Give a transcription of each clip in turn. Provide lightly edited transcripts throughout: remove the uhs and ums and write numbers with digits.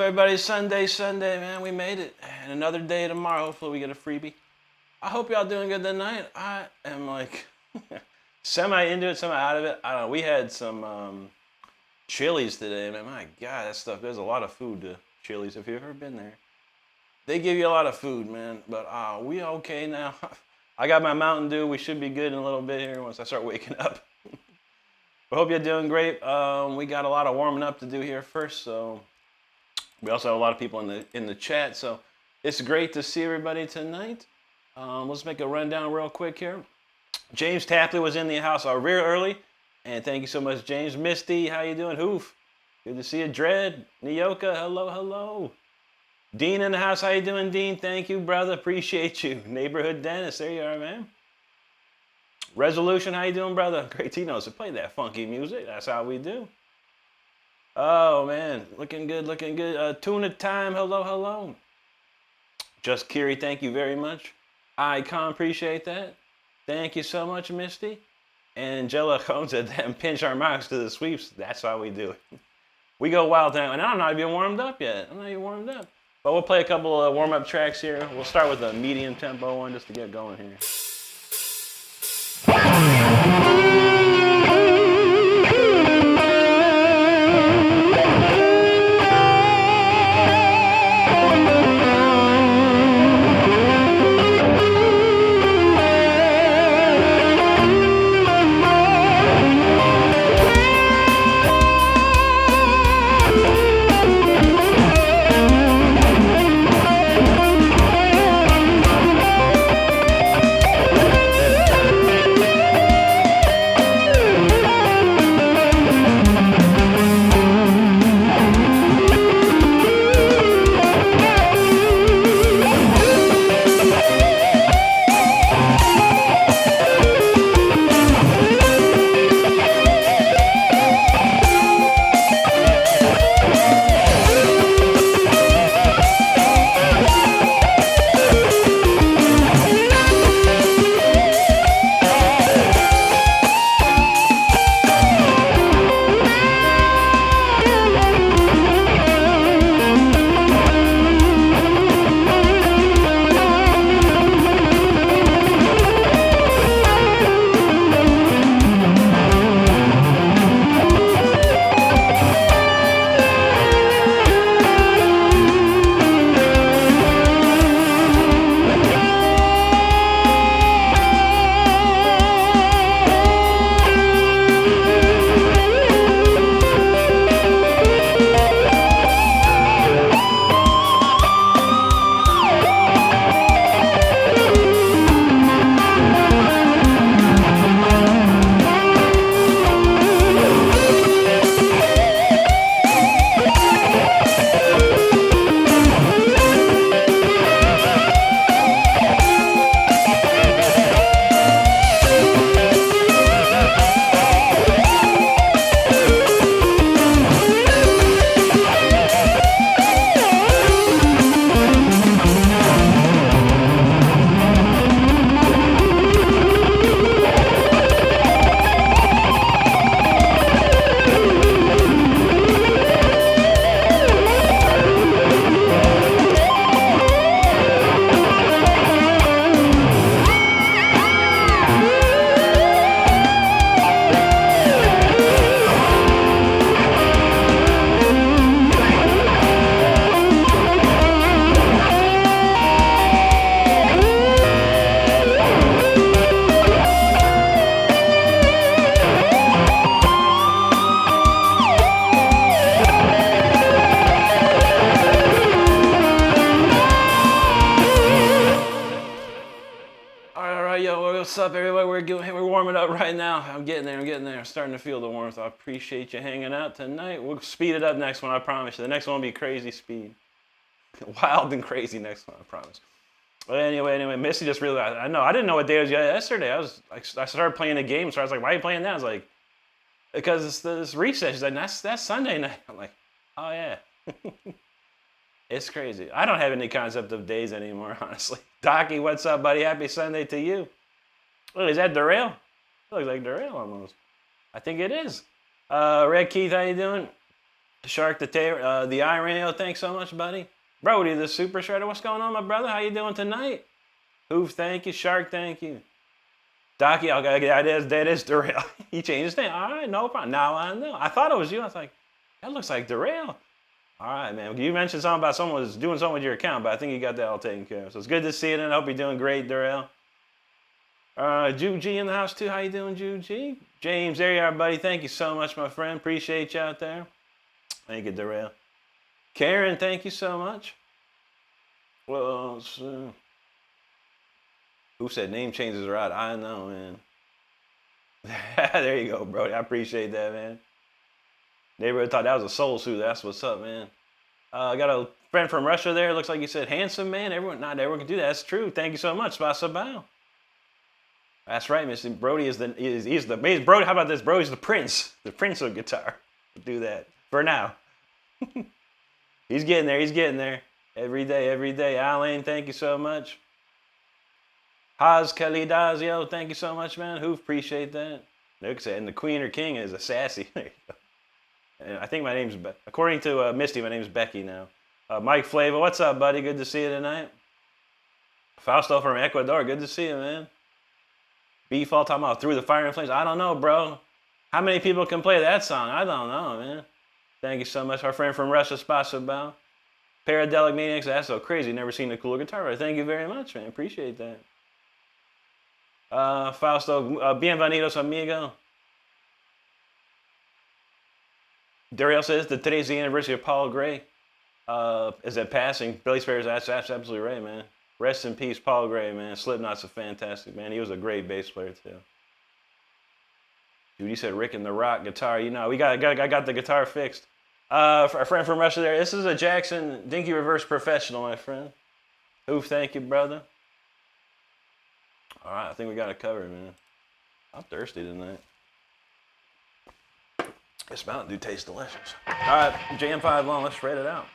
everybody? Sunday, man. We made it. And another day tomorrow. Hopefully we get a freebie. I hope y'all doing good tonight. I am like semi into it, semi out of it. I don't know. We had some Chili's today, man. My God, that stuff. There's a lot of food to Chili's if you've ever been there. They give you a lot of food, man. But we okay now. I got my Mountain Dew. We should be good in a little bit here once I start waking up. I hope you're doing great. We got a lot of warming up to do here first, so we also have a lot of people in the chat. So it's great to see everybody tonight. Let's make a rundown real quick here. James Tapley was in the house real early, and thank you so much, James. Misty, how you doing? Hoof, good to see you. Dread, Nyoka, hello. Dean in the house, how you doing, Dean? Thank you, brother. Appreciate you. Neighborhood Dennis, there you are, man. Resolution, how you doing, brother? Great to know. So play that funky music. That's how we do. Oh, man. Looking good. Tuna Time, hello. Just Kiri, thank you very much. Icon, appreciate that. Thank you so much, Misty. Angela Holmes said that and pinch our marks to the sweeps. That's how we do it. We go wild tonight. And I'm not even warmed up yet. But we'll play a couple of warm-up tracks here. We'll start with a medium tempo one just to get going here. Starting to feel the warmth. I appreciate you hanging out tonight. We'll speed it up next one, I promise you. The next one will be crazy speed. Wild and crazy next one, I promise. But anyway, Missy just realized, I know, I didn't know what day it was yesterday. I started playing a game, so I was like, why are you playing that? I was like, because it's this recess. She's like, that's Sunday night. I'm like, oh yeah. It's crazy. I don't have any concept of days anymore, honestly. Docky, what's up, buddy? Happy Sunday to you. Look, is that Darrell? Looks like Darrell almost. I think it is. Red Keith, how you doing? Shark the Iron, thanks so much, buddy. Brody, the Super Shredder, what's going on, my brother? How you doing tonight? Hoof, thank you. Shark, thank you. Docky, okay, that is Darrell. He changed his name. All right, no problem. Now I know. I thought it was you. I was like, that looks like Darrell. All right, man. You mentioned something about someone was doing something with your account, but I think you got that all taken care of. So it's good to see you, and I hope you're doing great, Darrell. Ju G in the house, too. How you doing, Ju G? James, there you are, buddy. Thank you so much, my friend. Appreciate you out there. Thank you, Darrell. Karen, thank you so much. Well, who said name changes are out? I know, man. There you go, bro. I appreciate that, man. Neighborhood thought that was a soul suit. That's what's up, man. I got a friend from Russia there. Looks like you said handsome, man. Not everyone can do that. That's true. Thank you so much. Spasabao. That's right, Mr. Brody he's Brody. How about this? Brody's the prince of guitar. Do that for now. He's getting there. He's getting there. Every day. Alan, thank you so much. Haz Khalidaz, yo, thank you so much, man. Who appreciate that? Nook said, and the queen or king is a sassy. There you go. And I think my name's, according to Misty, my name's Becky now. Mike Flava, what's up, buddy? Good to see you tonight. Fausto from Ecuador, good to see you, man. B-Fall talking about Through the Fire and Flames. I don't know, bro. How many people can play that song? I don't know, man. Thank you so much. Our friend from Russia, Spasabao. Paradelic Maniacs, that's so crazy. Never seen a cooler guitar player. Thank you very much, man. Appreciate that. Fausto, bienvenidos, amigo. Daryl says the today's the anniversary of Paul Gray. Is at passing. Billy Spears, that's absolutely right, man. Rest in peace, Paul Gray, man. Slipknot's a fantastic, man. He was a great bass player, too. Dude, he said Rick and the Rock guitar. You know, I got the guitar fixed. Our friend from Russia there. This is a Jackson Dinky Reverse Professional, my friend. Oof, thank you, brother. All right, I think we got it covered, man. I'm thirsty tonight. This Mountain Dew tastes delicious. All right, JM5 long. Let's shred it out.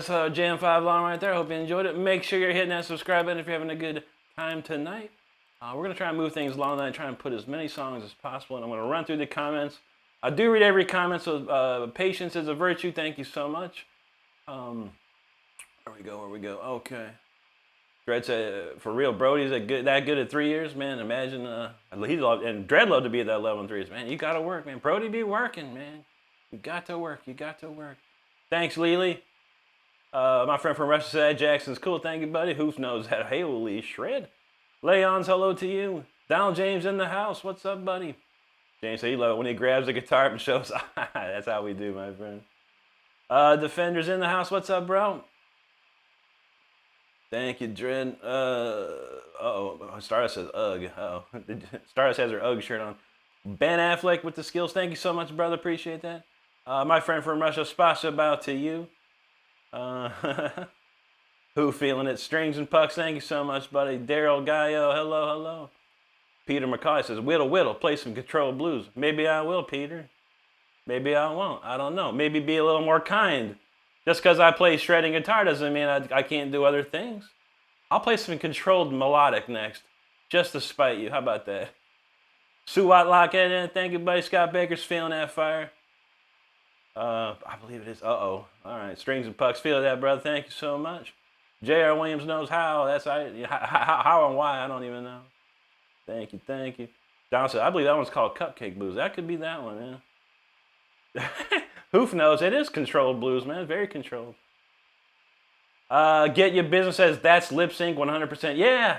That's Jam 5 Long right there. Hope you enjoyed it. Make sure you're hitting that subscribe button if you're having a good time tonight. We're going to try and move things along tonight, try and put as many songs as possible. And I'm going to run through the comments. I do read every comment, so patience is a virtue. Thank you so much. Where we go. Okay. Dred said, for real, Brody's that good at 3 years, man. Imagine, and Dred loved to be at that level in 3 years. Man, you got to work, man. Brody be working, man. You got to work. Thanks, Lily. My friend from Russia said, Jackson's cool. Thank you, buddy. Who knows that? Holy shred. Leon's hello to you. Donald James in the house. What's up, buddy? James said he loves it when he grabs the guitar and shows. That's how we do, my friend. Defender's in the house. What's up, bro? Thank you, Dred. Stardust says ugh. Stardust has her UGG shirt on. Ben Affleck with the skills. Thank you so much, brother. Appreciate that. My friend from Russia, Spasha, bow to you. Who feeling it? Strings and Pucks. Thank you so much, buddy. Daryl Gallo. Hello. Peter McCauley says, whittle, play some controlled blues. Maybe I will, Peter. Maybe I won't. I don't know. Maybe be a little more kind. Just because I play shredding guitar doesn't mean I can't do other things. I'll play some controlled melodic next, just to spite you. How about that? Suwat Lockhead in. Thank you, buddy. Scott Baker's feeling that fire. I believe it is. All right. Strings and Pucks. Feel that, brother. Thank you so much. J.R. Williams knows how. That's how and why. I don't even know. Thank you. Don said, I believe that one's called Cupcake Blues. That could be that one, man. Hoof knows it is controlled blues, man. Very controlled. Get Your Business says, that's lip sync 100%. Yeah.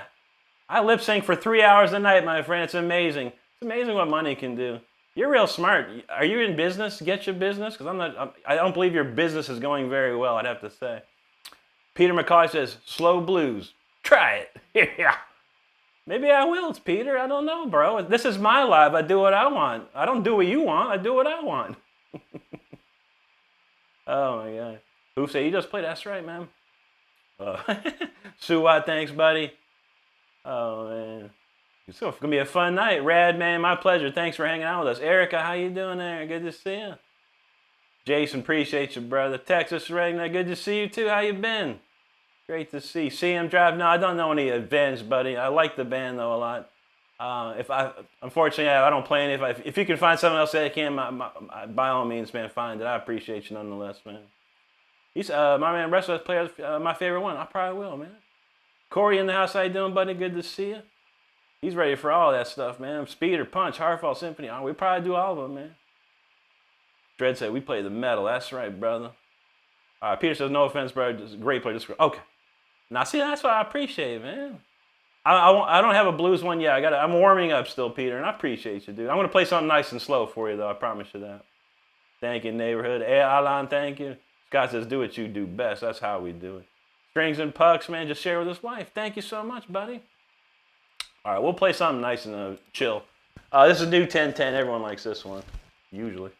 I lip sync for 3 hours a night, my friend. It's amazing. It's amazing what money can do. You're real smart. Are you in business? Get your business? Because I don't believe your business is going very well, I'd have to say. Peter McCauley says, slow blues. Try it. Yeah. Maybe I will. It's Peter. I don't know, bro. This is my life. I do what I want. I don't do what you want. I do what I want. Oh, my God. Who said you just played? That's right, man. Suwat, thanks, buddy. Oh, man. It's going to be a fun night. Rad, man. My pleasure. Thanks for hanging out with us. Erica, how you doing there? Good to see you. Jason, appreciate you, brother. Texas Regna, good to see you, too. How you been? Great to see. CM Drive. No, I don't know any events, buddy. I like the band, though, a lot. Unfortunately, I don't play any. If you can find someone else that can, by all means, man, find it. I appreciate you nonetheless, man. He's my man, wrestler player, my favorite one. I probably will, man. Corey in the house, how you doing, buddy? Good to see you. He's ready for all that stuff, man. Speeder, Punch, Hardfall, Symphony. We probably do all of them, man. Dred said we play the metal. That's right, brother. All right, Peter says, no offense, bro. Just a great player. Okay. Now, see, that's what I appreciate, man. I don't have a blues one yet. I'm warming up still, Peter, and I appreciate you, dude. I'm going to play something nice and slow for you, though. I promise you that. Thank you, neighborhood. Hey, Alan, thank you. Scott says, do what you do best. That's how we do it. Strings and Pucks, man, just share with his wife. Thank you so much, buddy. All right, we'll play something nice and chill. This is new 1010. Everyone likes this one, usually.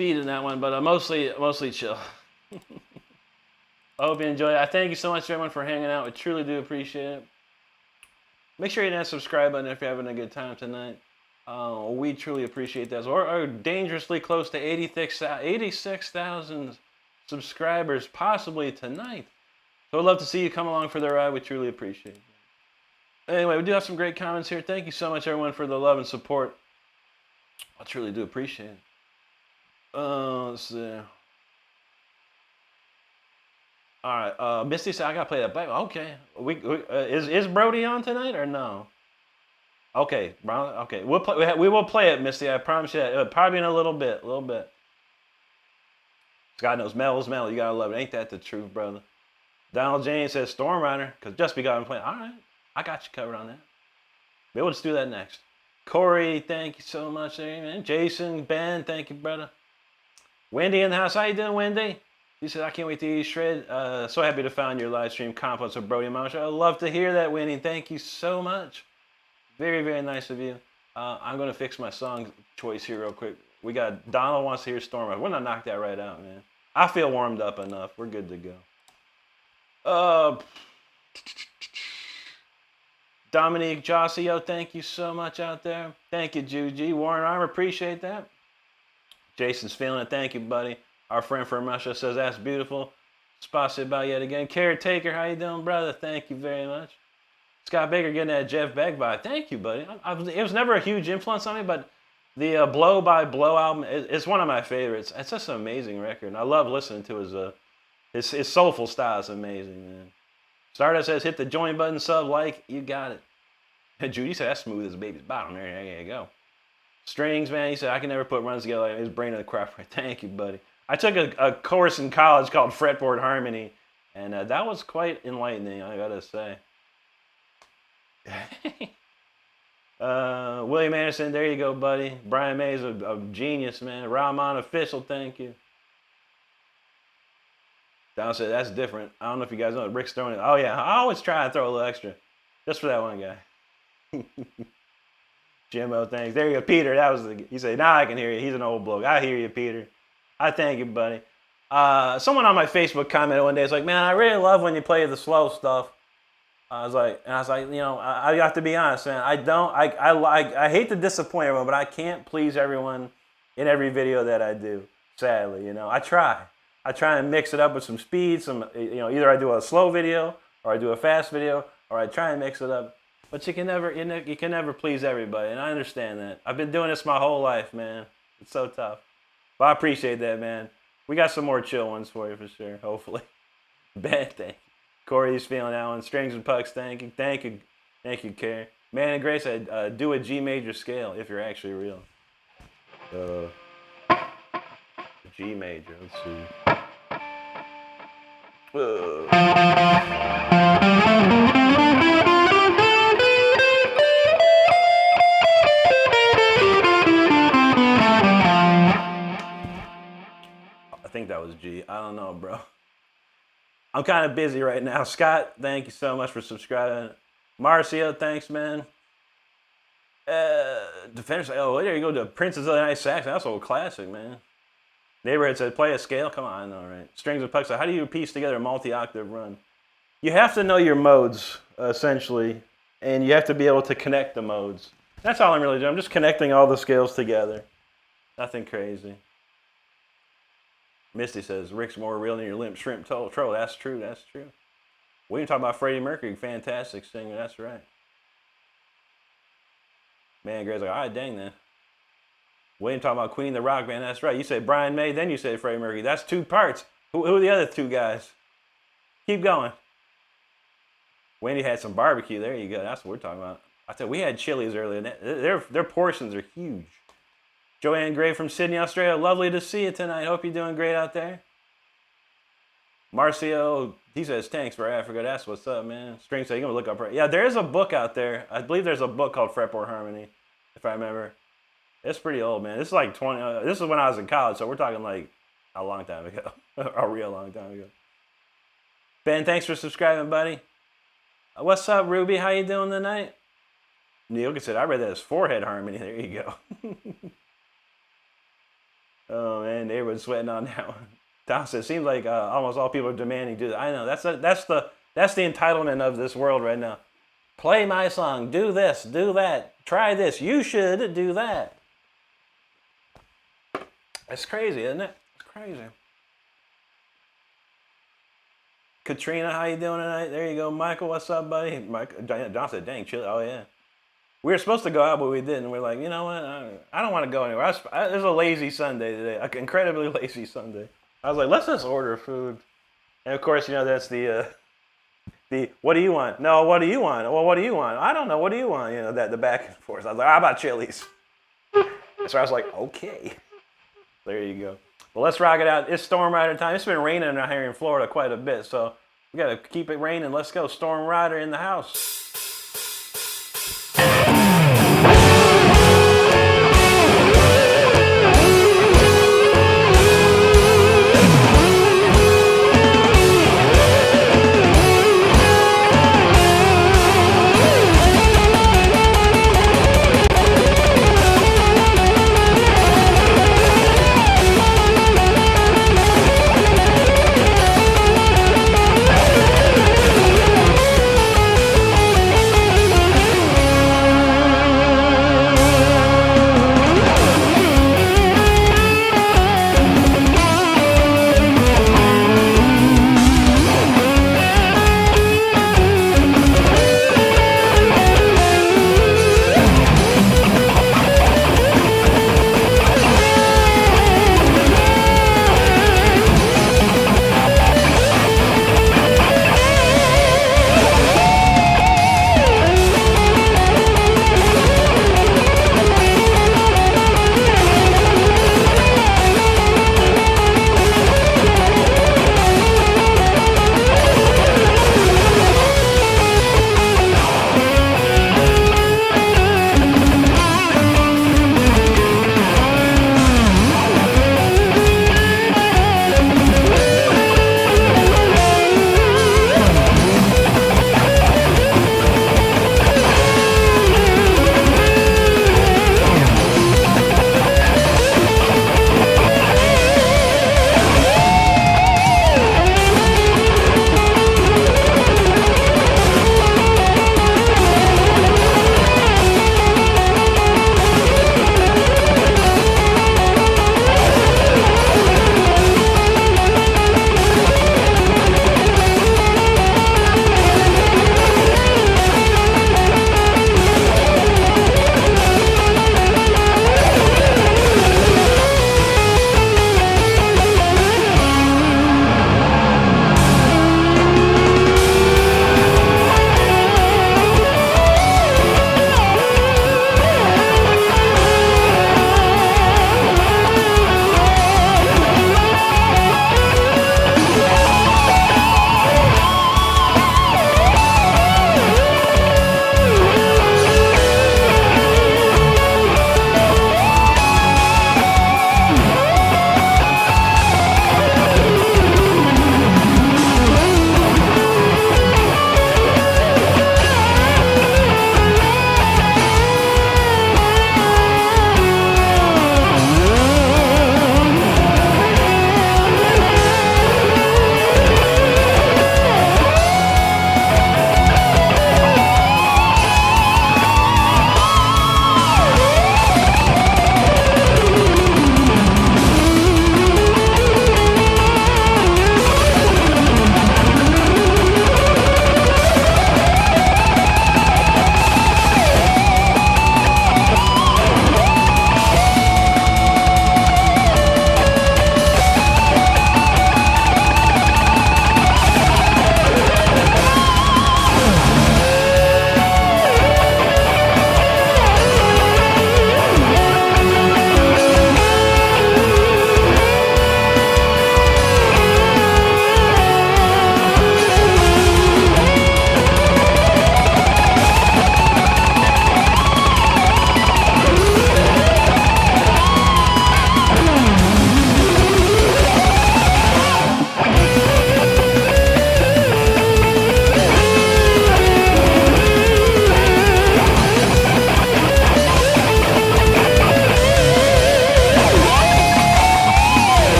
speed in that one, but mostly chill. I hope you enjoy it. I thank you so much, everyone, for hanging out. We truly do appreciate it. Make sure you hit that subscribe button if you're having a good time tonight. We truly appreciate that. We're dangerously close to 86,000 subscribers, possibly tonight. So I'd love to see you come along for the ride. We truly appreciate it. Anyway, we do have some great comments here. Thank you so much, everyone, for the love and support. I truly do appreciate it. Let's see. All right, Misty said I gotta play that back. Okay, is Brody on tonight or no? Okay, Brown. Okay, we will play it, Misty. I promise you. Probably in a little bit. God knows Mel's Mel. You gotta love it. Ain't that the truth, brother? Donald James says Storm Rider because Just Be God playing. All right, I got you covered on that. Maybe we'll just do that next. Corey, thank you so much, man. Jason, Ben, thank you, brother. Wendy in the house. How you doing, Wendy? She said, I can't wait to eat shred. So happy to find your live stream compliments of Brody Mama Show. I love to hear that, Winnie. Thank you so much. Very, very nice of you. I'm going to fix my song choice here real quick. We got Donald wants to hear Storm. We're going to knock that right out, man. I feel warmed up enough. We're good to go. Dominique Jossio, thank you so much out there. Thank you, Juji. Warren Armour, appreciate that. Jason's feeling it. Thank you, buddy. Our friend from Russia says, that's beautiful. Spasiba yet again. Caretaker, how you doing, brother? Thank you very much. Scott Baker getting that Jeff Beck vibe. Thank you, buddy. It was never a huge influence on me, but the Blow by Blow album is one of my favorites. It's just an amazing record. And I love listening to his soulful style. Is amazing, man. Stardust says, hit the join button, sub, like. You got it. Judy said, that's smooth as a baby's bottom. There you go. Strings, man. He said, I can never put runs together like his brain in the crop. Thank you, buddy. I took a course in college called Fretboard Harmony, and that was quite enlightening, I gotta say. William Anderson, there you go, buddy. Brian Mays, a genius, man. Rahman Official, thank you. Don said, that's different. I don't know if you guys know. Rick's throwing it. Oh, yeah. I always try to throw a little extra. Just for that one guy. Jimbo, thanks. There you go. Peter, that was he said, now I can hear you. He's an old bloke. I hear you, Peter. I thank you, buddy. Someone on my Facebook commented one day, it's like, man, I really love when you play the slow stuff. I was like, you know, I have to be honest, man. I hate to disappoint everyone, but I can't please everyone in every video that I do. Sadly, you know, I try and mix it up with some speed, either I do a slow video or I do a fast video, or I try and mix it up. But you can never please everybody, and I understand that. I've been doing this my whole life, man. It's so tough. But I appreciate that, man. We got some more chill ones for you for sure, hopefully. Ben, thank you. Corey's feeling that one. Strings and Pucks, thank you. Thank you, Carrie. Man and Grace said, do a G major scale if you're actually real. G major, let's see. I think that was G. I don't know, bro. I'm kind of busy right now. Scott, thank you so much for subscribing. Marcio, thanks, man. Defenders, oh, there you go. The Princess of the Night Saxon. That's an old classic, man. Neighborhood said, play a scale. Come on, all right. Strings and Pucks. How do you piece together a multi-octave run? You have to know your modes, essentially, and you have to be able to connect the modes. That's all I'm really doing. I'm just connecting all the scales together. Nothing crazy. Misty says, Rick's more real than your limp shrimp troll. That's true, that's true. We can talk about Freddie Mercury, fantastic singer, that's right. Man, Gray's like, all right, dang that. William talking about Queen the Rock Band, that's right. You said Brian May, then you said Freddie Mercury. That's two parts. Who are the other two guys? Keep going. Wendy had some barbecue, there you go. That's what we're talking about. I said we had Chili's earlier. Their portions are huge. Joanne Gray from Sydney, Australia. Lovely to see you tonight. Hope you're doing great out there. Marcio, he says, thanks for Africa. That's what's up, man. String said, you're going to look up. Yeah, there is a book out there. I believe there's a book called Fretboard Harmony, if I remember. It's pretty old, man. This is like 20. This is when I was in college, so we're talking like a long time ago. A real long time ago. Ben, thanks for subscribing, buddy. What's up, Ruby? How you doing tonight? Neil said, I read that as forehead harmony. There you go. Oh man, they were sweating on that one. Don said, it seems like almost all people are demanding do that. I know that's the entitlement of this world right now. Play my song, do this, do that, try this. You should do that. It's crazy, isn't it? It's crazy. Katrina, how you doing tonight? There you go. Michael, what's up, buddy? John said, dang, chill. Oh, yeah. We were supposed to go out, but we didn't. We're like, you know what? I don't want to go anywhere. It was a lazy Sunday today, an incredibly lazy Sunday. I was like, let's just order food. And of course, that's the what do you want? No, what do you want? Well, what do you want? I don't know. What do you want? The back and forth. I was like, how about Chili's? So I was like, okay. There you go. Well, let's rock it out. It's Storm Rider time. It's been raining out here in Florida quite a bit, so we got to keep it raining. Let's go. Storm Rider in the house.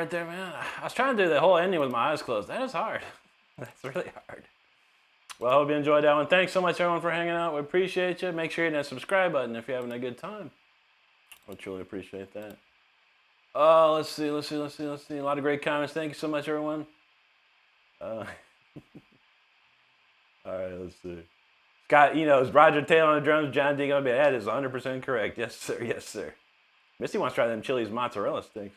right there, man. I was trying to do the whole ending with my eyes closed. That is hard. That's really hard. Well, I hope you enjoyed that one. Thanks so much, everyone, for hanging out. We appreciate you. Make sure you hit that subscribe button if you're having a good time. I truly appreciate that. Let's see. A lot of great comments. Thank you so much, everyone. All right, let's see. Scott, is Roger Taylor on the drums, John D. gonna be, that is 100% correct. Yes, sir. Yes, sir. Misty wants to try them Chili's mozzarella sticks.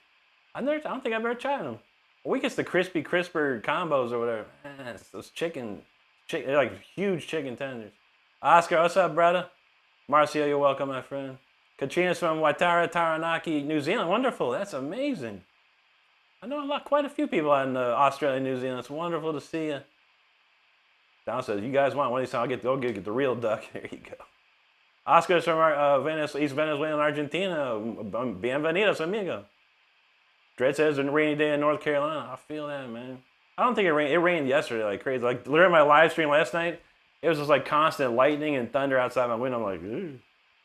I don't think I've ever tried them. We get the crispy, crisper combos or whatever. Man, it's those chicken, they're like huge chicken tenders. Oscar, what's up, brother? Marcio, you're welcome, my friend. Katrina's from Waitara, Taranaki, New Zealand. Wonderful. That's amazing. I know quite a few people in Australia and New Zealand. It's wonderful to see you. Don says, you guys want one of these times, I'll get the real duck. There you go. Oscar's from East Venezuela, Argentina. Bienvenidos, amigo. Dred says, it's a rainy day in North Carolina. I feel that, man. I don't think it rained. It rained yesterday like crazy. Like, during my live stream last night, it was just like constant lightning and thunder outside my window. I'm like, ooh.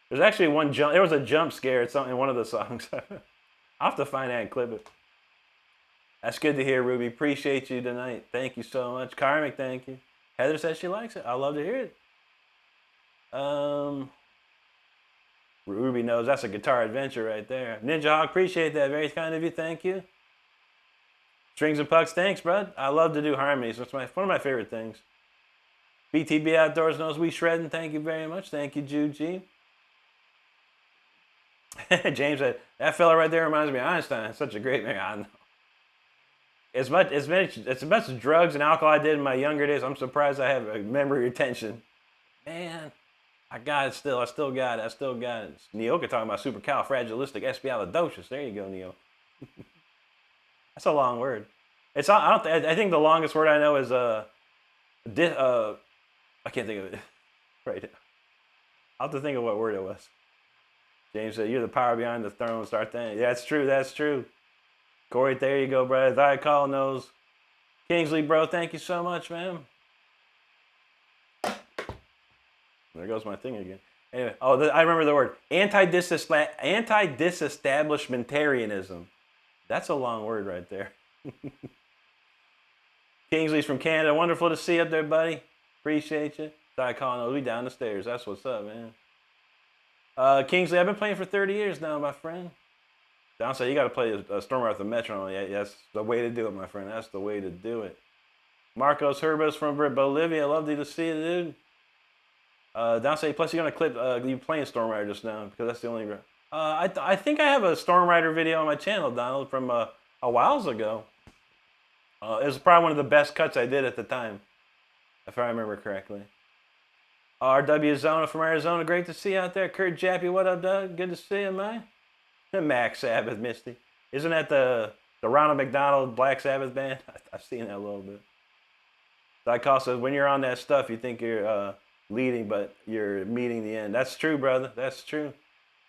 There's actually there was a jump scare in one of the songs. I'll have to find that and clip it. That's good to hear, Ruby. Appreciate you tonight. Thank you so much. Karmic, thank you. Heather says she likes it. I love to hear it. Ruby knows that's a guitar adventure right there. Ninja Hawk, appreciate that. Very kind of you. Thank you. Strings and Pucks, thanks, bud. I love to do harmonies. That's one of my favorite things. BTB Outdoors knows we shredding. Thank you very much. Thank you, Jude G. James said, that fella right there reminds me of Einstein. Such a great man. I know. As much drugs and alcohol I did in my younger days, I'm surprised I have a memory retention. Man, I got it still. I still got it. Neoka talking about supercalifragilisticexpialidocious. There you go, Neo. That's a long word. I think the longest word I know is I can't think of it right now. I'll have to think of what word it was. James said, you're the power behind the throne. Start thinking. Yeah, that's true. Corey, there you go, brother. Thy call knows. Kingsley, bro, thank you so much, man. There goes my thing again. Anyway, I remember the word. Anti-disestablishmentarianism. That's a long word right there. Kingsley's from Canada. Wonderful to see you up there, buddy. Appreciate you. Thy call knows. We down the stairs. That's what's up, man. Kingsley, I've been playing for 30 years now, my friend. Don said, you got to play a Stormride with the metronome. Yeah, that's the way to do it, my friend. That's the way to do it. Marcos Herbos from Bolivia. Love to see you, dude. Don said, plus you're going to clip you playing Stormrider just now, because that's the only... I think I have a Stormrider video on my channel, Donald, from a whiles ago. It was probably one of the best cuts I did at the time, if I remember correctly. RW Zona from Arizona. Great to see you out there. Kurt Jappy, what up, Doug? Good to see you, man. Max Sabbath, Misty. Isn't that the Ronald McDonald Black Sabbath band? I've seen that a little bit. Dykal says, when you're on that stuff, you think you're leading, but you're meeting the end. That's true, brother. That's true.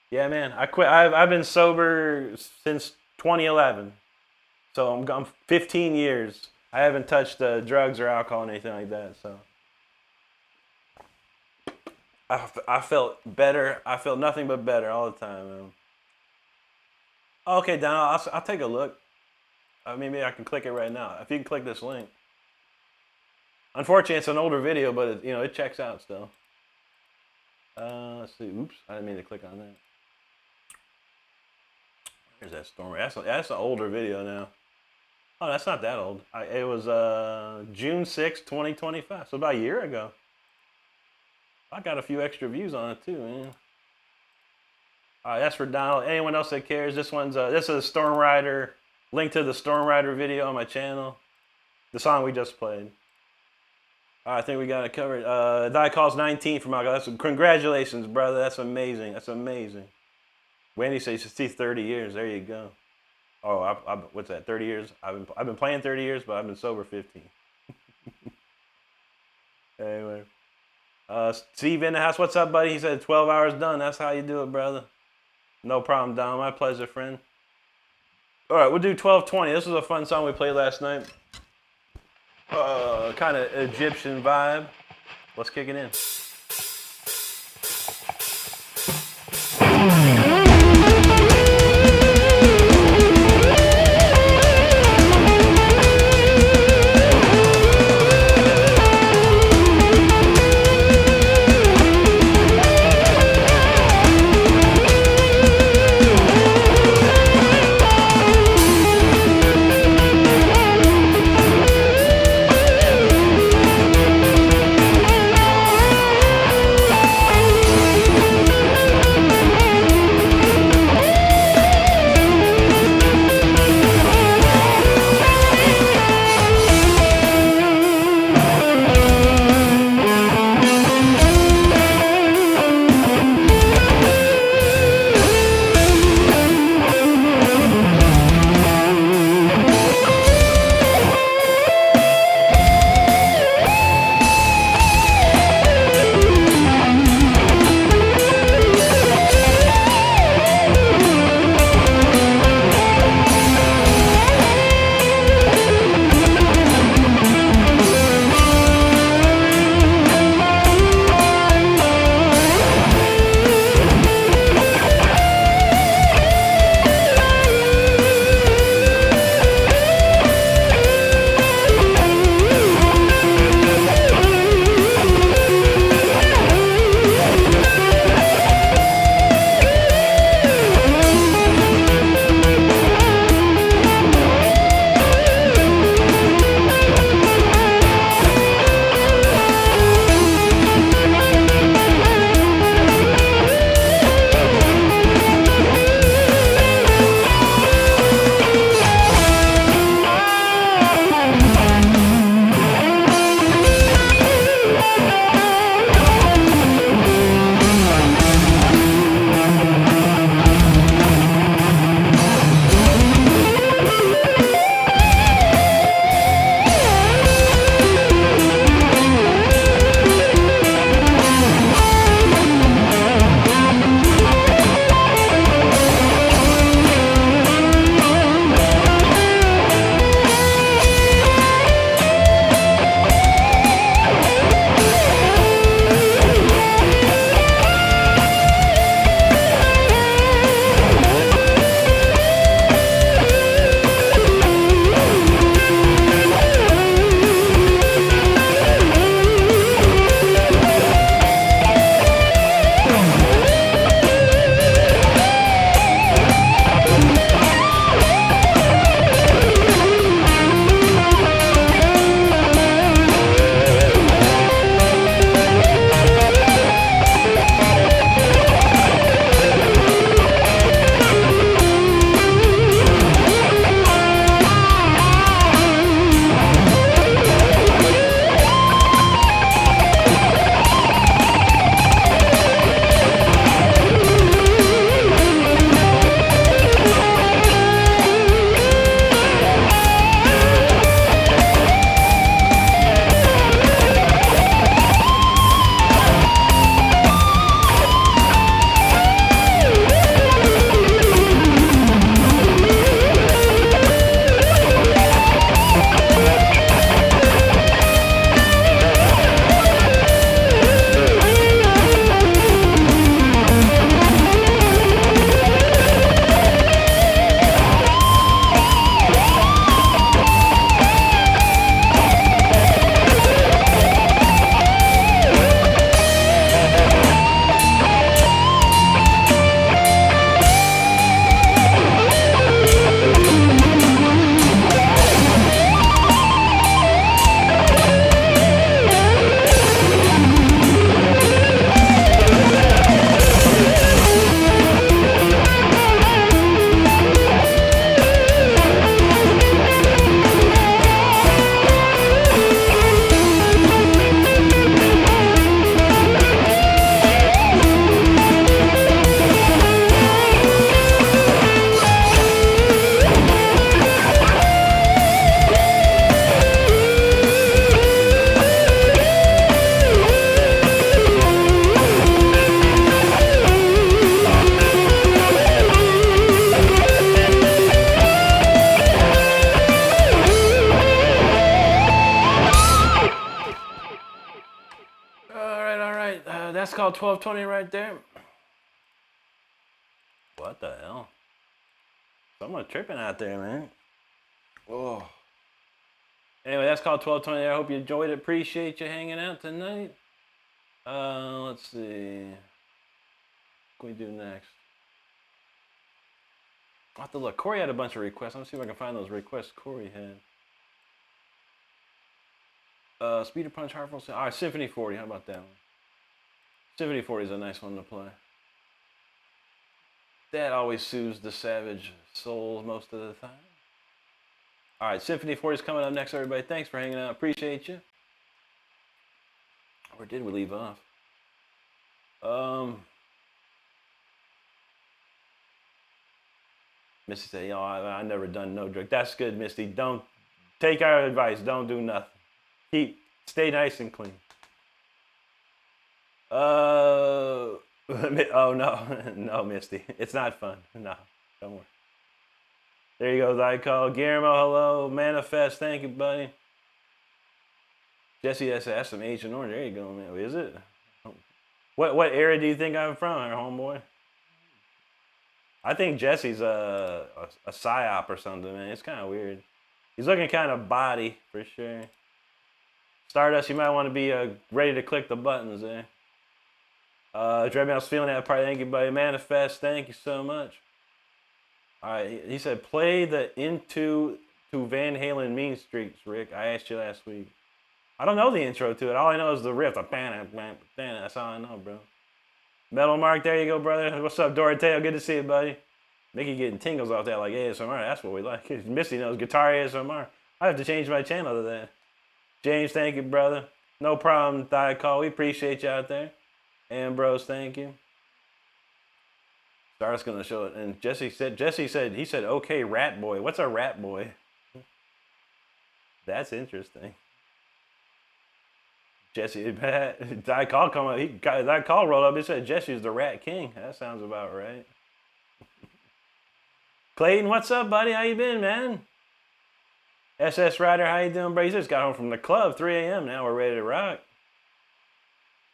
Yeah, man. I quit. I've been sober since 2011. So I'm 15 years. I haven't touched drugs or alcohol or anything like that. So I felt better. I felt nothing but better all the time, man. Okay, Don, I'll take a look. Maybe I can click it right now. If you can click this link. Unfortunately, it's an older video, but it checks out still. Let's see. Oops, I didn't mean to click on that. There's that storm. That's an older video now. Oh, that's not that old. It was June 6, 2025. So about a year ago. I got a few extra views on it too, man. All right, that's for Donald. Anyone else that cares? This is a Stormrider. Link to the Stormrider video on my channel. The song we just played. All right, I think we got it covered. Die calls 19 from Alcohol. Congratulations, brother. That's amazing. That's amazing. Wendy says, see 30 years. There you go. Oh, what's that? 30 years? I've been playing 30 years, but I've been sober 15. Anyway. Steve in the house. What's up, buddy? He said 12 hours done. That's how you do it, brother. No problem, Don. My pleasure, friend. All right, we'll do 1220. This was a fun song we played last night. Kind of Egyptian vibe. Let's kick it in. called 1220 right there. What the hell? Someone tripping out there, man. Oh. Anyway, that's called 1220. I hope you enjoyed it. Appreciate you hanging out tonight. Let's see. What can we do next? I'll have to look. Corey had a bunch of requests. Let's see if I can find those requests Corey had. Speeder Punch, Heartful. All right, Symphony 40. How about that one? Symphony 40 is a nice one to play. That always soothes the savage souls most of the time. All right, Symphony 40 is coming up next, everybody. Thanks for hanging out. Appreciate you. Where did we leave off? Misty said, yo, I never done no drug. That's good, Misty. Don't take our advice. Don't do nothing. Stay nice and clean. Oh no, no, Misty. It's not fun. No, don't worry. There you go, I call. Guillermo, hello. Manifest, thank you, buddy. Jesse, that's some Agent Orange. There you go, man. Is it? What area do you think I'm from, homeboy? I think Jesse's a psyop or something, man. It's kind of weird. He's looking kind of body, for sure. Stardust, you might want to be ready to click the buttons there. Dreadmouth's feeling that part. Thank you, buddy. Manifest, thank you so much. All right, he said, play the Into to Van Halen Mean Streaks, Rick. I asked you last week. I don't know the intro to it. All I know is the riff. That's all I know, bro. Metal Mark, there you go, brother. What's up, Doroteo? Good to see you, buddy. Mickey getting tingles off that like ASMR. That's what we like. Missy knows guitar ASMR. I have to change my channel to that. James, thank you, brother. No problem, Thigh Call. We appreciate you out there. Ambrose, thank you. Star's gonna show it. And Jesse said, okay, rat boy. What's a rat boy? That's interesting. Jesse, that call come up. That call rolled up. It said Jesse's the Rat King. That sounds about right. Clayton, what's up, buddy? How you been, man? SS Rider, how you doing, bro? He just got home from the club, 3 a.m. Now we're ready to rock.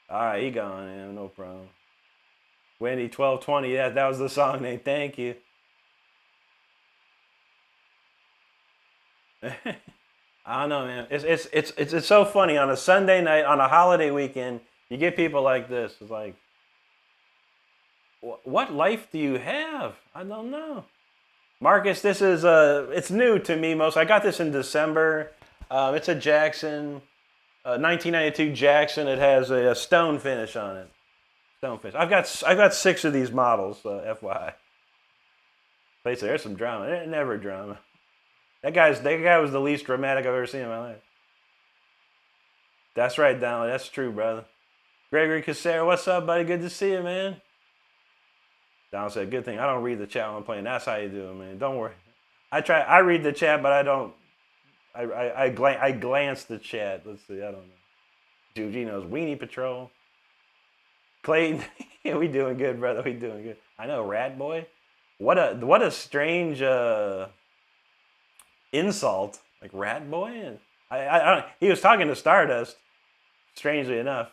All right, he gone, man. No problem. Wendy, 1220. Yeah, that was the song name. Thank you. I don't know, man. It's so funny on a Sunday night, on a holiday weekend. You get people like this. It's like, what life do you have? I don't know. Marcus, this is it's new to me most. I got this in December. It's a Jackson, 1992 Jackson. It has a stone finish on it. Stone finish. I've got 6 of these models. FYI. Place there's some drama. There's never drama. That guy was the least dramatic I've ever seen in my life. That's right, Donald. That's true, brother. Gregory Casera, what's up, buddy? Good to see you, man. Donald said, good thing I don't read the chat when I'm playing. That's how you do it, man. Don't worry. I read the chat, but I don't. I glance the chat. Let's see. I don't know. Juji knows Weenie Patrol. Clayton, yeah, we doing good, brother. We doing good. I know, Rat Boy. What a strange insult, like Rat Boy. And I he was talking to Stardust. Strangely enough,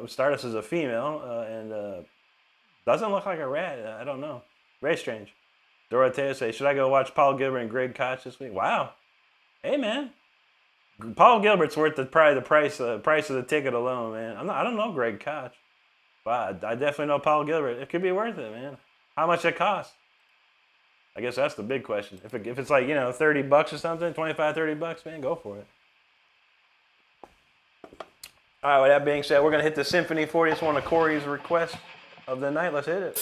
Stardust is a female and doesn't look like a rat. I don't know. Very strange. Dorothea says, should I go watch Paul Gilbert and Greg Koch this week? Wow. Hey, man. Paul Gilbert's worth probably the price of the ticket alone, man. I don't know Greg Koch. But I definitely know Paul Gilbert. It could be worth it, man. How much it cost? I guess that's the big question. If it's like, $30 or something, $25-$30, man, go for it. All right, with that being said, we're going to hit the Symphony 40. It's one of Corey's requests of the night. Let's hit it.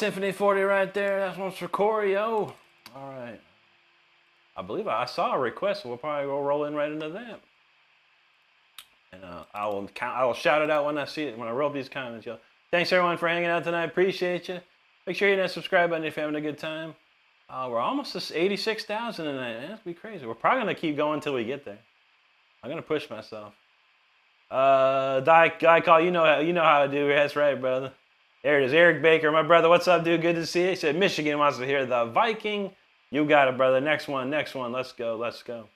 Symphony 40 right there. That's one's for Corey, yo. All right. I believe I saw a request. We'll probably go rolling right into that. And I will shout it out when I see it, when I roll up these comments, yo. Thanks everyone for hanging out tonight. Appreciate you. Make sure you hit that subscribe button if you're having a good time. We're almost to 86,000 tonight. Man, that's be crazy. We're probably gonna keep going until we get there. I'm gonna push myself. Guy call. You know how I do. That's right, brother. There it is. Eric Baker, my brother. What's up, dude? Good to see you. He said Michigan wants to hear the Viking. You got it, brother. Next one. Let's go.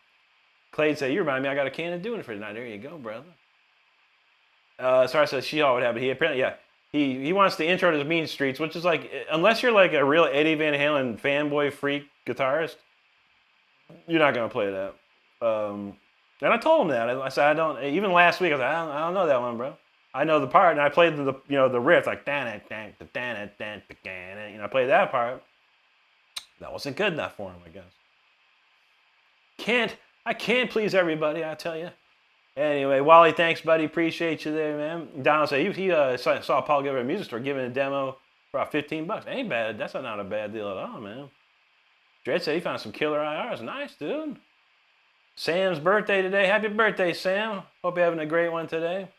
Clay said, you remind me, I got a can of doing it for tonight. There you go, brother. Sorry, said she all would have it. He apparently, yeah. He wants the intro to the Mean Streets, which is like, unless you're like a real Eddie Van Halen fanboy freak guitarist, you're not gonna play that. And I told him that. I said I don't. Even last week, I was like, I don't know that one, bro. I know the part, and I played the riff like I played that part. That wasn't good enough for him, I guess. I can't please everybody, I tell you. Anyway, Wally, thanks, buddy. Appreciate you there, man. Donald said he saw Paul Gilbert at a music store giving a demo for about $15. Ain't bad. That's not a bad deal at all, man. Dredd said he found some killer IRs. Nice, dude. Sam's birthday today. Happy birthday, Sam. Hope you're having a great one today.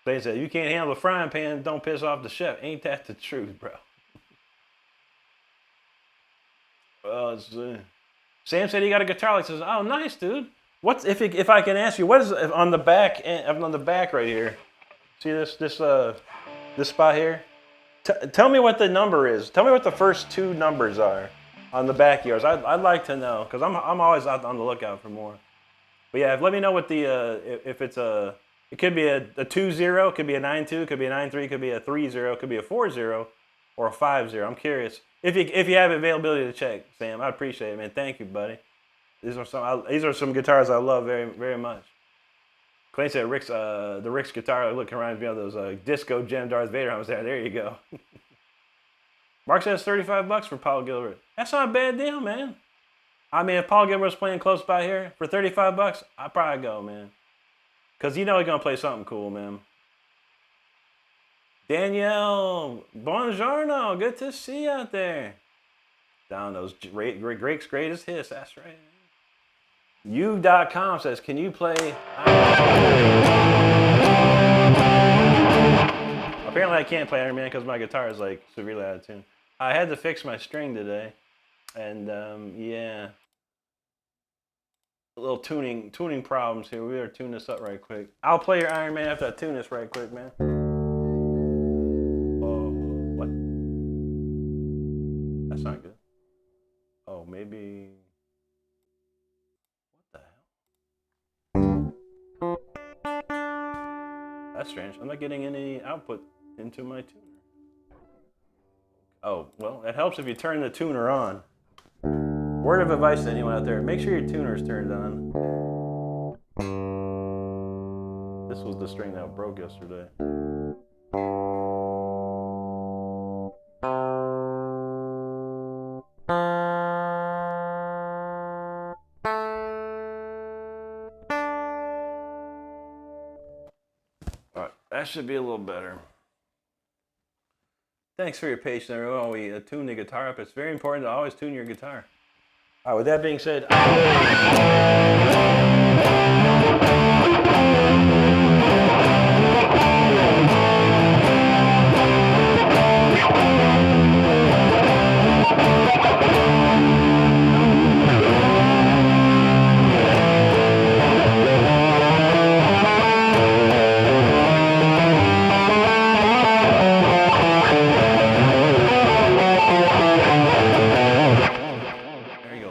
They said, you can't handle the frying pan, don't piss off the chef. Ain't that the truth, bro? Sam said he got a guitar. He says, oh, nice, dude. What's if I can ask you, what is on the back right here? See this spot here? Tell me what the number is. Tell me what the first two numbers are on the back of yours. I'd like to know, because I'm always out on the lookout for more. But yeah, let me know what the if it's a. It could be a 2-0, it could be a 9-2, it could be a 9-3, it could be a 3-0, it could be a 4-0, or a 5-0. I'm curious if you have availability to check, Sam. I appreciate it, man. Thank you, buddy. These are some guitars I love very, very much. Clay said the Rick's guitar look reminds me of those disco gem Darth Vader helmets there. There you go. Mark says $35 for Paul Gilbert. That's not a bad deal, man. I mean, if Paul Gilbert was playing close by here for $35, I'd probably go, man. Because you know he's going to play something cool, man. Danielle, buongiorno. Good to see you out there. Down those Greg's greatest hits. That's right. You.com says, can you play? Apparently I can't play Iron Man because my guitar is like severely out of tune. I had to fix my string today. And yeah. A little tuning problems here. We better tune this up right quick. I'll play your Iron Man after I tune this right quick, man. Oh, what? That's not good. Oh, maybe. What the hell? That's strange. I'm not getting any output into my tuner. Oh, well, it helps if you turn the tuner on. Word of advice to anyone out there, make sure your tuner's turned on. This was the string that broke yesterday. Alright, that should be a little better. Thanks for your patience, everyone. While we tune the guitar up, it's very important to always tune your guitar. All right, with that being said,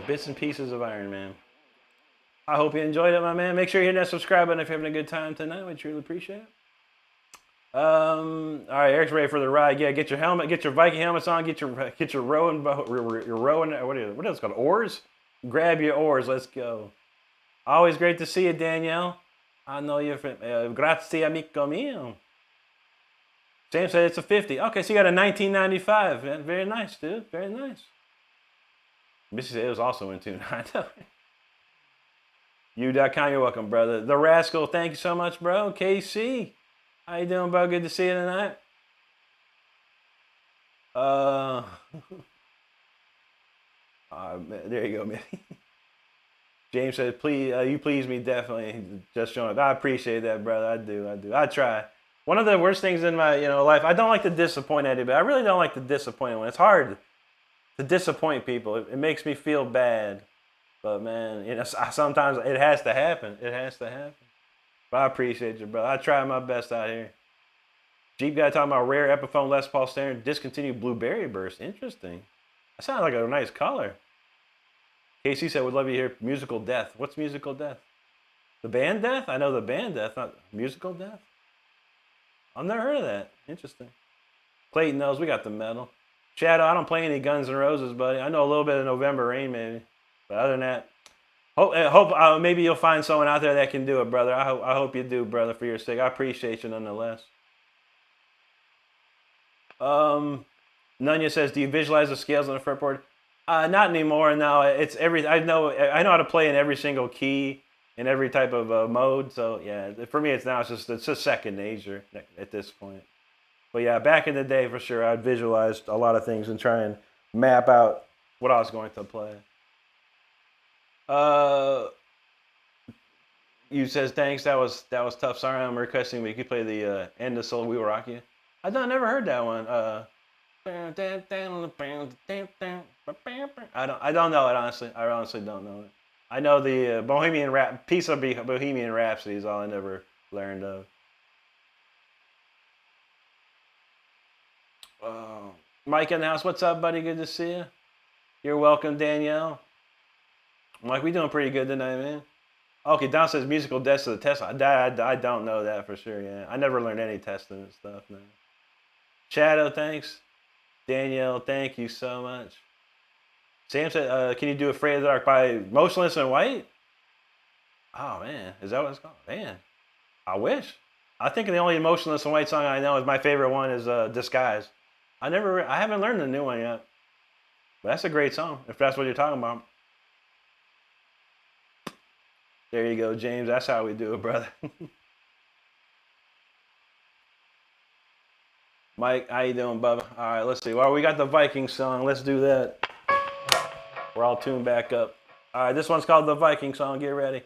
bits and pieces of Iron Man. I hope you enjoyed it, my man. Make sure you hit that subscribe button if you're having a good time tonight. We truly appreciate it. All right, Eric's ready for the ride. Yeah, get your helmet, get your Viking helmets on, get your rowing, what is it called, oars? Grab your oars. Let's go. Always great to see you, Danielle. I know you're from grazie amico mio. Sam said it's a 50. Okay, so you got a 1995. Very nice, dude. Very nice. Missy said it was also in tune. I know. You.com, you're welcome, brother. The Rascal, thank you so much, bro. KC. How you doing, bro? Good to see you tonight. There you go, man. James said, "Please, you please me definitely." Just showing up. I appreciate that, brother. I do. I try. One of the worst things in my life. I don't like to disappoint anybody. I really don't like to disappoint anyone. It's hard to disappoint people. It makes me feel bad. But man, sometimes it has to happen. It has to happen. But I appreciate you, brother. I try my best out here. Jeep guy talking about rare Epiphone Les Paul Standard discontinued blueberry burst. Interesting. That sounds like a nice color. Casey said, would love you to hear Musical Death. What's Musical Death? The band Death? I know the band Death, not Musical Death. I've never heard of that. Interesting. Clayton knows we got the metal. Shadow, I don't play any Guns N' Roses, buddy. I know a little bit of November Rain, maybe. But other than that, hope maybe you'll find someone out there that can do it, brother. I hope you do, brother, for your sake. I appreciate you nonetheless. Nunya says, do you visualize the scales on the fretboard? Not anymore. No, it's I know how to play in every single key in every type of mode. So yeah, for me, it's just second nature at this point. But yeah, back in the day, for sure, I'd visualize a lot of things and try and map out what I was going to play. You says thanks. That was tough. Sorry, I'm requesting we could play the End of Soul. We Will Rock You. I never heard that one. I don't know it, honestly. I honestly don't know it. I know the piece of Bohemian Rhapsody is all I never learned of. Mike in the house, what's up, buddy? Good to see you. You're welcome, Danielle. Mike, we doing pretty good tonight, man. Okay, Don says musical deaths of the test. I don't know that for sure, yeah. I never learned any testing and stuff, man. Shadow, thanks. Danielle, thank you so much. Sam said, can you do Afraid of the Dark by Motionless in White? Oh, man. Is that what it's called? Man, I wish. I think the only Motionless in White song I know is my favorite one is Disguise. I haven't learned the new one yet. But that's a great song, if that's what you're talking about. There you go, James. That's how we do it, brother. Mike, how you doing, Bubba? All right, let's see. Well, we got the Viking song. Let's do that. We're all tuned back up. All right, this one's called the Viking song. Get ready.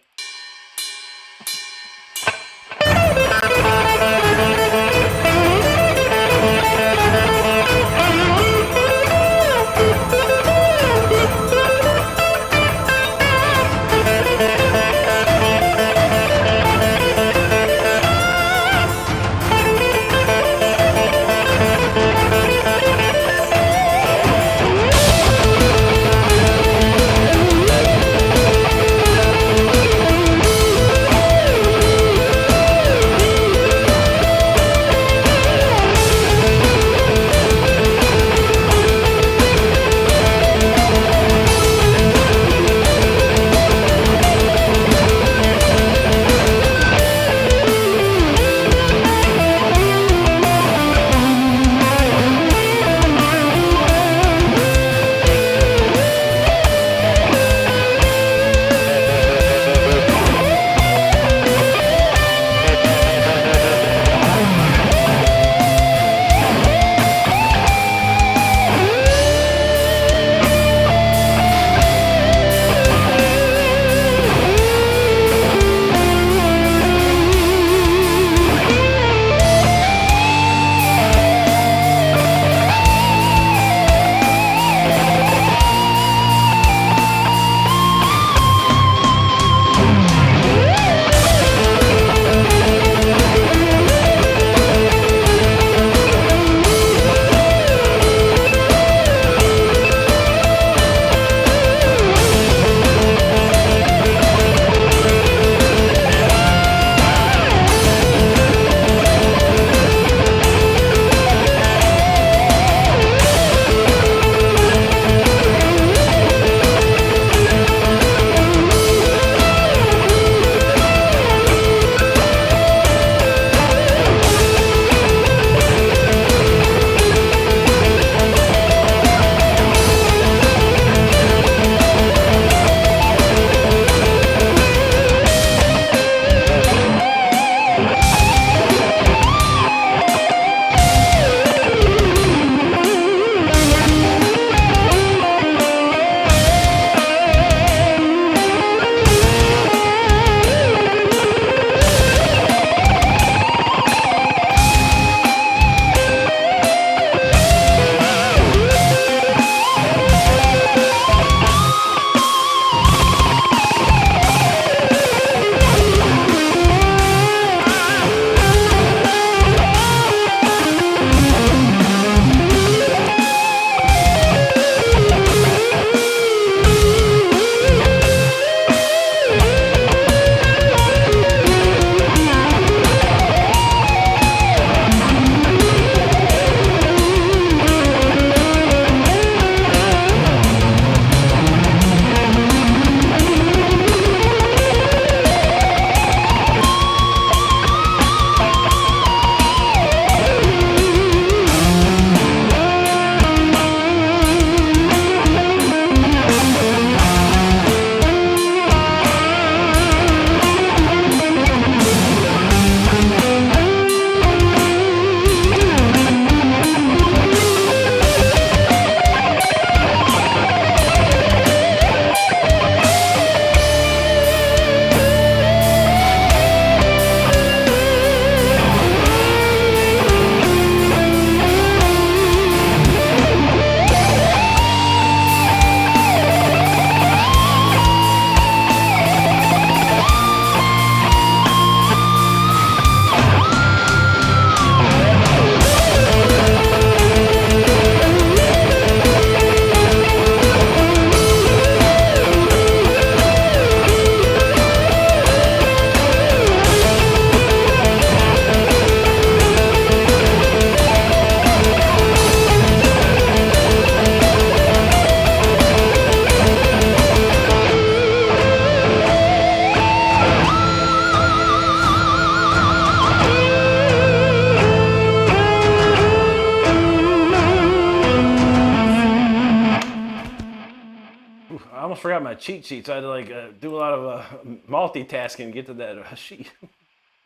cheat sheets. I had to like do a lot of multitasking to get to that sheet.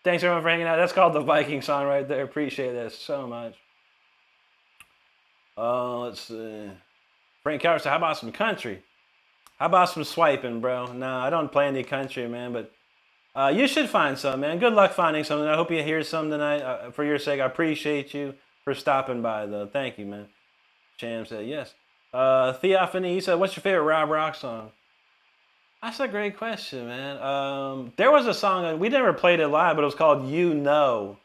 Thanks everyone for hanging out. That's called the Viking song right there. Appreciate that so much. Let's see. Frank Coward said, how about some country? How about some swiping, bro? No, I don't play any country, man, but you should find some, man. Good luck finding something. I hope you hear some tonight. For your sake, I appreciate you for stopping by, though. Thank you, man. Cham said, yes. Theophany, he said, what's your favorite Rob Rock song? That's a great question, man. There was a song, we never played it live, but it was called You Know.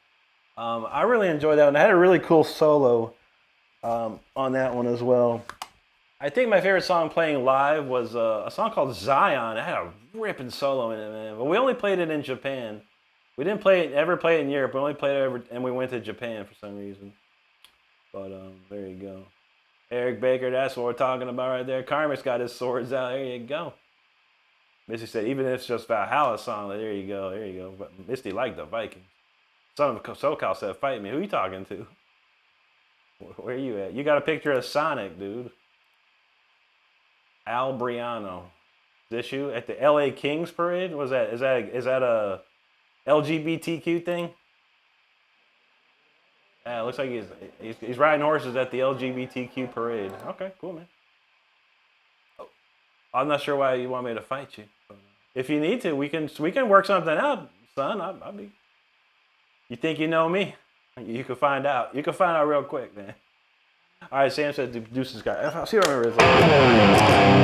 I really enjoyed that one. I had a really cool solo on that one as well. I think my favorite song playing live was a song called Zion. It had a ripping solo in it, man. But we only played it in Japan. We didn't ever play it in Europe. We only played it and we went to Japan for some reason. But there you go. Eric Baker, that's what we're talking about right there. Karmic's got his swords out. There you go. Misty said, even if it's just Valhalla song, there you go, there you go. But Misty liked the Vikings. Some of SoCal said, fight me. Who you talking to? Where you at? You got a picture of Sonic, dude. Al Briano. This you at the LA Kings parade? Is that a LGBTQ thing? Yeah, it looks like he's riding horses at the LGBTQ parade. Okay, cool, man. Oh, I'm not sure why you want me to fight you. But if you need to, we can work something out, son. I'll be. You think you know me? You can find out. You can find out real quick, man. All right, Sam said the Deuces guy. I'll see what I remember.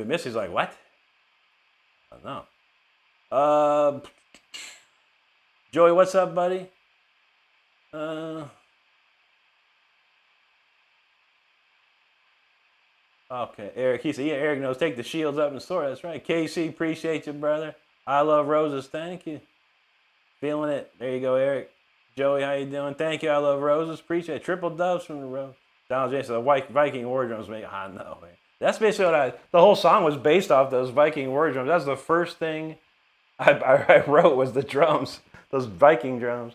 Missy's like, what? I don't know. Joey, what's up, buddy? Okay, Eric, he said, yeah, Eric knows, take the shields up and store. That's right. KC, appreciate you, brother. I love roses, thank you. Feeling it. There you go, Eric. Joey, how you doing? Thank you, I love roses. Appreciate it. Triple dubs from the road. Donald James said, the Viking war drums make, I know, man. That's basically what the whole song was based off those Viking war drums. That's the first thing I wrote was the drums, those Viking drums.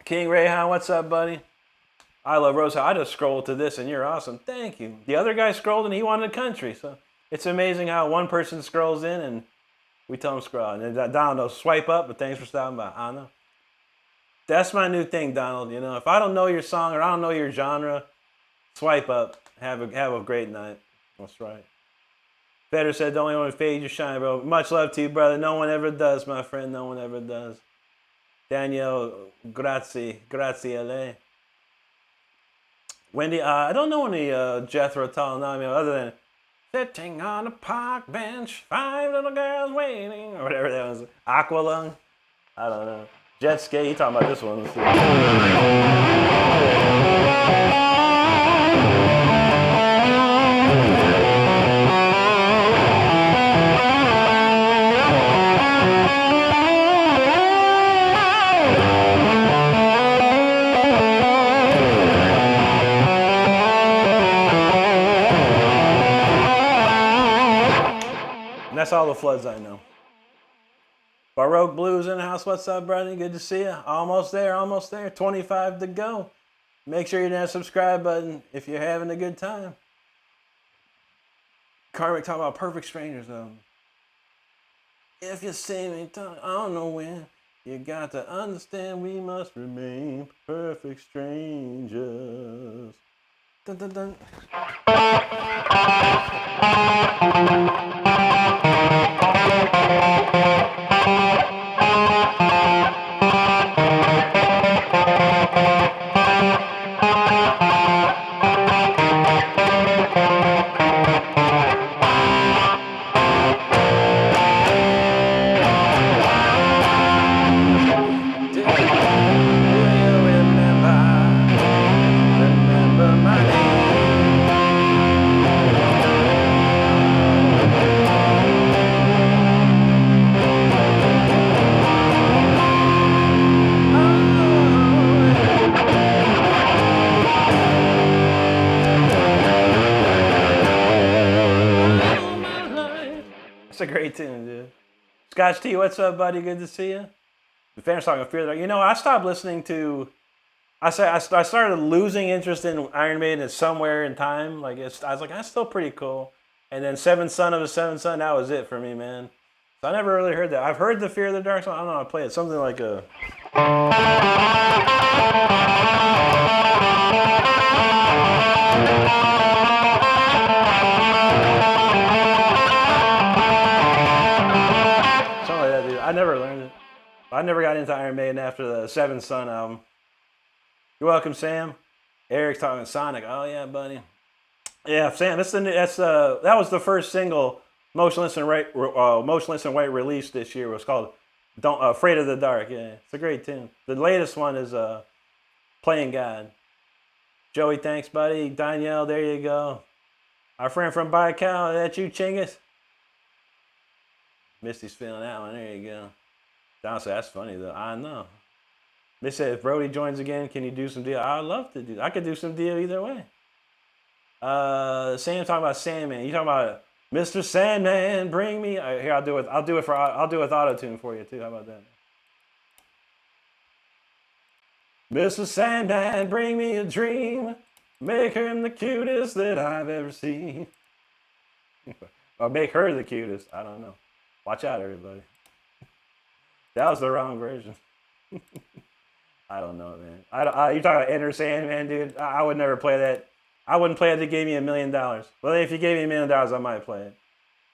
King Rayhan, what's up, buddy? I love Rose. I just scrolled to this and you're awesome. Thank you. The other guy scrolled and he wanted country. So it's amazing how one person scrolls in and we tell him scroll. And then Donald, swipe up, but thanks for stopping by. I know. That's my new thing, Donald. You know, if I don't know your song or I don't know your genre, swipe up. Have a great night. That's right. Better said, the only one who fades you shine, bro. Much love to you, brother. No one ever does, my friend. No one ever does. Daniel, grazie. Grazie a lei. Wendy, I don't know any Jethro Tull, no, I mean, other than sitting on a park bench, 5 little girls waiting, or whatever that was. Aqualung? I don't know. Jet ski, you talking about this one. Let's see. That's all the floods I know. Baroque Blues in the house. What's up, brother? Good to see you. Almost there, almost there. 25 to go. Make sure you hit that subscribe button if you're having a good time. Karmic talking about perfect strangers, though. If you see me talk, I don't know when. You got to understand we must remain perfect strangers. Dun, dun, dun. It's a great tune, dude. Scotch T, what's up, buddy? Good to see you. The fans talking Fear the Dark. You know, I stopped listening to. I started losing interest in Iron Maiden somewhere in time. Like I was like, that's still pretty cool. And then Seventh Son of a Seventh Son, that was it for me, man. So I never really heard that. I've heard the Fear of the Dark song. I don't know how to play it. Something like a. Something like that, dude. I never learned it. I never got into Iron Maiden after the Seventh Son album. You're welcome, Sam. Eric's talking Sonic. Oh yeah, buddy. Yeah, Sam. That was the first single Motionless in White released this year. It was called Afraid of the Dark. Yeah, it's a great tune. The latest one is Playing God. Joey, thanks, buddy. Danielle, there you go. Our friend from Baikal, is that you, Chinggis? Misty's feeling that one. There you go. Don said, that's funny, though. I know. They said, if Brody joins again, can you do some deal? I'd love to do. I could do some deal either way. Sam talking about Sandman. You talking about Mr. Sandman? Bring me. Here, I'll do it with auto-tune for you too. How about that? Mr. Sandman, bring me a dream. Make him the cutest that I've ever seen. Or make her the cutest. I don't know. Watch out, everybody. That was the wrong version. I don't know, man. You talking about Enter Sandman, dude? I would never play that. I wouldn't play it if you gave me $1 million. Well, if you gave me $1 million, I might play it.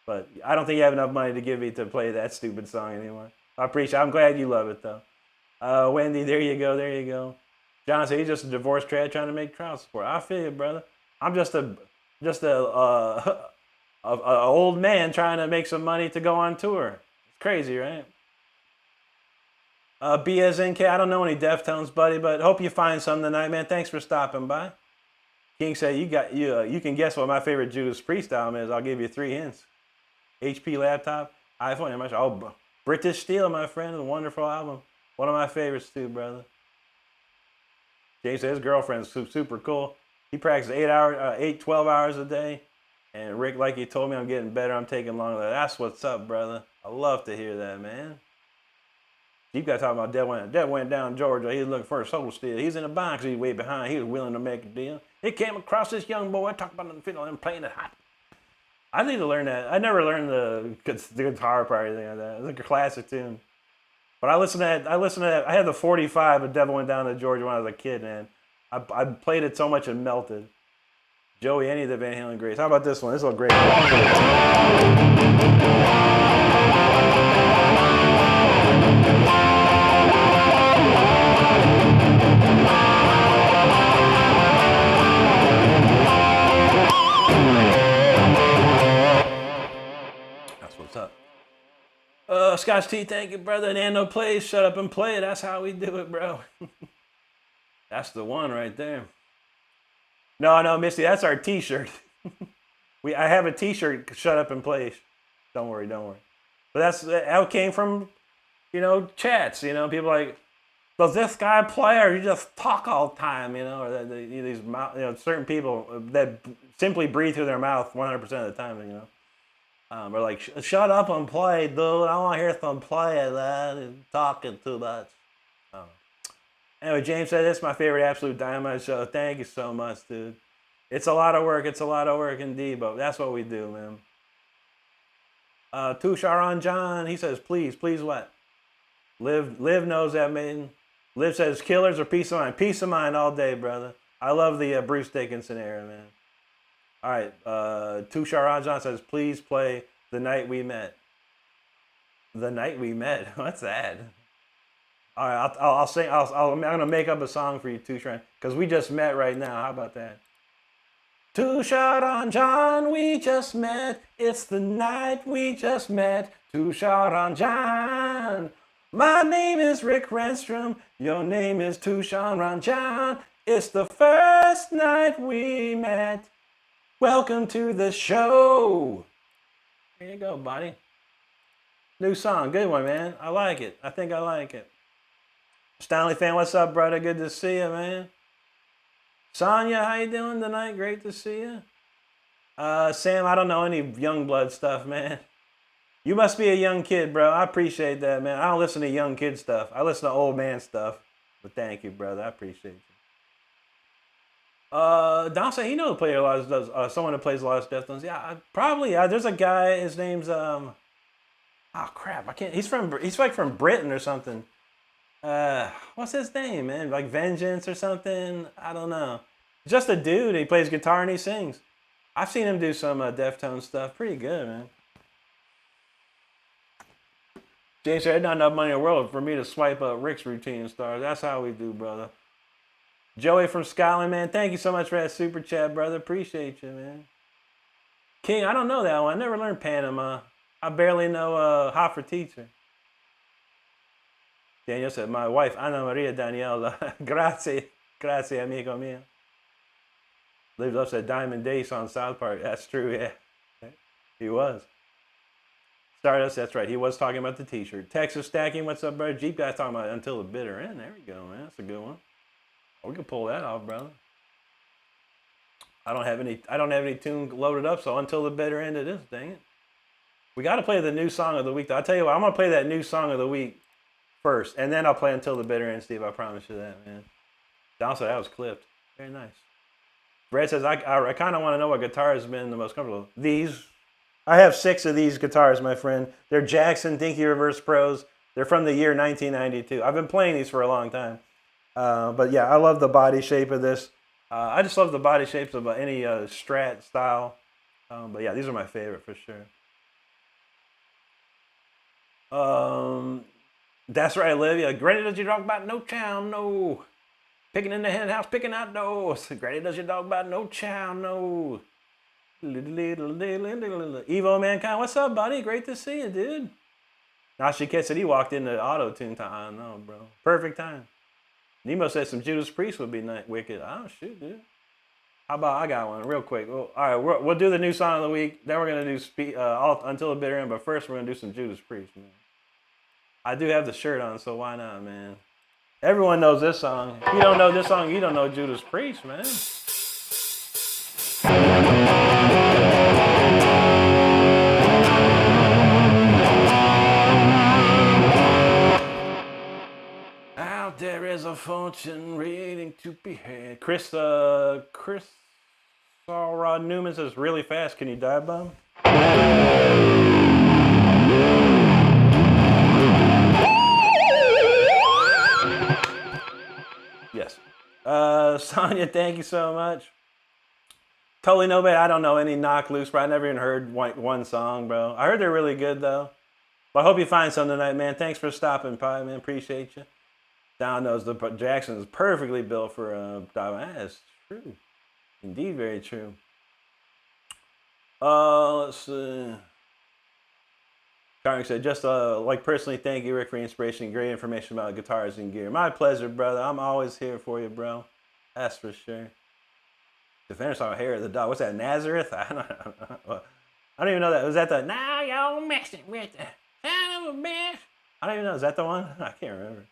But I don't think you have enough money to give me to play that stupid song anymore. I appreciate it. I'm glad you love it, though. Wendy, there you go. There you go. John said he's just a divorced trad trying to make child support. I feel you, brother. I'm just a old man trying to make some money to go on tour. It's crazy, right? B as in K, I don't know any Deftones, buddy, but hope you find some tonight, man. Thanks for stopping by. King said you can guess what my favorite Judas Priest album is. I'll give you 3 hints. HP laptop, iPhone, oh, British Steel, my friend, a wonderful album. One of my favorites too, brother. James said his girlfriend's super cool. He practices 12 hours a day. And Rick, like you told me, I'm getting better. I'm taking longer. That's what's up, brother. I love to hear that, man. You got to talk about Dev went down Georgia. He was looking for a soul steal. He's in a box. He's way behind. He was willing to make a deal. He came across this young boy. Talk about the fiddle and playing it hot. I need to learn that. I never learned the guitar part or anything like that. It's a classic tune. But I listened to that. I had the 45 of Devil Went Down to Georgia when I was a kid, man. I played it so much it melted. Joey, any of the Van Halen greats. How about this one? This is a great one. What's up? Scotch T, thank you, brother. Nando plays, shut up and play. That's how we do it, bro. That's the one right there. No, Misty, that's our T-shirt. I have a T-shirt, shut up and play. Don't worry. But that came from, chats. People like, does this guy play or you just talk all the time? Or these certain people that simply breathe through their mouth 100% of the time. Or like, shut up and play, dude. I want to hear some playing, man. Talking too much. Anyway, James said, it's my favorite Absolute Dynamite show. Thank you so much, dude. It's a lot of work. It's a lot of work indeed, but that's what we do, man. Tusharon John, he says, please what? Liv knows that, man. Liv says, killers or peace of mind? Peace of mind all day, brother. I love the Bruce Dickinson era, man. All right, Tusharon John says, please play The Night We Met. The Night We Met? What's that? All right, I'll sing. I'm gonna make up a song for you, Tusharon, because we just met right now. How about that? Tusharon John, we just met. It's the night we just met. Tusharon John. My name is Rick Renstrom. Your name is Tusharon John. It's the first night we met. Welcome to the show. There you go, buddy. New song, good one, man. I like it. I think I like it. Stanley fan, what's up, brother? Good to see you, man. Sonya, how you doing tonight? Great to see you. Sam, I don't know any Youngblood stuff, man. You must be a young kid, bro. I appreciate that, man. I don't listen to young kid stuff. I listen to old man stuff. But thank you, brother. I appreciate you. Don said he knows play a lot of someone that plays a lot of Deftones. Yeah, probably. There's a guy. His name's oh crap. I can't. He's like from Britain or something. What's his name, man? Like Vengeance or something? I don't know. Just a dude. He plays guitar and he sings. I've seen him do some Deftones stuff. Pretty good, man. James said, not enough money in the world for me to swipe up Rick's routine stars. That's how we do, brother. Joey from Scotland, man. Thank you so much for that super chat, brother. Appreciate you, man. King, I don't know that one. I never learned Panama. I barely know Hot for Teacher. Daniel said, my wife, Ana Maria Daniela. Grazie, amigo mio. Lives up said Diamond Days on South Park. That's true, yeah. He was. Stardust, that's right. He was talking about the t-shirt. Texas Stacking, what's up, bro? Jeep guy's talking about Until the Bitter End. There we go, man. That's a good one. We can pull that off, brother. I don't have any tune loaded up, so Until the Bitter End it is, dang it. We got to play the new song of the week, though. I'll tell you what, I'm going to play that new song of the week first, and then I'll play Until the Bitter End, Steve. I promise you that, man. Don said that was clipped. Very nice. Brad says, I kind of want to know what guitar has been the most comfortable. These. I have 6 of these guitars, my friend. They're Jackson Dinky Reverse Pros. They're from the year 1992. I've been playing these for a long time. But yeah, I love the body shape of this. I just love the body shapes of any Strat style. But yeah, these are my favorite for sure. That's right, Olivia. Granny, does your dog bite? No chow, no. Picking in the hen house, picking out doors. Granny, does your dog bite? No chow, no. Evo Mankind, what's up, buddy? Great to see you, dude. Nashi Kid said he walked into auto-tune time. I know, bro. Perfect time. Nemo said some Judas Priest would be wicked. Oh, shoot, dude. How about I got one real quick? Well, all right, we'll do the new song of the week. Then we're going to do Until the Bitter End. But first, we're going to do some Judas Priest, man. I do have the shirt on, so why not, man? Everyone knows this song. If you don't know this song, you don't know Judas Priest, man. Out there is a fortune waiting to be had. Chris Rod Newman says, really fast, can you dive bomb? Yes. Sonia, thank you so much. Totally nobody. I don't know any Knock Loose, bro. I never even heard one song, bro. I heard they're really good, though. But I hope you find some tonight, man. Thanks for stopping by, man. Appreciate you. Down knows the Jackson is perfectly built for diving. That is true. Indeed, very true. Let's see. Carnick said, just like personally, thank you, Rick, for inspiration and great information about guitars and gear. My pleasure, brother. I'm always here for you, bro. That's for sure. Defender song, Hair of the Dog. What's that, Nazareth? I don't even know that. Was that the, now y'all messing with the son of a bitch? I don't even know. Is that the one? I can't remember.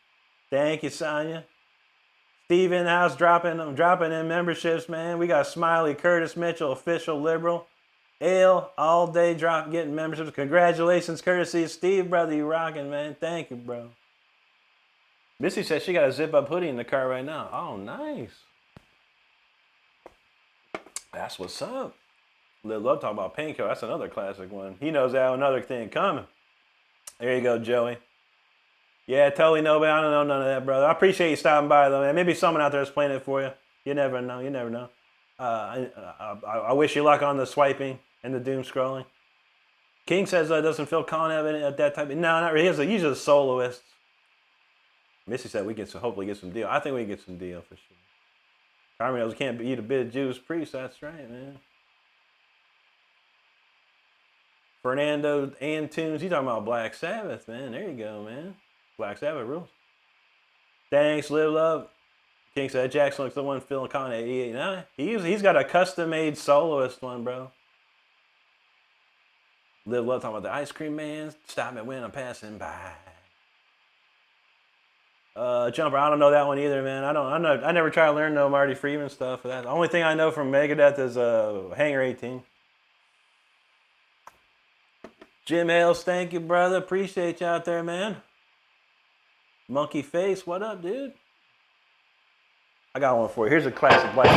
Thank you, Sonya. Steve in the house dropping in memberships, man. We got Smiley, Curtis Mitchell, official liberal. Ale, all day getting memberships. Congratulations, courtesy of Steve, brother. You rocking, man. Thank you, bro. Missy says she got a zip-up hoodie in the car right now. Oh, nice. That's what's up. Lil Love talking about Painkiller. That's another classic one. He knows that another thing coming. There you go, Joey. Yeah, totally no, but I don't know none of that, brother. I appreciate you stopping by, though, man. Maybe someone out there is playing it for you. You never know. You never know. I wish you luck on the swiping and the doom scrolling. King says doesn't Phil Collin have any that type of... No, not really. He's a soloist. Missy said we can hopefully get some deal. I think we can get some deal for sure. Carmen knows we can't eat a bit of Judas Priest. That's right, man. Fernando Antunes. He's talking about Black Sabbath, man. There you go, man. Black Sabbath rules. Thanks, Live Love. King said Jackson looks the one Phil Collin at E8. Nah, he's got a custom-made soloist one, bro. Live Love talking about the ice cream man. Stop me when I'm passing by. Jumper, I don't know that one either, man. I never try to learn no Marty Friedman stuff. The only thing I know from Megadeth is Hangar 18. Jim Hales, thank you, brother. Appreciate you out there, man. Monkey Face, what up, dude? I got one for you. Here's a classic Black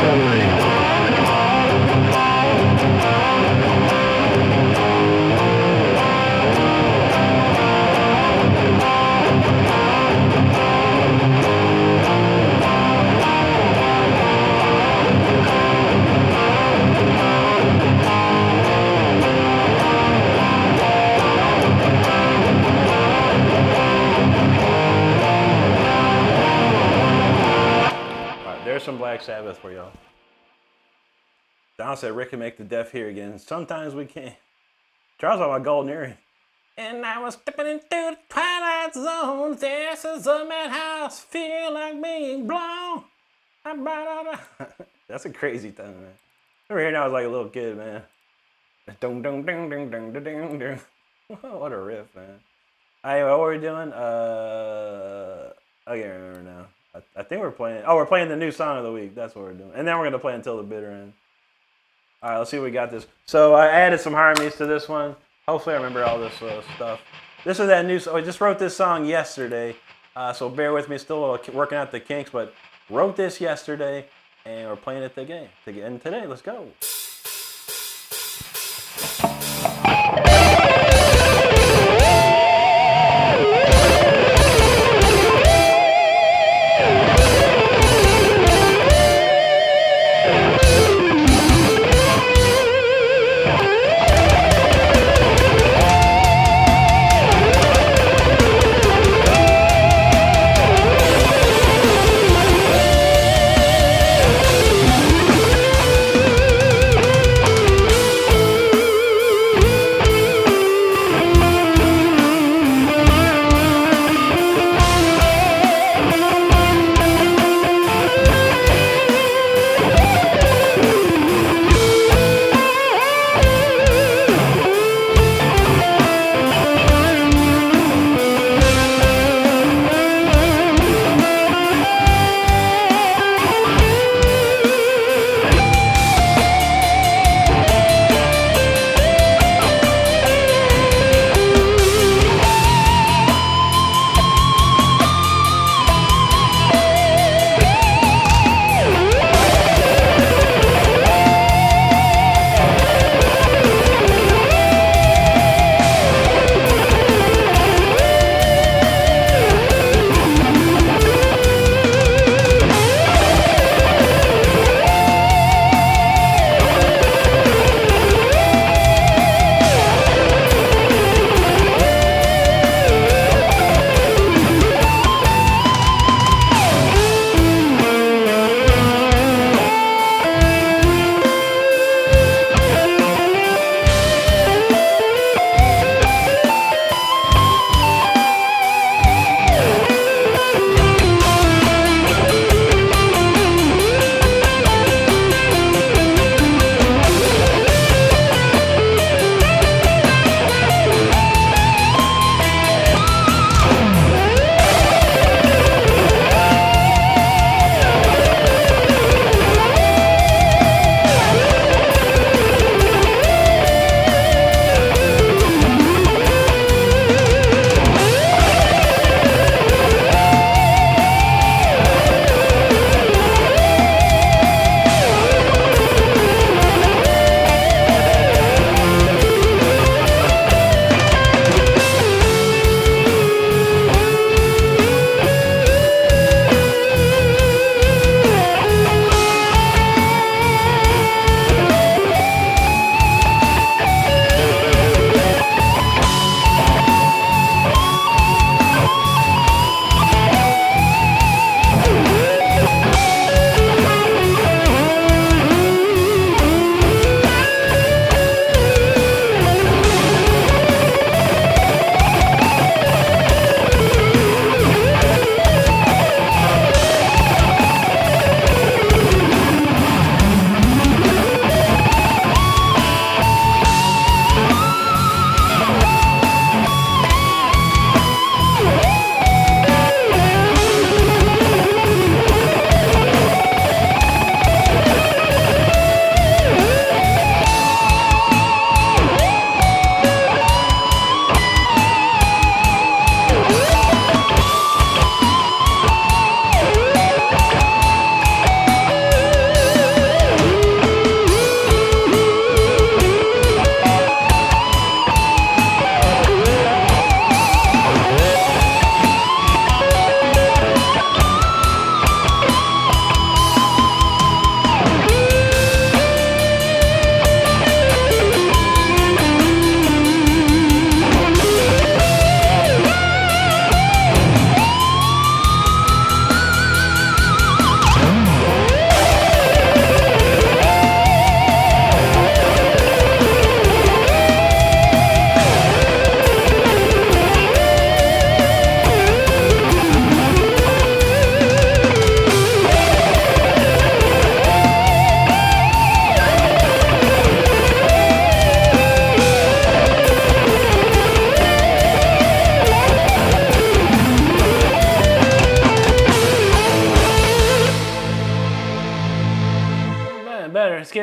There's some Black Sabbath for y'all. Don said Rick can make the deaf hear again. Sometimes we can't. Charles on my golden earring. And I was stepping into the twilight zone. This is a madhouse. Feel like being blown. That's a crazy thing, man. I remember hearing that I was like a little kid, man. Dun, dun, dun, dun, dun, dun, dun, dun. What a riff, man. Anyway, what were we doing? I can't remember now. I think we're playing. Oh, we're playing the new song of the week. That's what we're doing. And then we're going to play Until the Bitter End. All right, let's see what we got this. So I added some harmonies to this one. Hopefully I remember all this stuff. This is that new song. I just wrote this song yesterday. So bear with me. Still working out the kinks, but wrote this yesterday. And we're playing it again today. Let's go.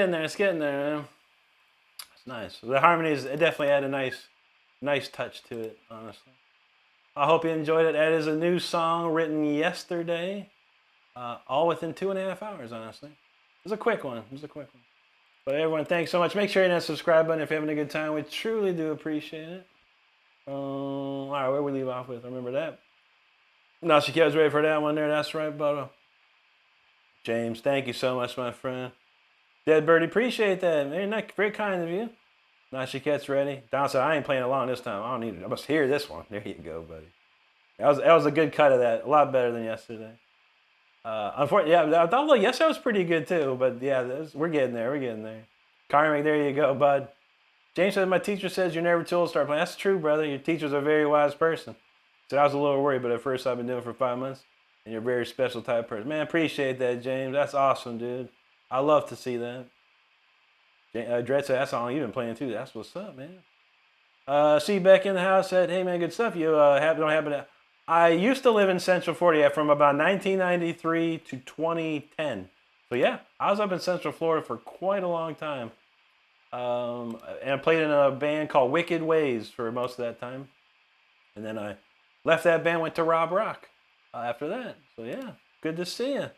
getting there. It's getting there, man. It's nice. The harmonies, it definitely had a nice touch to it, honestly. I hope you enjoyed it. That is a new song written yesterday, all within 2.5 hours, honestly. It was a quick one. But everyone, thanks so much. Make sure you hit that subscribe button if you're having a good time. We truly do appreciate it. All right, where we leave off with? Remember that. Now she was ready for that one there. That's right, Bubba. James, thank you so much, my friend. Dead Birdie, appreciate that. Man, very kind of you. Now she gets ready. Don said, I ain't playing along this time. I don't need it. I must hear this one. There you go, buddy. That was a good cut of that. A lot better than yesterday. Unfortunately, yeah, I thought yesterday was pretty good too. But yeah, we're getting there. Carmick, there you go, bud. James said, my teacher says you're never too old to start playing. That's true, brother. Your teacher's a very wise person. So I was a little worried, but at first I've been doing it for 5 months. And you're a very special type of person. Man, appreciate that, James. That's awesome, dude. I love to see that. Dred said, that's all you've been playing too. That's what's up, man. See Beck in the house said, hey, man, good stuff. You don't happen to... I used to live in Central Florida from about 1993 to 2010. So, yeah, I was up in Central Florida for quite a long time. And I played in a band called Wicked Ways for most of that time. And then I left that band, went to Rob Rock after that. So, yeah, good to see you.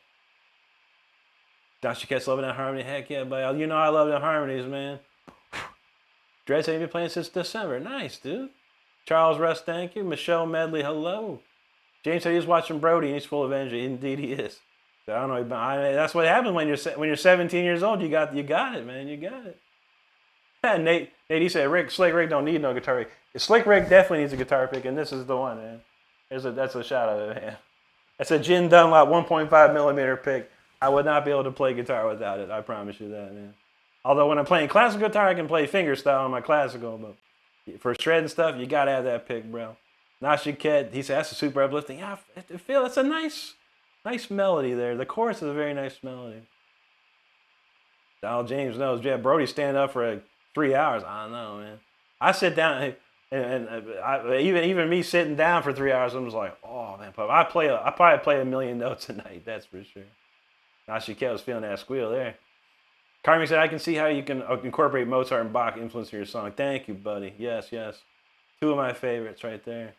Dr. Ket's loving that harmony. Heck yeah, buddy. You know I love the harmonies, man. Dred said you've been playing since December. Nice, dude. Charles Russ, thank you. Michelle Medley, hello. James said he's watching Brody and he's full of energy. Indeed he is. So I don't know. That's what happens when you're 17 years old. You got it, man. You got it. And Nate, he said, Slick Rick don't need no guitar pick. Slick Rick definitely needs a guitar pick, and this is the one, man. That's a shot of it, man. That's a Jim Dunlop 1.5 millimeter pick. I would not be able to play guitar without it. I promise you that, man. Although when I'm playing classical guitar, I can play fingerstyle on my classical, but for shredding stuff, you gotta have that pick, bro. Nashi Ket, he said that's a super uplifting. Yeah, I feel it's a nice melody there. The chorus is a very nice melody. Donald James knows. Yeah, Brody stand up for 3 hours. I don't know, man. I sit down and even me sitting down for 3 hours, I'm just like, oh man, I probably play 1 million notes a night. That's for sure. Nashi Ket was feeling that squeal there. Carmi said, I can see how you can incorporate Mozart and Bach influence in your song. Thank you, buddy. Yes. 2 of my favorites right there.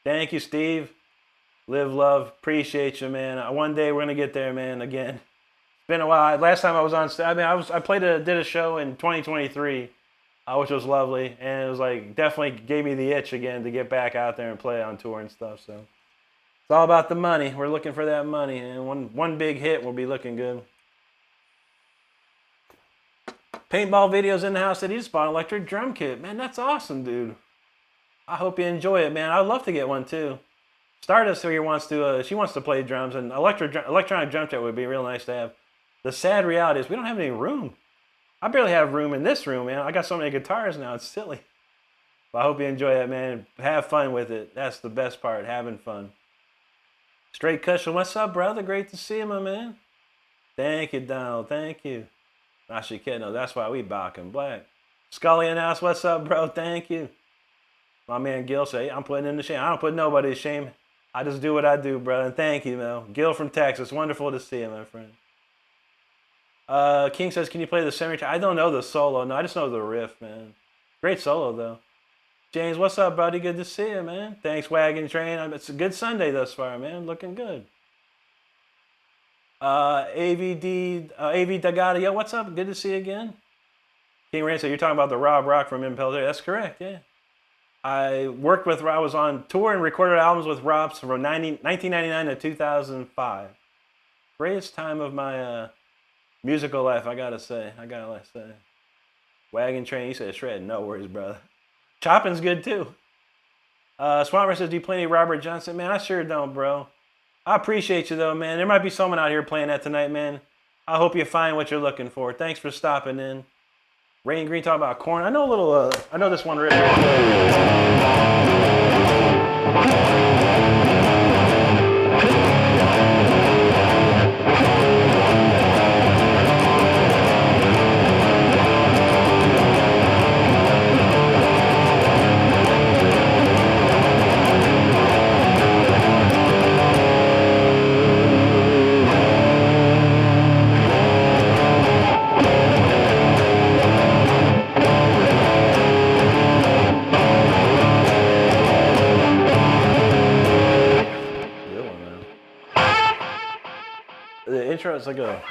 Thank you, Steve. Live, love. Appreciate you, man. One day we're going to get there, man, again. It's been a while. Last time I was on stage, did a show in 2023, which was lovely. And it was like, definitely gave me the itch again to get back out there and play on tour and stuff. So it's all about the money. We're looking for that money. And one big hit will be looking good. Paintball videos in the house that he just bought an electric drum kit. Man, that's awesome, dude. I hope you enjoy it, man. I'd love to get one too. Stardust here wants to play drums, and electronic drum kit would be real nice to have. The sad reality is we don't have any room. I barely have room in this room, man. I got so many guitars now, it's silly. But I hope you enjoy that, man. Have fun with it. That's the best part, having fun. Straight Cushion, what's up, brother? Great to see you, my man. Thank you, Donald. Thank you. Actually, kid, no, that's why we Balkan Black. Scully in the house, what's up, bro? Thank you. My man Gil said, hey, I'm putting in the shame. I don't put nobody to shame. I just do what I do, brother. And thank you, Mel. Gil from Texas. Wonderful to see you, my friend. King says, can you play the cemetery? I don't know the solo. No, I just know the riff, man. Great solo, though. James, what's up, buddy? Good to see you, man. Thanks, Wagon Train. It's a good Sunday thus far, man. Looking good. AV Dagata, yo, what's up? Good to see you again. King Ray said, you're talking about the Rob Rock from Impel. That's correct, yeah. I was on tour and recorded albums with Rob from 1999 to 2005. Greatest time of my musical life, I gotta say. Wagon Train, he said shred. No worries, brother. Chopping's good too. Swammer says, do you play any Robert Johnson? Man, I sure don't, bro. I appreciate you though, man. There might be someone out here playing that tonight, man. I hope you find what you're looking for. Thanks for stopping in. Rain Green talking about corn. I know this one riff. intro? It's like a...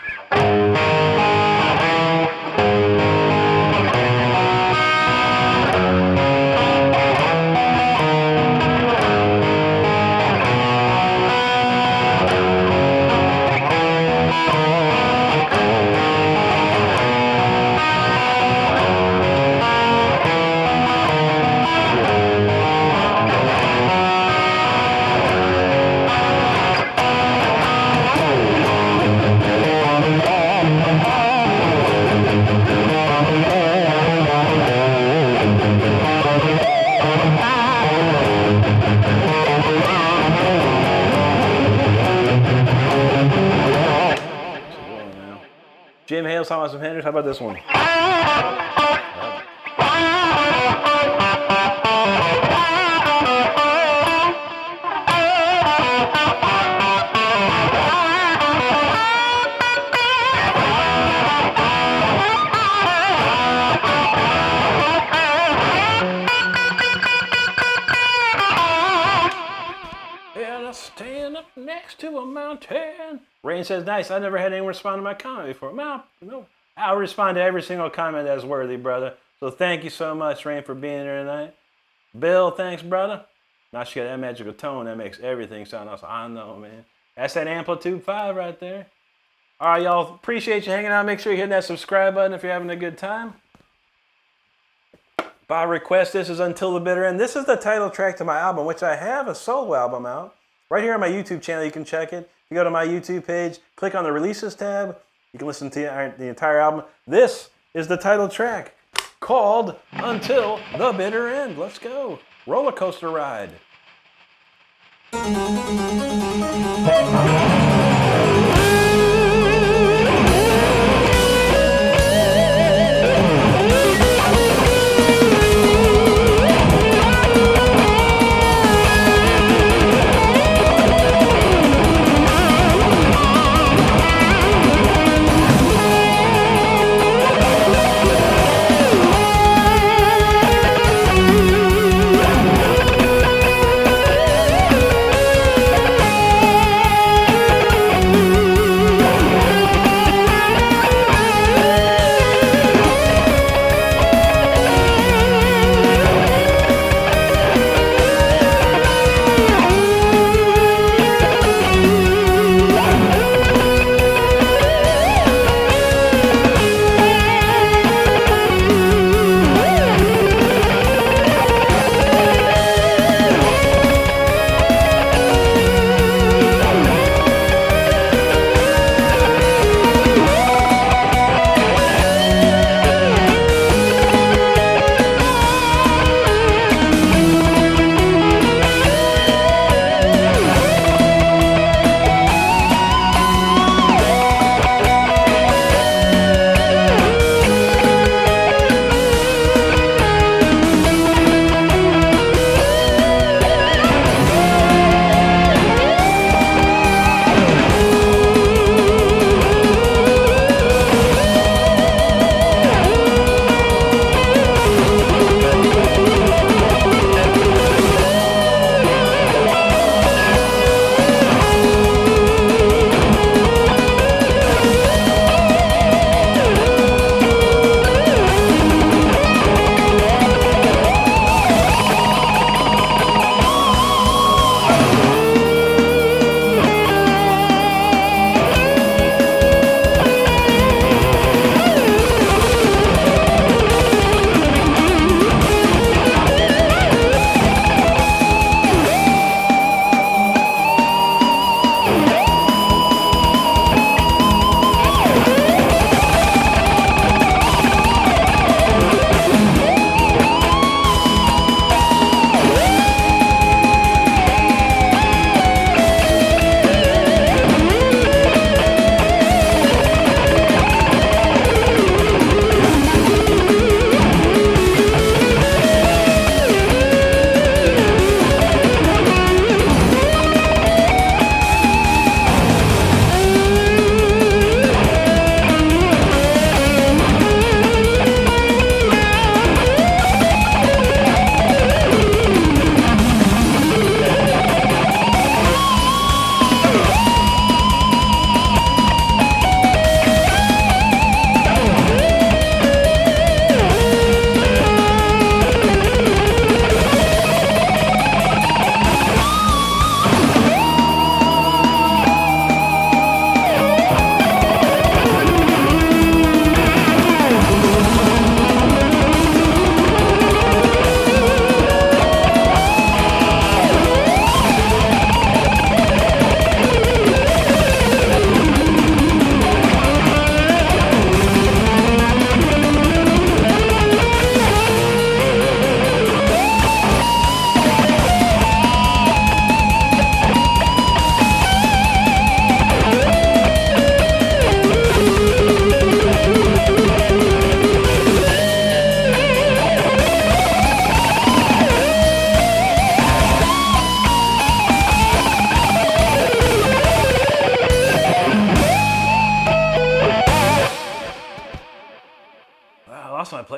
Jim Hale's talking about some Hendrix. How about this one? Yeah, stand up next to a mountain. Rain says, nice. I never had anyone respond to my comment before. No, I'll respond to every single comment that's worthy, brother. So thank you so much, Rain, for being here tonight. Bill, thanks, brother. Now she got that magical tone that makes everything sound awesome. I know, man. That's that Amplitude 5 right there. All right, y'all. Appreciate you hanging out. Make sure you hit that subscribe button if you're having a good time. By request, this is Until the Bitter End. This is the title track to my album, which I have a solo album out. Right here on my YouTube channel, you can check it. If you go to my YouTube page, click on the Releases tab, you can listen to the entire album. This is the title track called Until the Bitter End. Let's go. Roller coaster ride.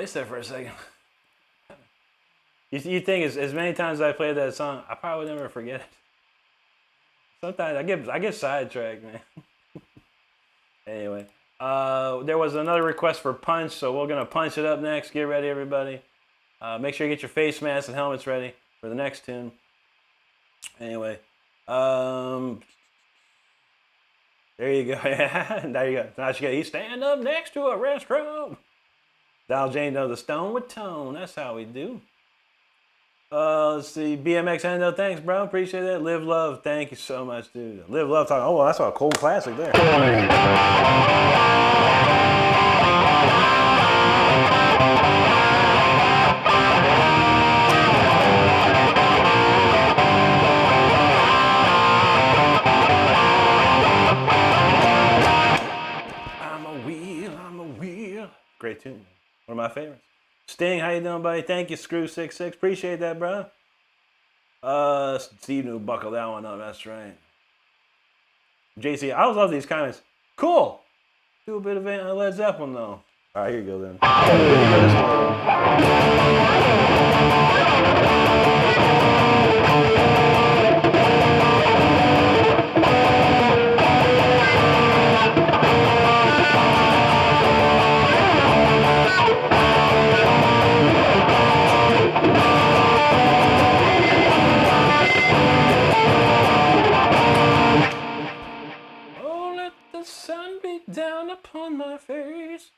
place that for a second. You think as many times as I played that song, I probably would never forget it. Sometimes I get sidetracked, man. Anyway, there was another request for Punch, so we're gonna punch it up next. Get ready, everybody. Make sure you get your face masks and helmets ready for the next tune. Anyway, there you go. There you go. Now he stand up next to a Renstrom. Dial Jane knows the stone with tone. That's how we do. Let's see. BMX Hendo, thanks, bro. Appreciate that. Live Love, thank you so much, dude. Live Love, talking. Oh, well, that's a cold classic there. I'm a wheel. Great tune. One of my favorites. Sting, how you doing, buddy? Thank you, Screw66. Appreciate that, bro. Steve knew buckle that one up. That's right. JC, I always love these comments. Cool. Do a bit of Led Zeppelin, though. All right, here you go, then. Down upon my face.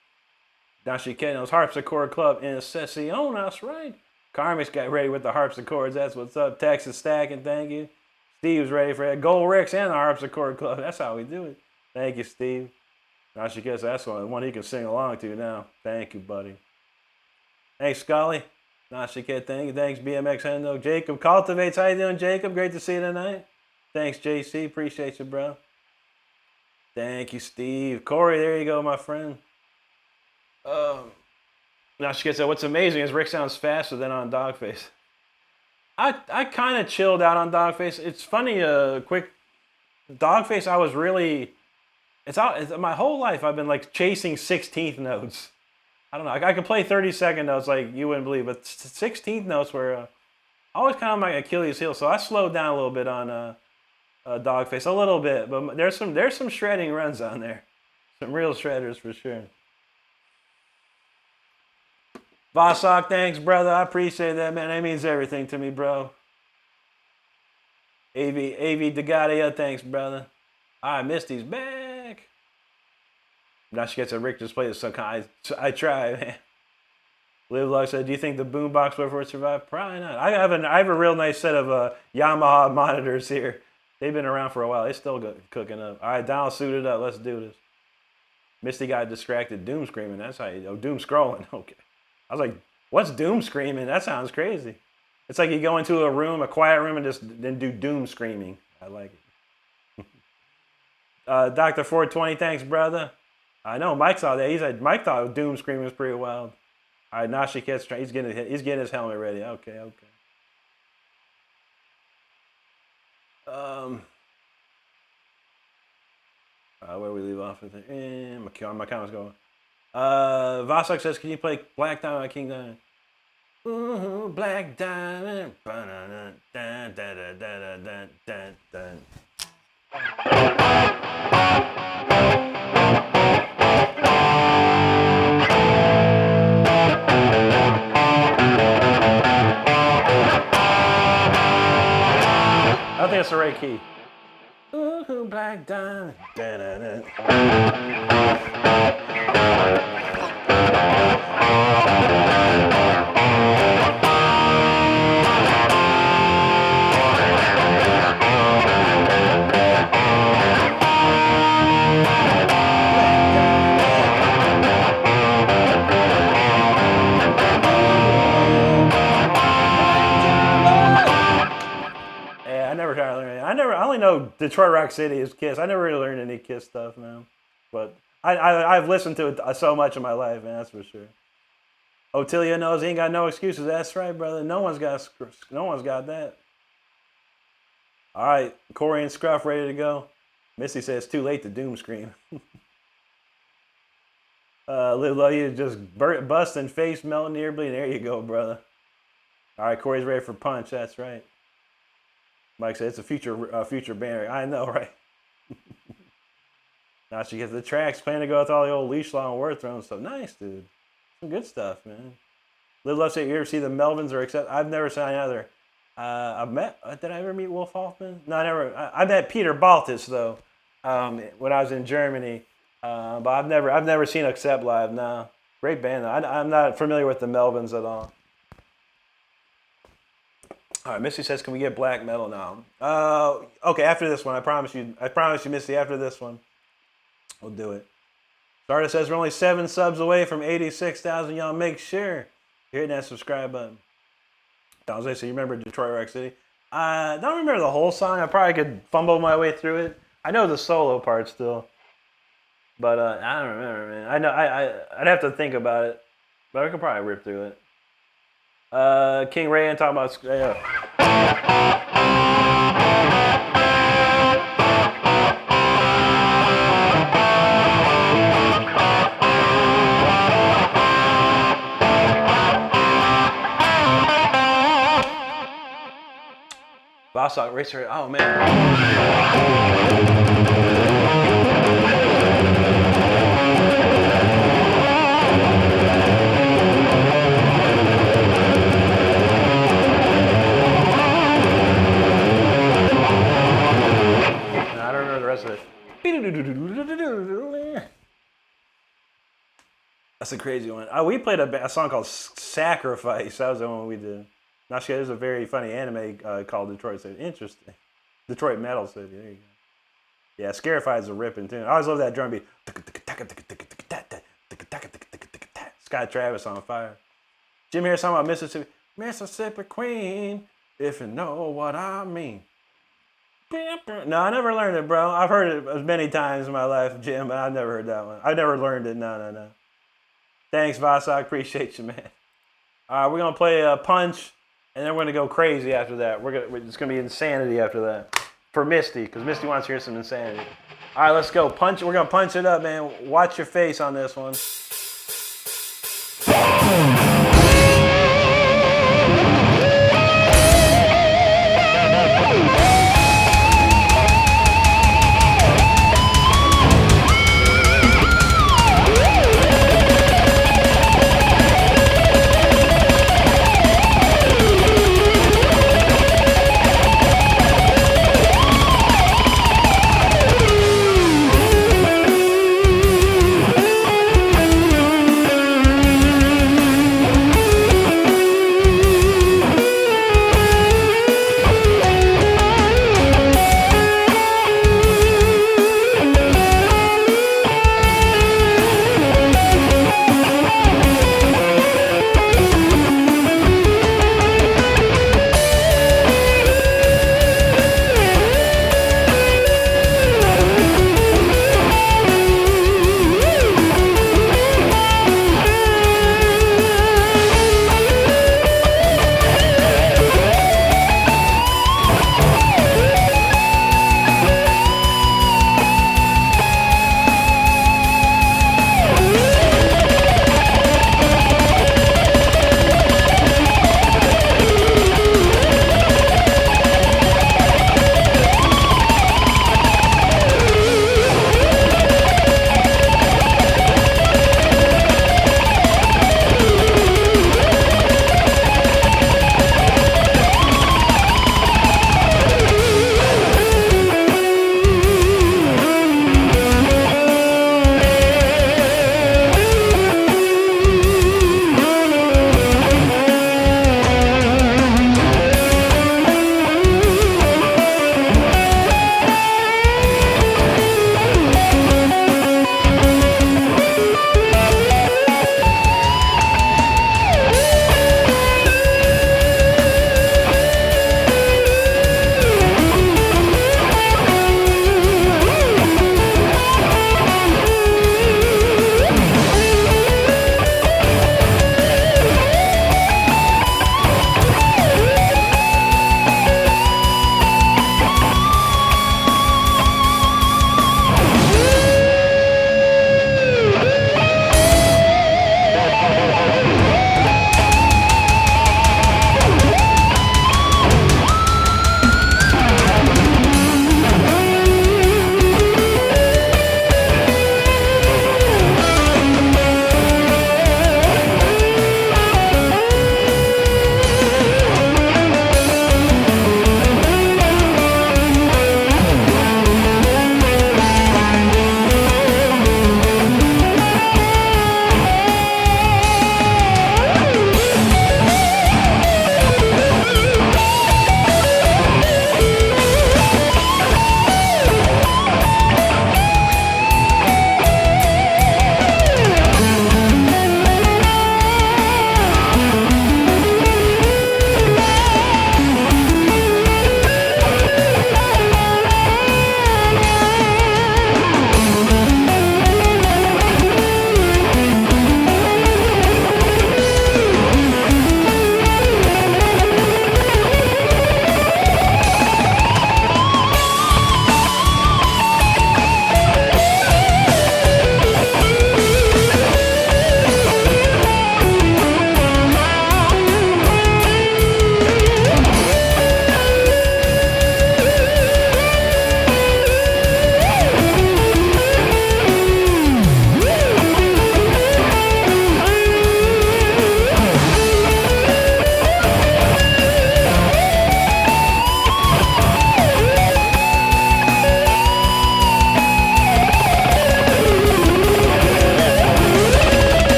Dashi Keno's Harpsichord Club in Session, that's right. Karmic's got ready with the harpsichords, that's what's up. Texas Stacking, thank you. Steve's ready for that. Gold Ricks and the Harpsichord Club, that's how we do it. Thank you, Steve. Dashi Keno, that's one he can sing along to now. Thank you, buddy. Thanks, Scully. Dashi Keno, thank you. Thanks, BMX Hendo. Jacob Cultivates, how you doing, Jacob? Great to see you tonight. Thanks, JC, appreciate you, bro. Thank you, Steve. Corey, there you go, my friend. Now she gets that. What's amazing is Rick sounds faster than on Dogface. I kind of chilled out on Dogface. It's funny, quick. Dogface, I was really. It's my whole life I've been like chasing 16th notes. I don't know. I could play 32nd notes like you wouldn't believe, but 16th notes were always kind of my Achilles heel. So I slowed down a little bit on. Dogface, a little bit, but there's some shredding runs on there. Some real shredders for sure. Vosok, thanks, brother. I appreciate that, man. That means everything to me, bro. AV Degadia, thanks, brother. I missed he's back. Now she gets a Rick just played some kind. I try, man. Live Luck said, do you think the boombox would survive? Probably not. I have a real nice set of Yamaha monitors here. They've been around for a while. They still cooking up. All right, Donald, suited up. Let's do this. Misty got distracted. Doom screaming. That's how you. Oh, doom scrolling. Okay. I was like, what's doom screaming? That sounds crazy. It's like you go into a room, a quiet room, and then do doom screaming. I like it. Dr. 420, thanks, brother. I know Mike saw that. He said Mike thought doom screaming was pretty wild. All right, now she gets. He's getting his helmet ready. Okay. Where we leave off with it? My comments going. Vasok says, can you play Black Diamond King Diamond? Ooh, Black Diamond. I think it's the right key. Ooh, Black Diamond. I only know Detroit Rock City is Kiss. I never really learned any Kiss stuff, man. But I've listened to it so much in my life, man. That's for sure. Otilia knows he ain't got no excuses. That's right, brother. No one's got that. All right, Corey and Scruff ready to go. Missy says it's too late to doom scream. Live low, you just busting face, melting ear bleeding. There you go, brother. All right, Corey's ready for punch. That's right. Mike said it's a future band. I know, right? Now she gets the tracks. Planning to go with all the old Leash Law and Word Throne stuff. Nice, dude. Some good stuff, man. Live Love said, you ever see the Melvins or accept? I've never seen either. I've met. Did I ever meet Wolf Hoffman? No, I never. I met Peter Baltus though, when I was in Germany. But I've never seen Accept live. No, great band though. I'm not familiar with the Melvins at all. All right, Missy says, can we get black metal now? Okay, after this one, I promise you, Missy. After this one, we'll do it. Starter says we're only 7 subs away from 86,000. Y'all make sure you're hitting that subscribe button. Don Jose, so you remember Detroit Rock City? I don't remember the whole song. I probably could fumble my way through it. I know the solo part still, but I don't remember, man. I know I'd have to think about it, but I could probably rip through it. King Ray and talking about. Bostock Racer. Oh man. I don't remember the rest of it. That's a crazy one. We played a song called Sacrifice. That was the one we did. Now, there's a very funny anime called Detroit City. Interesting. Detroit Metal City. There you go. Yeah, Scarified is a ripping tune. I always love that drum beat. Scott Travis on fire. Jim here talking about Mississippi. Mississippi Queen, if you know what I mean. No, I never learned it, bro. I've heard it as many times in my life, Jim, but I've never heard that one. I never learned it. No. Thanks, Voss. I appreciate you, man. All right, we're going to play Punch. And then we're going to go crazy after that. It's going to be insanity after that. For Misty, because Misty wants to hear some insanity. All right, let's go. Punch. We're going to punch it up, man. Watch your face on this one.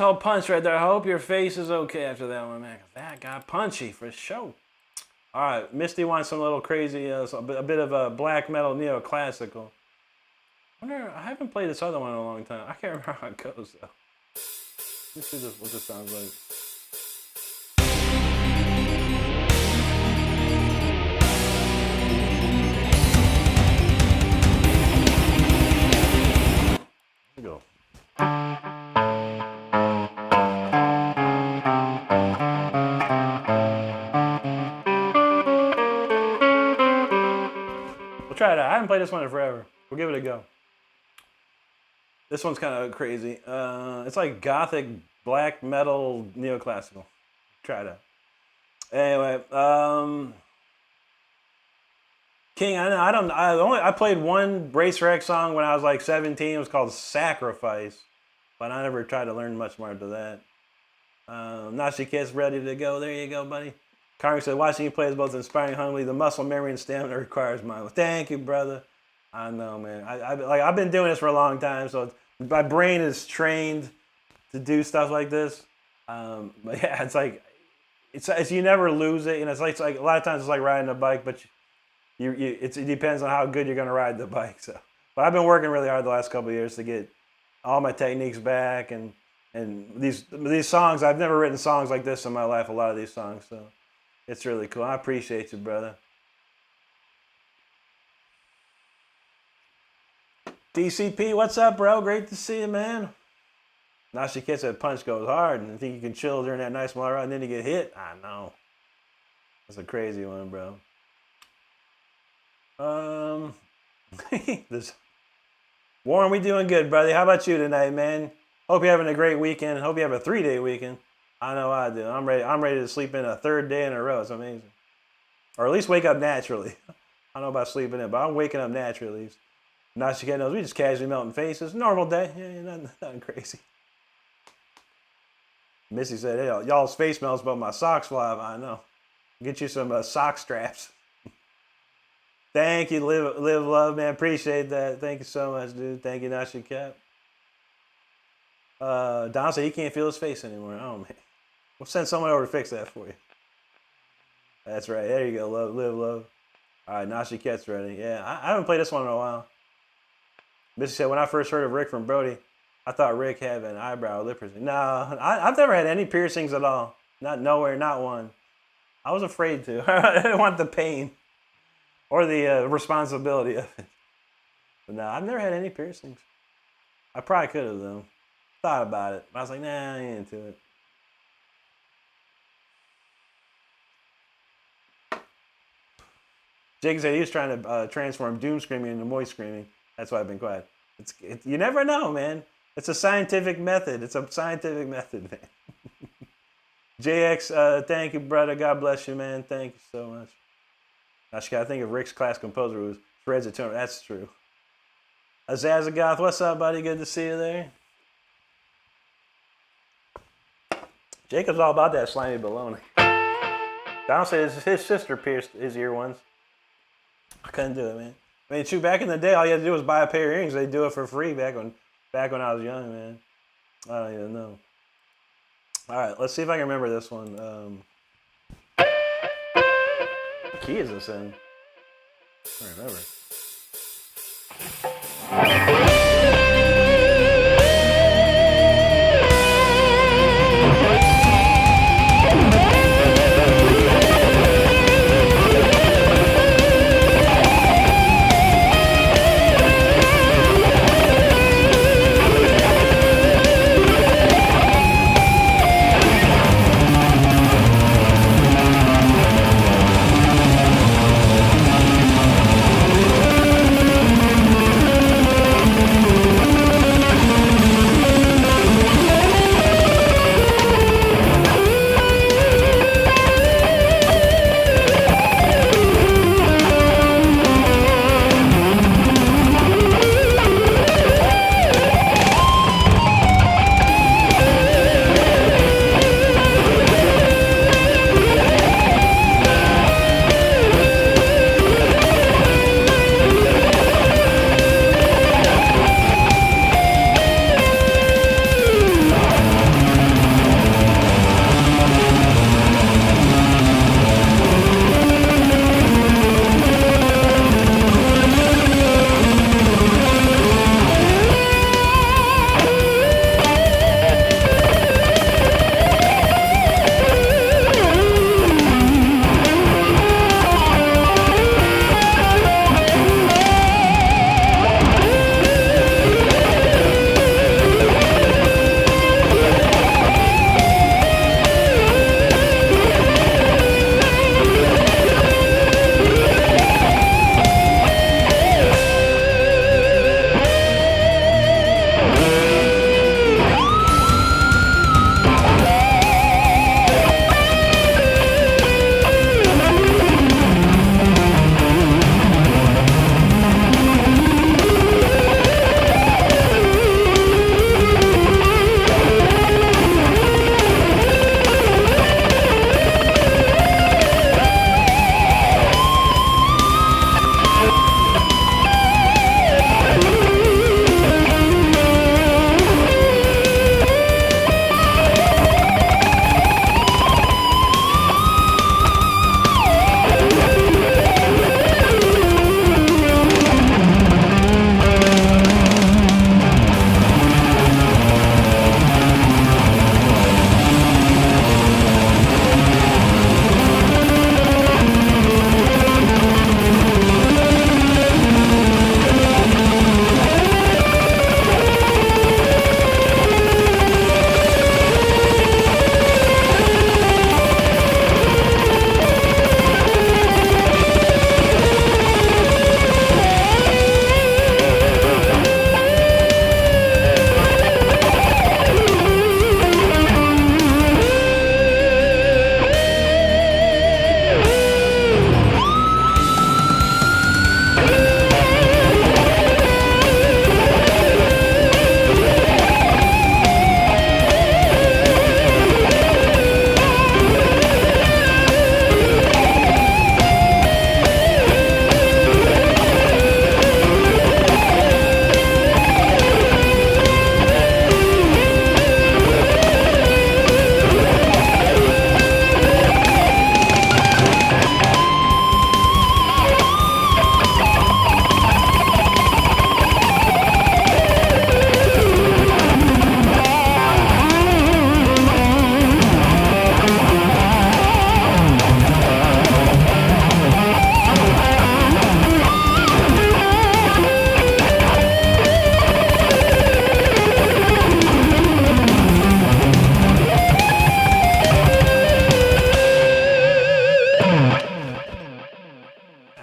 called Punch right there. I hope your face is okay after that one, man. That got punchy for sure. All right, Misty wants some little crazy, a bit of a black metal neoclassical. I haven't played this other one in a long time. I can't remember how it goes though. Let me see what this sounds like. Here we go. We'll try it out. I haven't played this one in forever. We'll give it a go. This one's kind of crazy. It's like gothic black metal neoclassical. Try it out. Anyway, King, I played one Race Wreck song when I was like 17. It was called Sacrifice, but I never tried to learn much more after that. Nashi Kids ready to go. There you go, buddy. Carmen said, watching you play is both inspiring and humbling. The muscle memory and stamina requires mine. Thank you, brother. I know, man. I've been doing this for a long time, so my brain is trained to do stuff like this. But yeah, it's you never lose it. You know, it's like a lot of times it's like riding a bike, but it depends on how good you're gonna ride the bike. So, but I've been working really hard the last couple of years to get all my techniques back and these songs. I've never written songs like this in my life. A lot of these songs, so it's really cool. I appreciate you, brother. DCP, what's up, bro? Great to see you, man. Nashi Kid said punch goes hard, and I think you can chill during that nice mile ride, and then you get hit. I know. That's a crazy one, bro. Warren, we doing good, brother. How about you tonight, man? Hope you're having a great weekend. Hope you have a 3-day weekend. I know I do. I'm ready to sleep in a 3rd day in a row. It's amazing. Or at least wake up naturally. I don't know about sleeping in, but I'm waking up naturally. Nashi Kid knows we just casually melting faces. Normal day. Yeah, nothing crazy. Missy said, hey, y'all's face melts, but my socks fly. I know. Get you some sock straps. Thank you, live love, man. Appreciate that. Thank you so much, dude. Thank you, Nashi Cat. Don said he can't feel his face anymore. Oh, man. We'll send someone over to fix that for you. That's right. There you go. Live love. All right, Nashi Cat's ready. Yeah, I haven't played this one in a while. Missy said, when I first heard of Rick from Brody, I thought Rick had an eyebrow lip piercing. No, I've never had any piercings at all. Nowhere, not one. I was afraid to. I didn't want the pain or the responsibility of it. But no, I've never had any piercings. I probably could have, though. Thought about it. But I was like, nah, I ain't into it. Jake said he was trying to transform doom screaming into moist screaming. That's why I've been quiet. You never know, man. It's a scientific method. It's a scientific method, man. JX, thank you, brother. God bless you, man. Thank you so much. I think of Rick's class composer who spreads it to him. That's true. Azazagoth, what's up, buddy? Good to see you there. Jacob's all about that slimy baloney. Don says his sister pierced his ear once. I couldn't do it, man. I mean, shoot, back in the day, all you had to do was buy a pair of earrings. They'd do it for free back when I was young, man. I don't even know. All right, let's see if I can remember this one. What key is this in? I don't remember.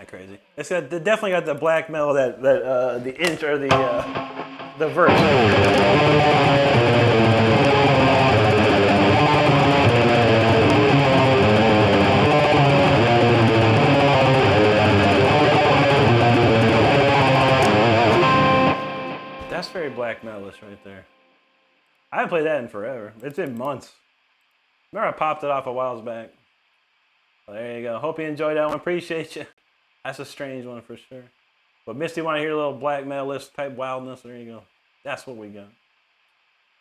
crazy. It's got definitely got the black metal that the intro, the verse. That's very black metalist right there. I haven't played that in forever. It's been months. Remember I popped it off a while back. Well, there you go. Hope you enjoyed that one. Appreciate you. That's a strange one for sure. But Misty want to hear a little black metalist type wildness. There you go. That's what we got.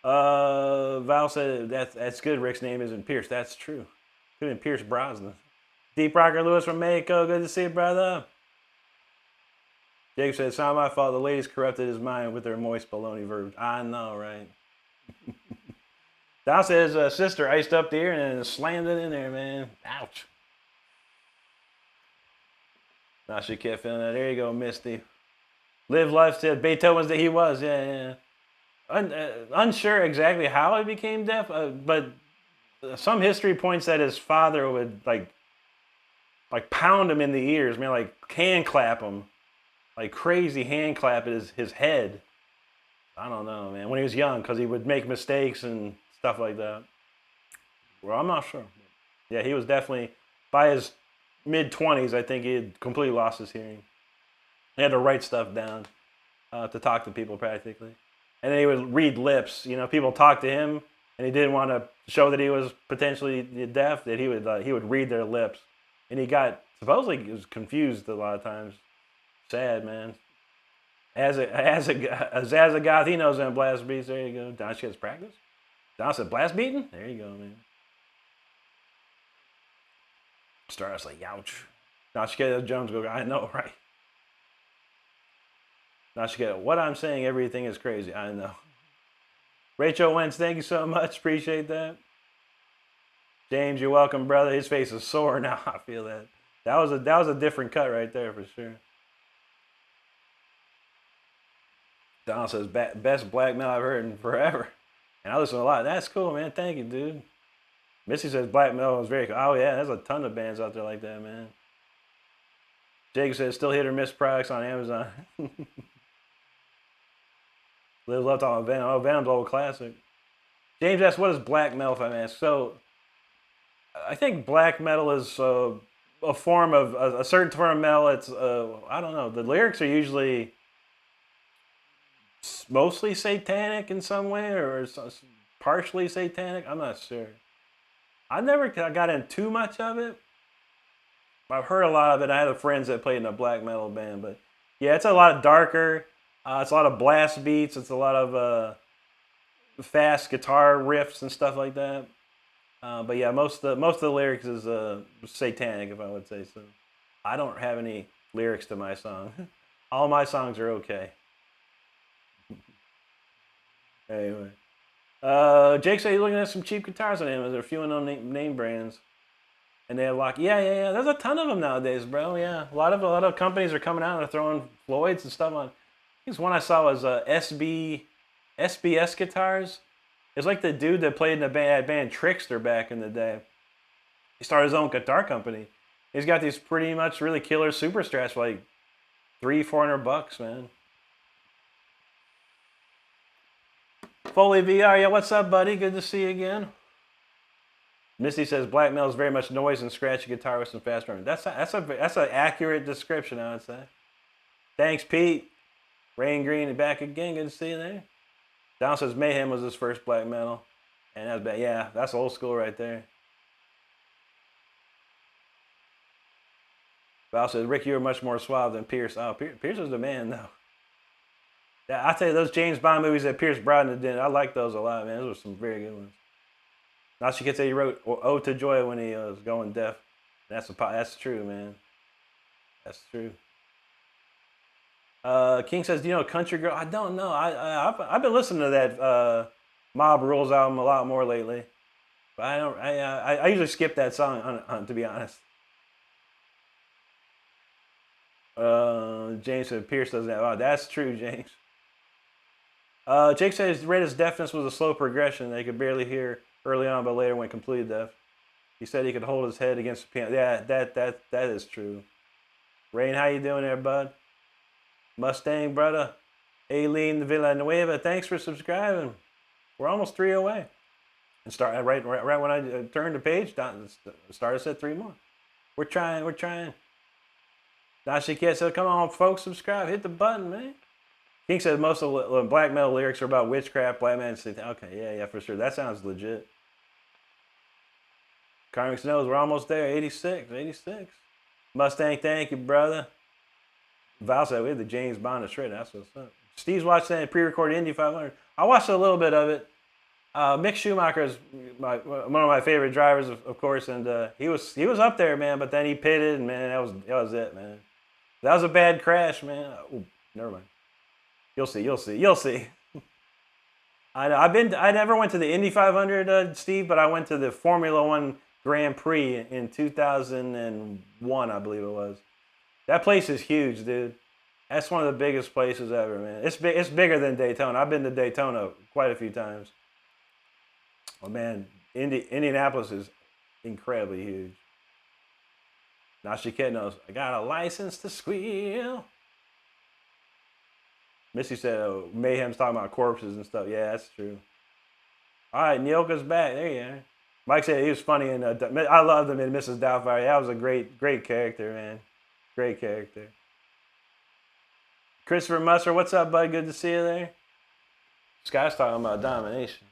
Val said that's good. Rick's name isn't Pierce. That's true. Could have been Pierce Brosnan. Deep Rocker Lewis from Mexico. Good to see you, brother. Jacob said, it's not my fault. The ladies corrupted his mind with their moist baloney verbs. I know, right? Val said his sister iced up the ear and then slammed it in there, man. Ouch. Now she kept feeling that. There you go, Misty. Live Life said Beethoven's that he was. Yeah. Unsure exactly how he became deaf, but some history points that his father would like pound him in the ears, man, like hand clap him. Like crazy hand clap at his head. I don't know, man. When he was young, because he would make mistakes and stuff like that. Well, I'm not sure. Yeah, he was definitely, by his mid-20s, I think he had completely lost his hearing. He had to write stuff down to talk to people practically. And then he would read lips. You know, people talked to him, and he didn't want to show that he was potentially deaf, that he would read their lips. And he supposedly he was confused a lot of times. Sad, man. As a goth, he knows them blast beats. There you go. Don gets practice. Don said blast beating? There you go, man. Stardust like, youch. Don Jones go, I know, right? Don what I'm saying, everything is crazy. I know. Rachel Wentz, thank you so much. Appreciate that. James, you're welcome, brother. His face is sore now. I feel that. That was a different cut right there for sure. Don says, best black metal I've heard in forever. And I listen a lot. That's cool, man. Thank you, dude. Missy says black metal is very cool. Oh, yeah, there's a ton of bands out there like that, man. Jacob says, still hit or miss products on Amazon. Live left on Venom. Oh, Venom's old classic. James asks, what is black metal, if I may ask? So, I think black metal is a form of, a certain form of metal. It's, I don't know. The lyrics are usually mostly satanic in some way, or partially satanic. I'm not sure. I never got into too much of it. I've heard a lot of it. I had friends that played in a black metal band, but yeah, it's a lot darker. It's a lot of blast beats. It's a lot of fast guitar riffs and stuff like that. But yeah, most of the lyrics is satanic, if I would say so. I don't have any lyrics to my song. All my songs are okay. Anyway, Jake said he's looking at some cheap guitars on Amazon. There are a few unknown name brands, and they have yeah. There's a ton of them nowadays, bro. Yeah, a lot of companies are coming out and they're throwing Floyds and stuff on. I think one I saw was SBS guitars. It's like the dude that played in the band Trickster back in the day. He started his own guitar company. He's got these pretty much really killer super strats for like $300-400, man. Foley VR, yeah, what's up, buddy? Good to see you again. Misty says black metal is very much noise and scratchy guitar with some fast drumming. That's an accurate description, I would say. Thanks, Pete. Rain Green back again. Good to see you there. Don says Mayhem was his first black metal, and that's bad. Yeah, that's old school right there. Val says Rick, you were much more suave than Pierce. Oh, Pierce was the man, though. Yeah, I tell you, those James Bond movies that Pierce Brosnan did, I like those a lot, man. Those were some very good ones. Now she could say he wrote "Ode to Joy" when he was going deaf. That's true, man. That's true. King says, "Do you know Country Girl?" I don't know. I've been listening to that Mob Rules album a lot more lately, but I usually skip that song to be honest. James said Pierce doesn't have. Oh, that's true, James. Jake says his greatest deafness was a slow progression. They could barely hear early on, but later went completely deaf. He said he could hold his head against the piano. Yeah, that is true. Rain, how you doing there, bud? Mustang, brother. Aileen Villanueva, thanks for subscribing. We're almost 3 away. And start right when I turned the page down, start us at 3 more. We're trying. Nashikет said, come on, folks, subscribe. Hit the button, man. King said most of the black metal lyrics are about witchcraft, black man. Okay, yeah, for sure. That sounds legit. Karmic Snows, we're almost there. 86. Mustang, thank you, brother. Val said we had the James Bond of Shred. That's what's up. Steve's watching that pre-recorded Indy 500. I watched a little bit of it. Mick Schumacher is one of my favorite drivers, of course, and he was up there, man. But then he pitted, and man, that was it, man. That was a bad crash, man. Ooh, never mind. You'll see. I know. I never went to the Indy 500, Steve, but I went to the Formula One Grand Prix in 2001, I believe it was. That place is huge, dude. That's one of the biggest places ever, man. It's bigger than Daytona. I've been to Daytona quite a few times. Oh man, Indianapolis is incredibly huge. Now she knows. I got a license to squeal. Missy said, Mayhem's talking about corpses and stuff. Yeah, that's true. All right, Neilka's back. There you are. Mike said he was funny, and I loved him in Mrs. Doubtfire. That was a great character, man. Great character. Christopher Musser, what's up, bud? Good to see you there. Sky's talking about domination.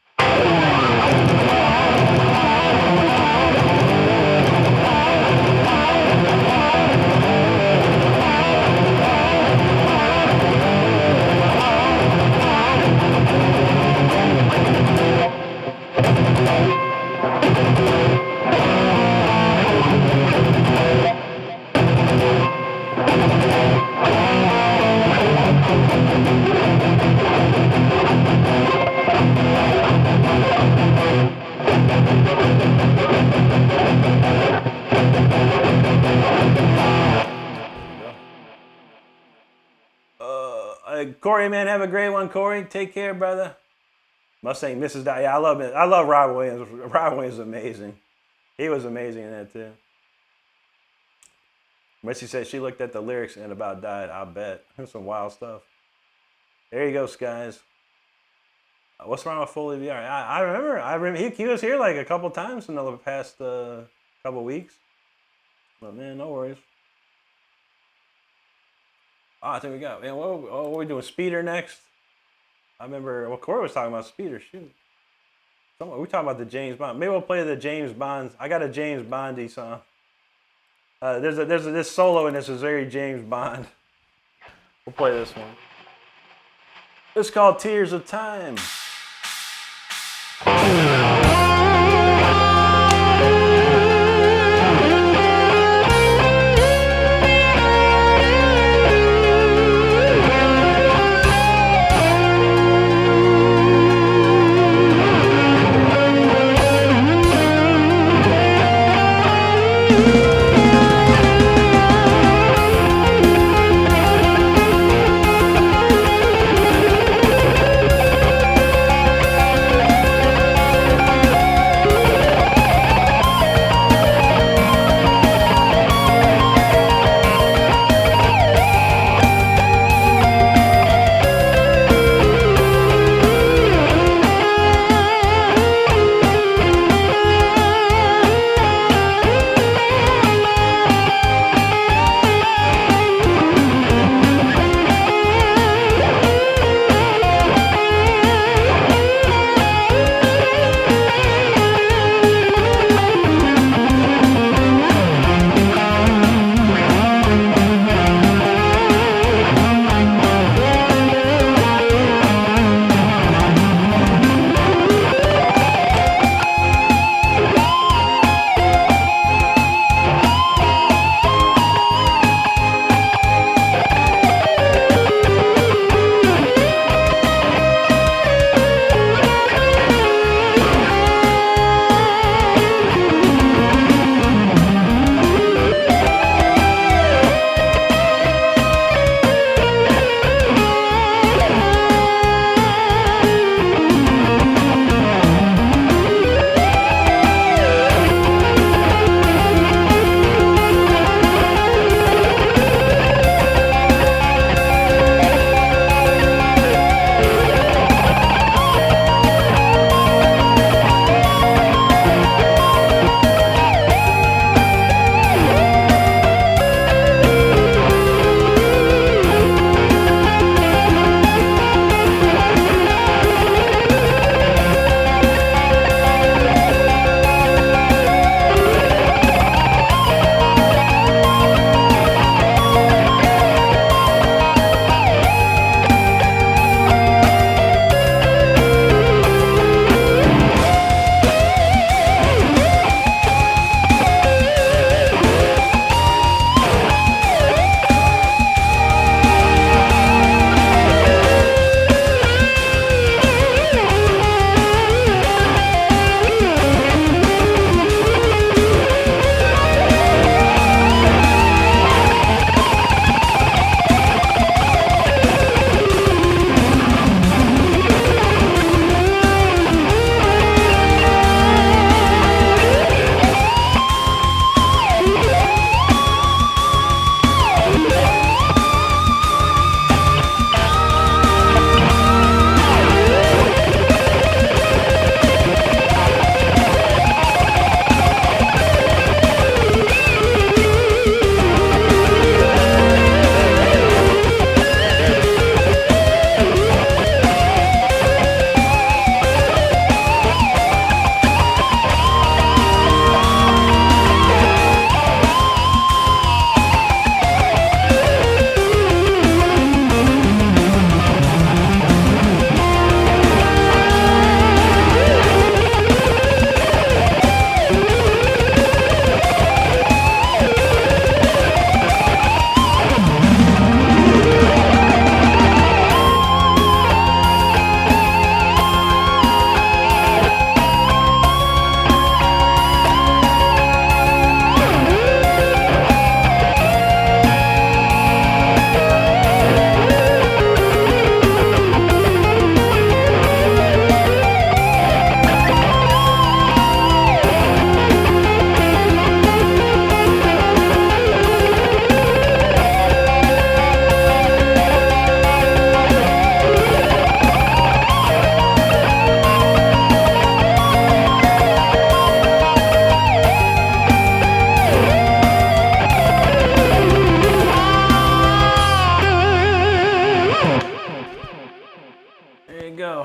Corey, man, have a great one, Corey. Take care, brother. Mustang, Mrs. Dot. Yeah, I love it. I love Rob Williams. Rob Williams is amazing. He was amazing in that too. Missy said she looked at the lyrics and about died. I bet. That's some wild stuff. There you go, Skies. What's wrong with Foley VR? I remember he was here like a couple times in the past couple weeks. But man, no worries. Oh, I think we got, man, what are we doing? Speeder next? I remember, well, Corey was talking about Speeder, shoot. We're talking about the James Bond. Maybe we'll play the James Bond. I got a James Bondy song. There's this solo in this is very James Bond. We'll play this one. It's called Tears of Time.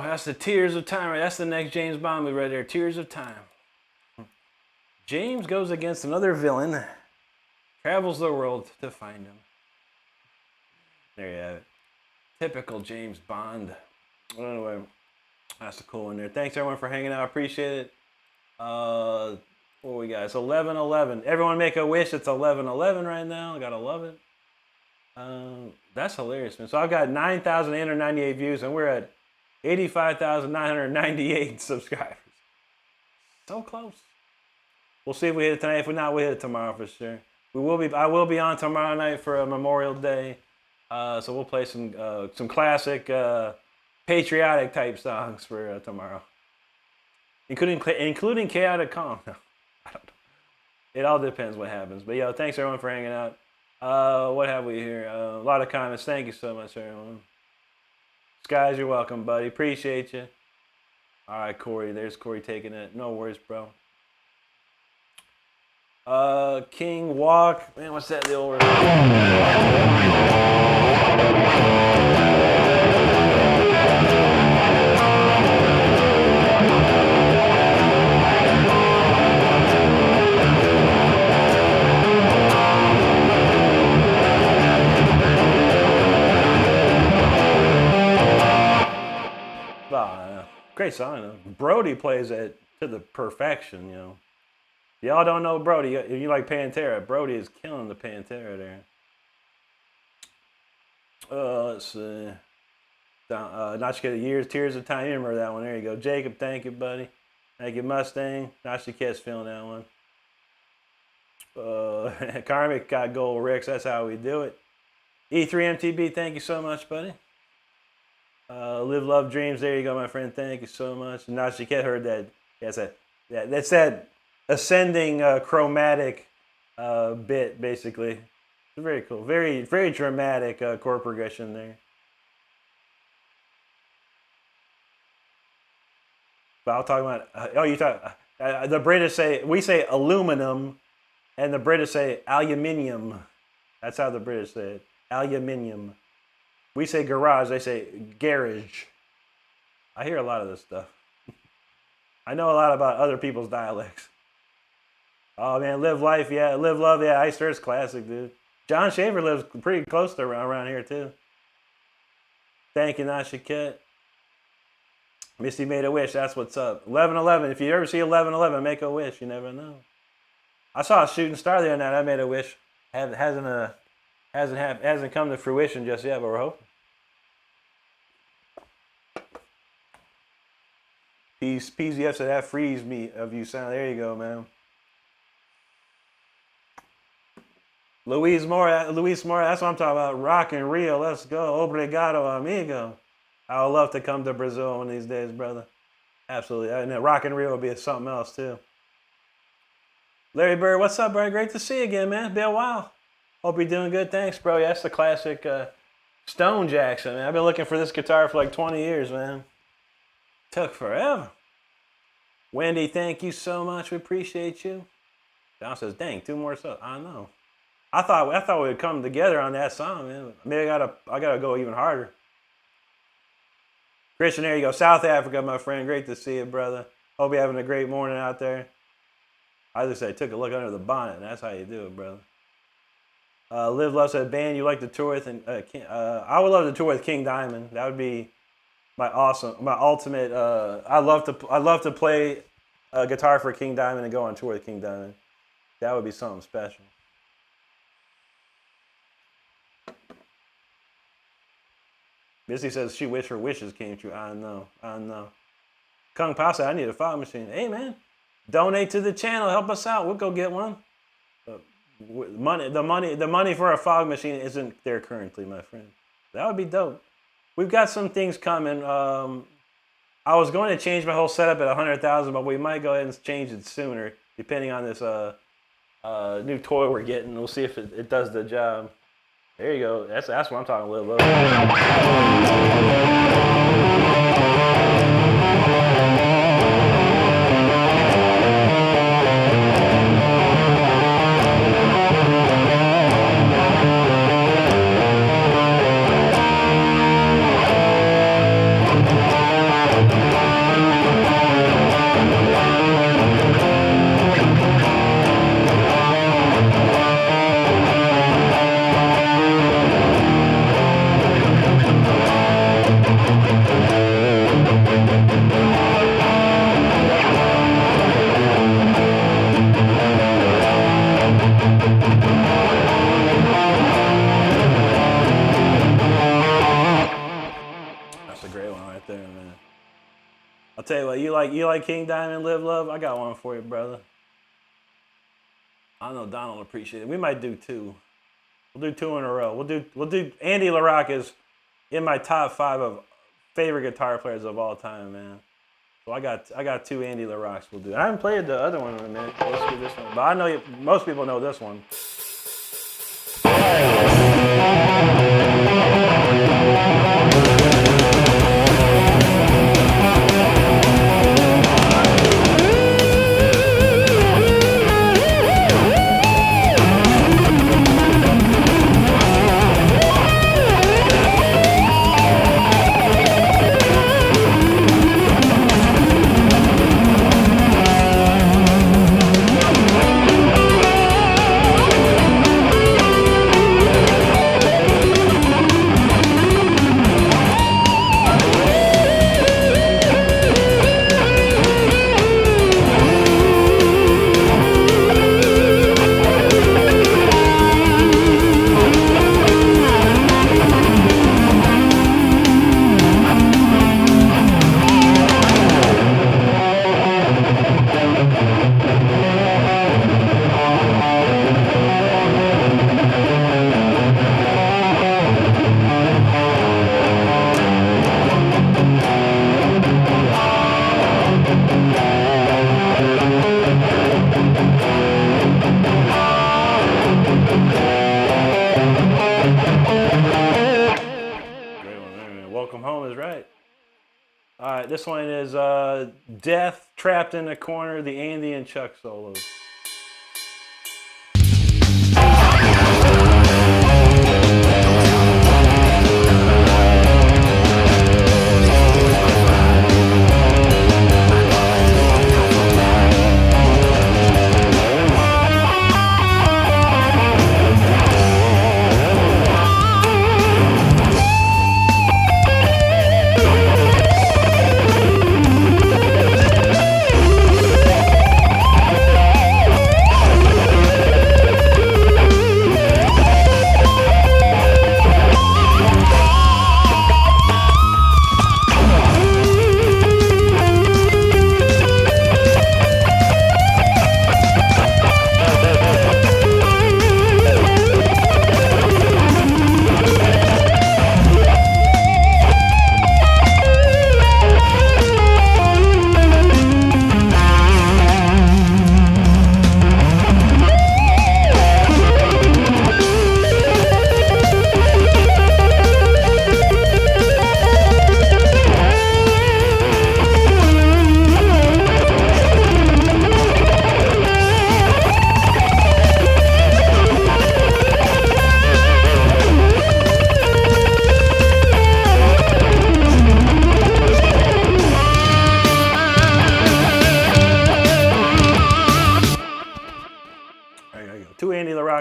That's the Tears of Time. That's the next James Bond movie right there. Tears of Time. James goes against another villain. Travels the world to find him. There you have it. Typical James Bond. Anyway, that's a cool one there. Thanks everyone for hanging out. I appreciate it. What we got? It's 11:11. Everyone make a wish. It's 11:11 right now. I gotta love it. That's hilarious, man. So I've got 9,898 views, and we're at 85,998 subscribers. So close. We'll see if we hit it tonight. If we're not, we'll hit it tomorrow for sure. I will be on tomorrow night for Memorial Day. So we'll play some classic patriotic type songs for tomorrow, including Chaotic Calm. No, I don't know. It all depends what happens. But yo, thanks everyone for hanging out. What have we here? A lot of comments. Thank you so much, everyone. Skies, you're welcome, buddy. Appreciate you. All right, Corey. There's Corey taking it. No worries, bro. King Walk. Man, what's that? The old... Great song. Brody plays it to the perfection, you know. Y'all don't know Brody. If you like Pantera, Brody is killing the Pantera there. Let's see. Not to get years, Tears of Time. You remember that one. There you go. Jacob, thank you, buddy. Thank you, Mustang. Not to catch feeling that one. Karmic got gold, Ricks. That's how we do it. E3MTB, thank you so much, buddy. Live, Love, Dreams. There you go, my friend. Thank you so much. Nashiket heard that. Yes, that's that ascending chromatic bit, basically. It's very cool. Very, very dramatic chord progression there. But I'll talk about. You talk. The British say we say aluminum, and the British say aluminium. That's how the British say it. Aluminium. We say garage, they say garage. I hear a lot of this stuff. I know a lot about other people's dialects. Oh man, Live Life, yeah. Live Love, yeah. Ice Earth's classic, dude. John Shaver lives pretty close to around here, too. Thank you, Nashiket. Misty made a wish, that's what's up. 11:11, if you ever see 11:11, make a wish, you never know. I saw a shooting star the other night, I made a wish. Hasn't come to fruition just yet, but we're hoping. PZF said that frees me of you sound. There you go, man. Luis Moore, that's what I'm talking about. Rock and Rio, let's go. Obrigado, amigo. I would love to come to Brazil one of these days, brother. Absolutely. And Rock and Rio would be something else, too. Larry Bird, what's up, bro? Great to see you again, man. It's been a while. Hope you're doing good. Thanks, bro. Yeah, that's the classic Stone Jackson, man. I've been looking for this guitar for like 20 years, man. Took forever. Wendy, thank you so much. We appreciate you. John says, dang, 2 more subs. I know. I thought we'd come together on that song, man. Maybe I gotta go even harder. Christian, there you go. South Africa, my friend. Great to see you, brother. Hope you're having a great morning out there. I just say, took a look under the bonnet, and that's how you do it, brother. Live Love said, band you like to tour with, and I would love to tour with King Diamond. That would be my ultimate. I love to play guitar for King Diamond and go on tour with King Diamond. That would be something special. Missy says she wished her wishes came true. I know. Kung Pao said, I need a fog machine. Hey man, donate to the channel, help us out. We'll go get one. The money for a fog machine isn't there currently, my friend. That would be dope. We've got some things coming. I was going to change my whole setup at 100,000, but we might go ahead and change it sooner, depending on this new toy we're getting. We'll see if it does the job. There you go. That's what I'm talking a little bit. tell you what, you like King Diamond, Live Love? I got one for you, brother. I know Donald will appreciate it. We might do 2. We'll do 2 in a row. We'll do Andy LaRocque is in my top 5 of favorite guitar players of all time, man. So I got 2 Andy LaRocques we'll do. I haven't played the other one in a minute. Let's do this one. But I know most people know this one. This one is Death Trapped in a Corner, the Andy and Chuck solos.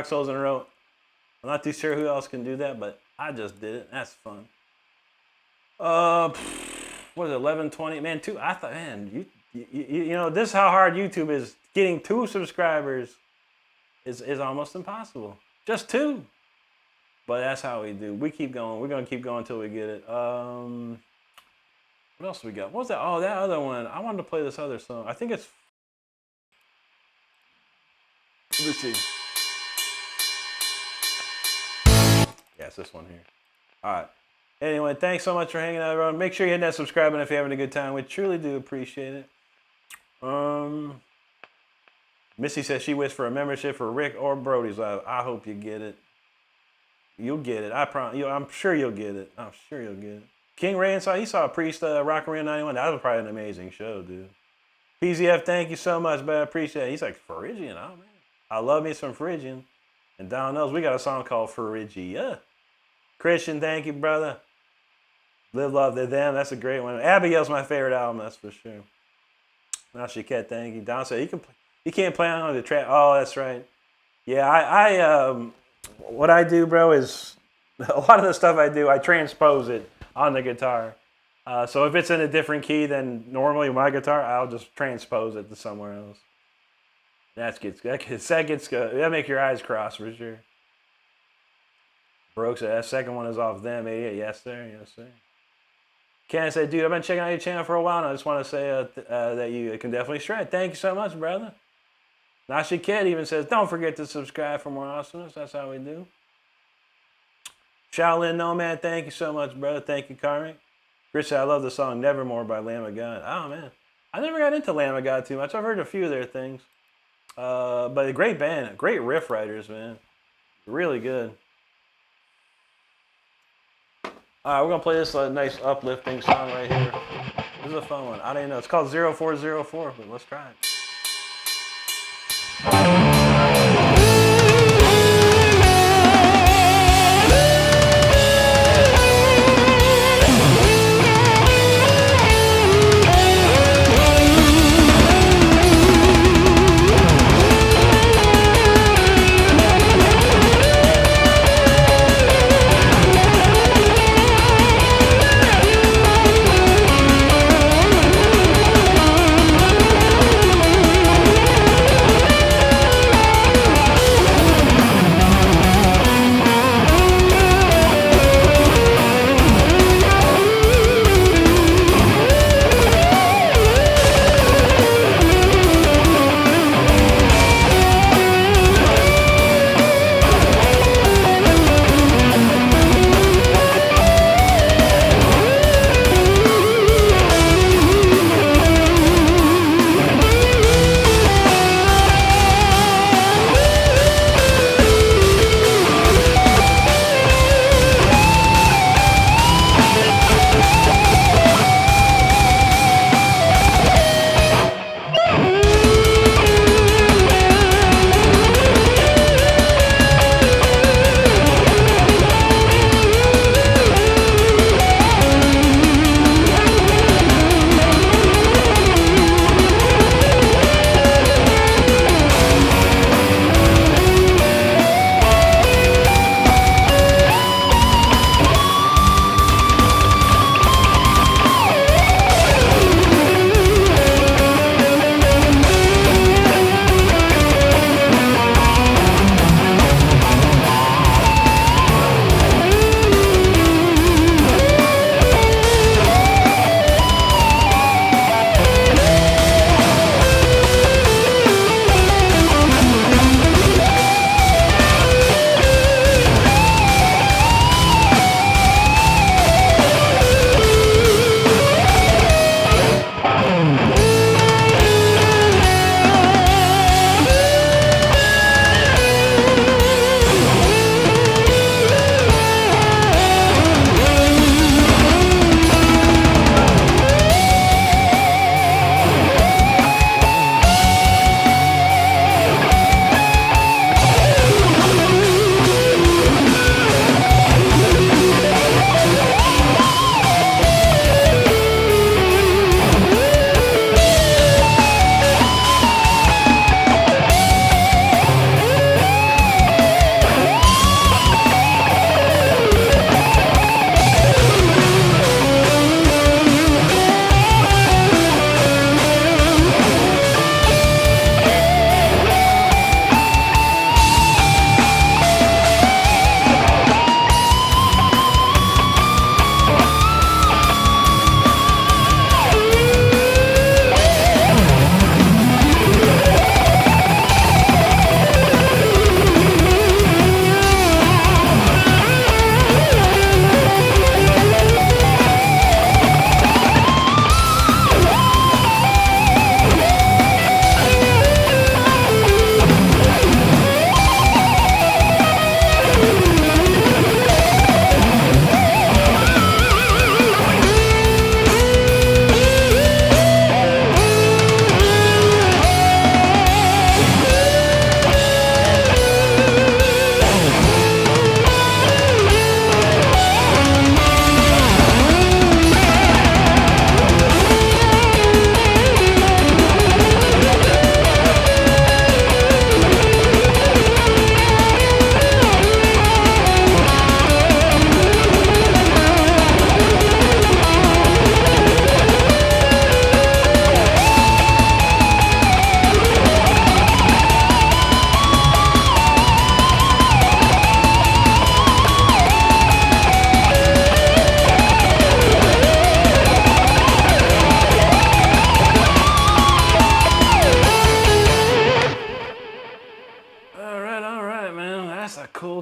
Solos in a row. I'm not too sure who else can do that, but I just did it. That's fun. What is it, 11:20? Man, I thought, man, you know, this is how hard YouTube is. Getting 2 subscribers is almost impossible. Just 2. But that's how we do. We keep going. We're gonna keep going until we get it. What else we got? What was that? Oh, that other one. I wanted to play this other song. I think it's. Let me see. Yeah, it's this one here. All right. Anyway, thanks so much for hanging out, everyone. Make sure you hit that subscribe button if you're having a good time. We truly do appreciate it. Missy says she wished for a membership for Rick or Brody's Live. I hope you get it. You'll get it. I promise. I'm sure you'll get it. I'm sure you'll get it. King Ray he saw Priest Rock Arena 91. That was probably an amazing show, dude. PZF, thank you so much, man. I appreciate it. He's like, Phrygian? Oh, man. I love me some Phrygian. And Don knows we got a song called Phrygia. Christian, thank you, brother. Live Love to Them. That's a great one. Abigail's my favorite album, that's for sure. Now Chiquette, thank you. Don said he can't play on the track. Oh, that's right. Yeah, what I do, bro, is a lot of the stuff I do, I transpose it on the guitar. So if it's in a different key than normally my guitar, I'll just transpose it to somewhere else. That make your eyes cross for sure. Brooke said that second one is off them, 88. Yes, sir. Yes, sir. Ken said, dude, I've been checking out your channel for a while, and I just want to say that you can definitely shred. Thank you so much, brother. Nasha Kid even says, don't forget to subscribe for more awesomeness. That's how we do. Shaolin Nomad, thank you so much, brother. Thank you, Karmic. Chris said, I love the song Nevermore by Lamb of God. Oh, man. I never got into Lamb of God too much. I've heard a few of their things. But a great band. Great riff writers, man. Really good. All right, we're going to play this nice uplifting song right here. This is a fun one. I don't even know. It's called 0404, but let's try it.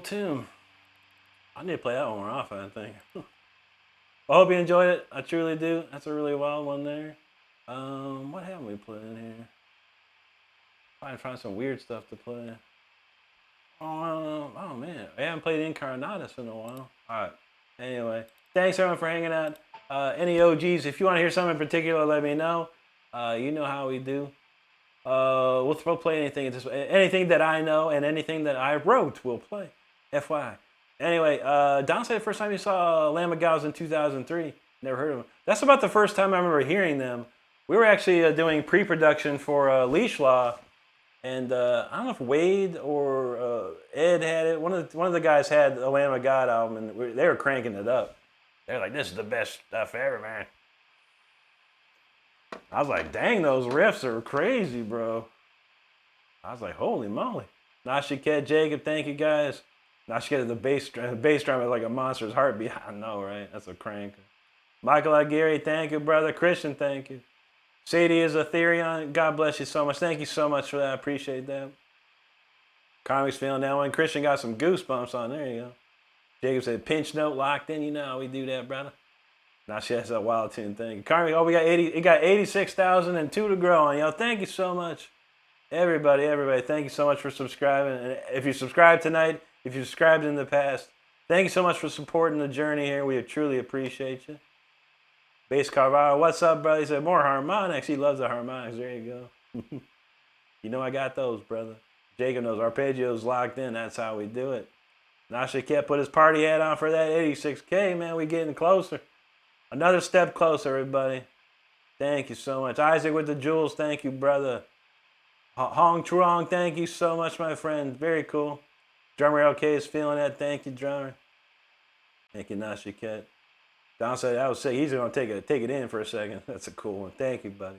tune. I need to play that one more often, I think. I hope you enjoyed it. I truly do. That's a really wild one there. What haven't we played in here? Trying to find some weird stuff to play. Oh man, I haven't played Incarnatus in a while. All right. Anyway, thanks everyone for hanging out. Any OGs, if you want to hear something in particular, let me know. You know how we do. We'll play anything that I know and anything that I wrote, we'll play. FYI. Anyway, Don said the first time he saw Lamb of God was in 2003. Never heard of them. That's about the first time I remember hearing them. We were actually doing pre-production for Leash Law, and I don't know if Wade or Ed had it. One of the guys had the Lamb of God album, and they were cranking it up. They're like, "This is the best stuff ever, man." I was like, "Dang, those riffs are crazy, bro." I was like, "Holy moly!" Nashiket, Jacob, thank you guys. Nashiket, the bass drum is like a monster's heartbeat. I know, right? That's a crank. Michael Aguirre, thank you, brother. Christian, thank you. Sadie is a Therion. God bless you so much. Thank you so much for that. I appreciate that. Comics feeling that one. Christian got some goosebumps on. There you go. Jacob said, pinch note locked in. You know how we do that, brother. Now she has a wild tune thing. Carmi, we got 80. It got 86,002 to grow on, yo. Thank you so much, everybody. Thank you so much for subscribing. And if you subscribed tonight, if you subscribed in the past, thank you so much for supporting the journey here. We truly appreciate you. Bass Carvalho, what's up, brother? He said more harmonics. He loves the harmonics. There you go. You know I got those, brother. Jacob knows arpeggios locked in. That's how we do it. Nasha kept put his party hat on for that 86K, man. We getting closer. Another step closer, everybody. Thank you so much. Isaac with the jewels, thank you, brother. Hong Truong, thank you so much, my friend. Very cool. Drummer LK is feeling that. Thank you, drummer. Thank you, Nashiket. Don said I was sick. He's gonna take it in for a second. That's a cool one. Thank you, buddy.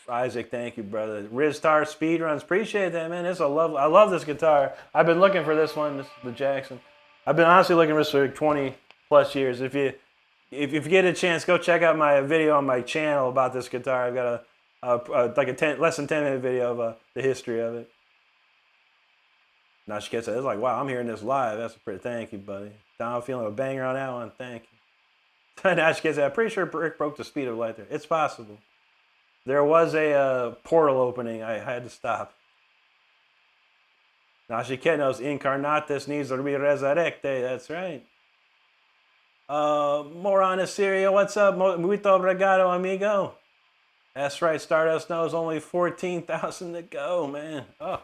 Isaac, thank you, brother. Rizstar speedruns, appreciate that, man. I love this guitar. I've been looking for this one, the Jackson. I've been honestly looking for this for 20 plus years. If you get a chance, go check out my video on my channel about this guitar. I've got less than 10-minute video of the history of it. Now she gets it. It's like, wow, I'm hearing this live. That's pretty. Thank you, buddy. Don, feeling a banger on that one. Thank you. Now she gets it. I'm pretty sure Rick broke the speed of light there. It's possible. There was a portal opening. I had to stop. Now she knows Incarnatus needs to be resurrected. That's right. More on Assyria. What's up? Muito obrigado, amigo. That's right. Stardust knows only 14,000 to go, man. Oh.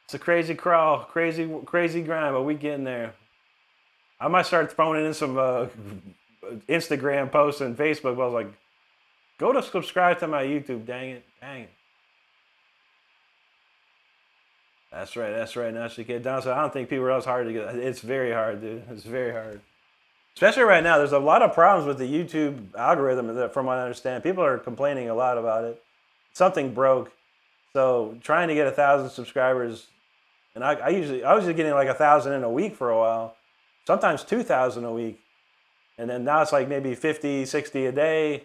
It's a crazy crawl, crazy grind, but we getting there. I might start throwing in some Instagram posts and Facebook, but I was like, go to subscribe to my YouTube, dang it. That's right. Now she get down. So I don't think people else hard to get. It's very hard, dude. It's very hard. Especially right now, there's a lot of problems with the YouTube algorithm, from what I understand. People are complaining a lot about it. Something broke. So trying to get 1,000 subscribers, and I was just getting like 1,000 in a week for a while, sometimes 2,000 a week, and then now it's like maybe 50, 60 a day,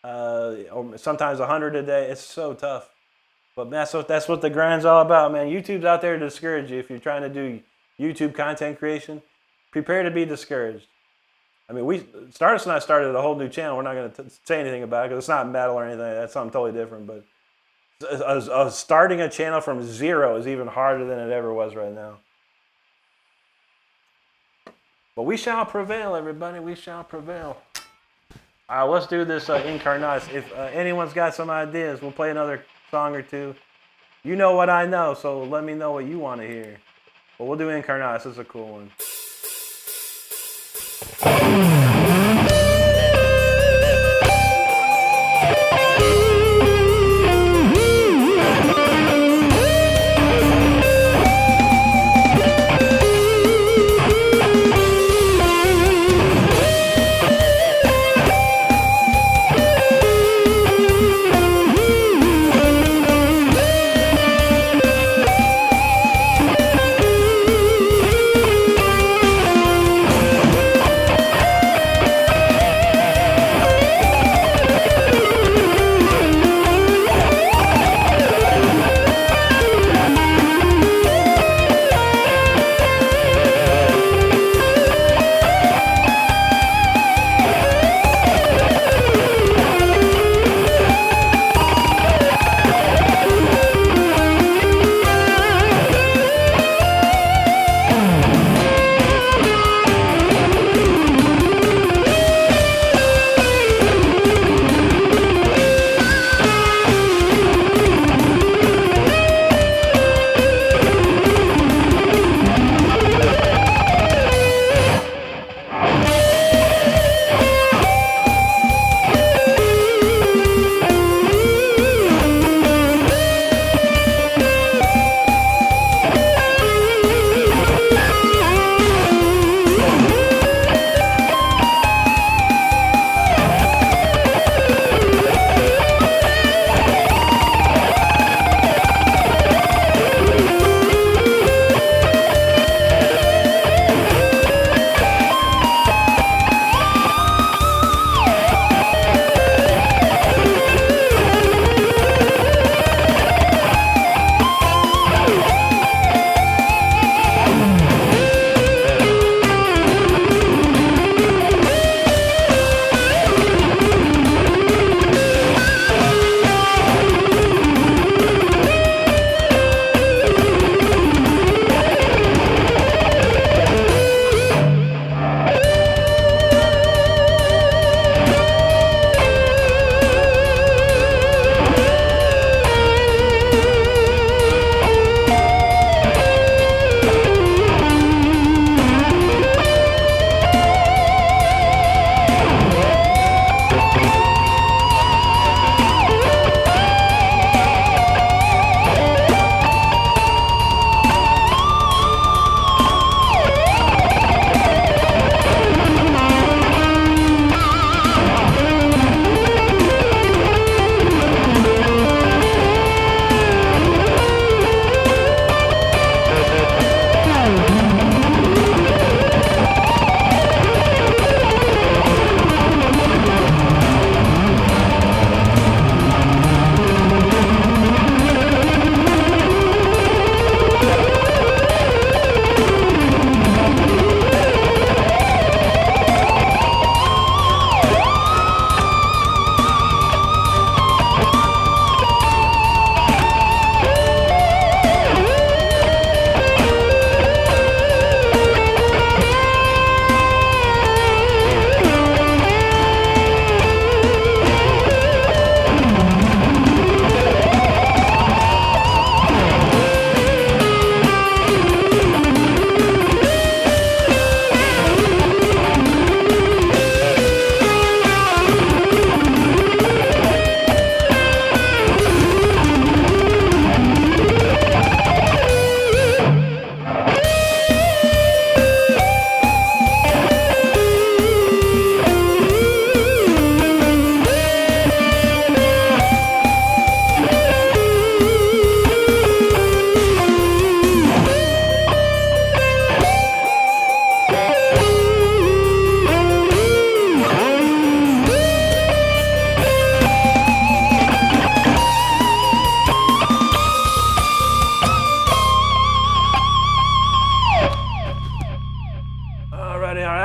or sometimes 100 a day. It's so tough, but that's what the grind's all about, man. YouTube's out there to discourage you if you're trying to do YouTube content creation. Prepare to be discouraged. I mean, Stardust and I started a whole new channel. We're not going to say anything about it because it's not metal or anything. That's something totally different, but. Starting a channel from zero is even harder than it ever was right now. But we shall prevail, everybody. We shall prevail. All right, let's do this Incarnatus. If anyone's got some ideas, we'll play another song or two. You know what I know, so let me know what you want to hear. But we'll do Incarnatus. This is a cool one.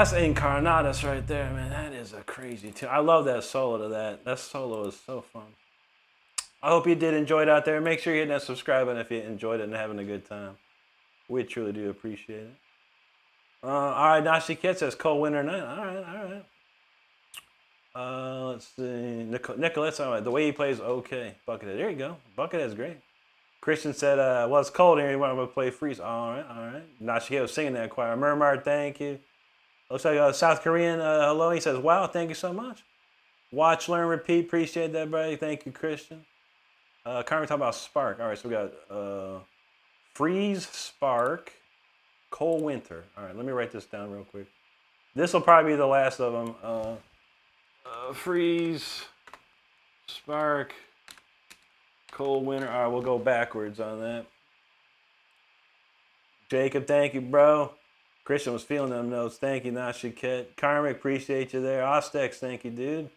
That's Incarnatus right there, man. That is a crazy tune. I love that solo to that. That solo is so fun. I hope you did enjoy it out there. Make sure you hit that subscribe button if you enjoyed it and having a good time. We truly do appreciate it. All right, Nashi Kit says cold winter night. All right. Let's see. Nicholas, all right. The way he plays, okay. Buckethead. There you go. Buckethead's great. Christian said, well, it's cold here. You want to play freeze. All right. Nashi Kit was singing that choir. Murmur, thank you. Looks like South Korean, hello. He says, wow, thank you so much. Watch, learn, repeat. Appreciate that, buddy. Thank you, Christian. Currently talking about Spark. All right, so we got Freeze, Spark, Cold Winter. All right, let me write this down real quick. This will probably be the last of them. Freeze, Spark, Cold Winter. All right, we'll go backwards on that. Jacob, thank you, bro. Christian was feeling them notes. Thank you, Nashiket. Karmic, appreciate you there. Ostex, thank you, dude.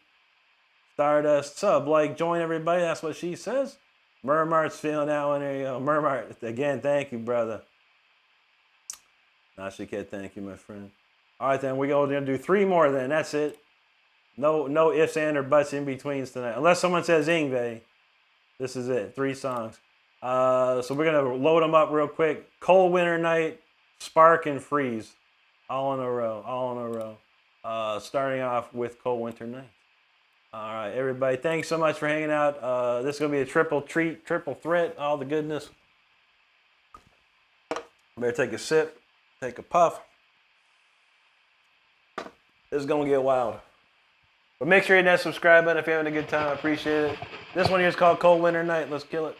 Stardust, sub, like, join everybody. That's what she says. Murmart's feeling that one. There you go. Murmart, again, thank you, brother. Nashiket, thank you, my friend. All right, then we're going to do 3 more then. That's it. No ifs, and, or buts in betweens tonight. Unless someone says Ingve. This is it. 3 songs. So we're going to load them up real quick. Cold Winter Night, Spark, and Freeze. All in a row. Starting off with Cold Winter Night. All right, everybody. Thanks so much for hanging out. This is going to be a triple treat, triple threat, all the goodness. Better take a sip, take a puff. This is going to get wild. But make sure you hit that subscribe button if you're having a good time. I appreciate it. This one here is called Cold Winter Night. Let's kill it.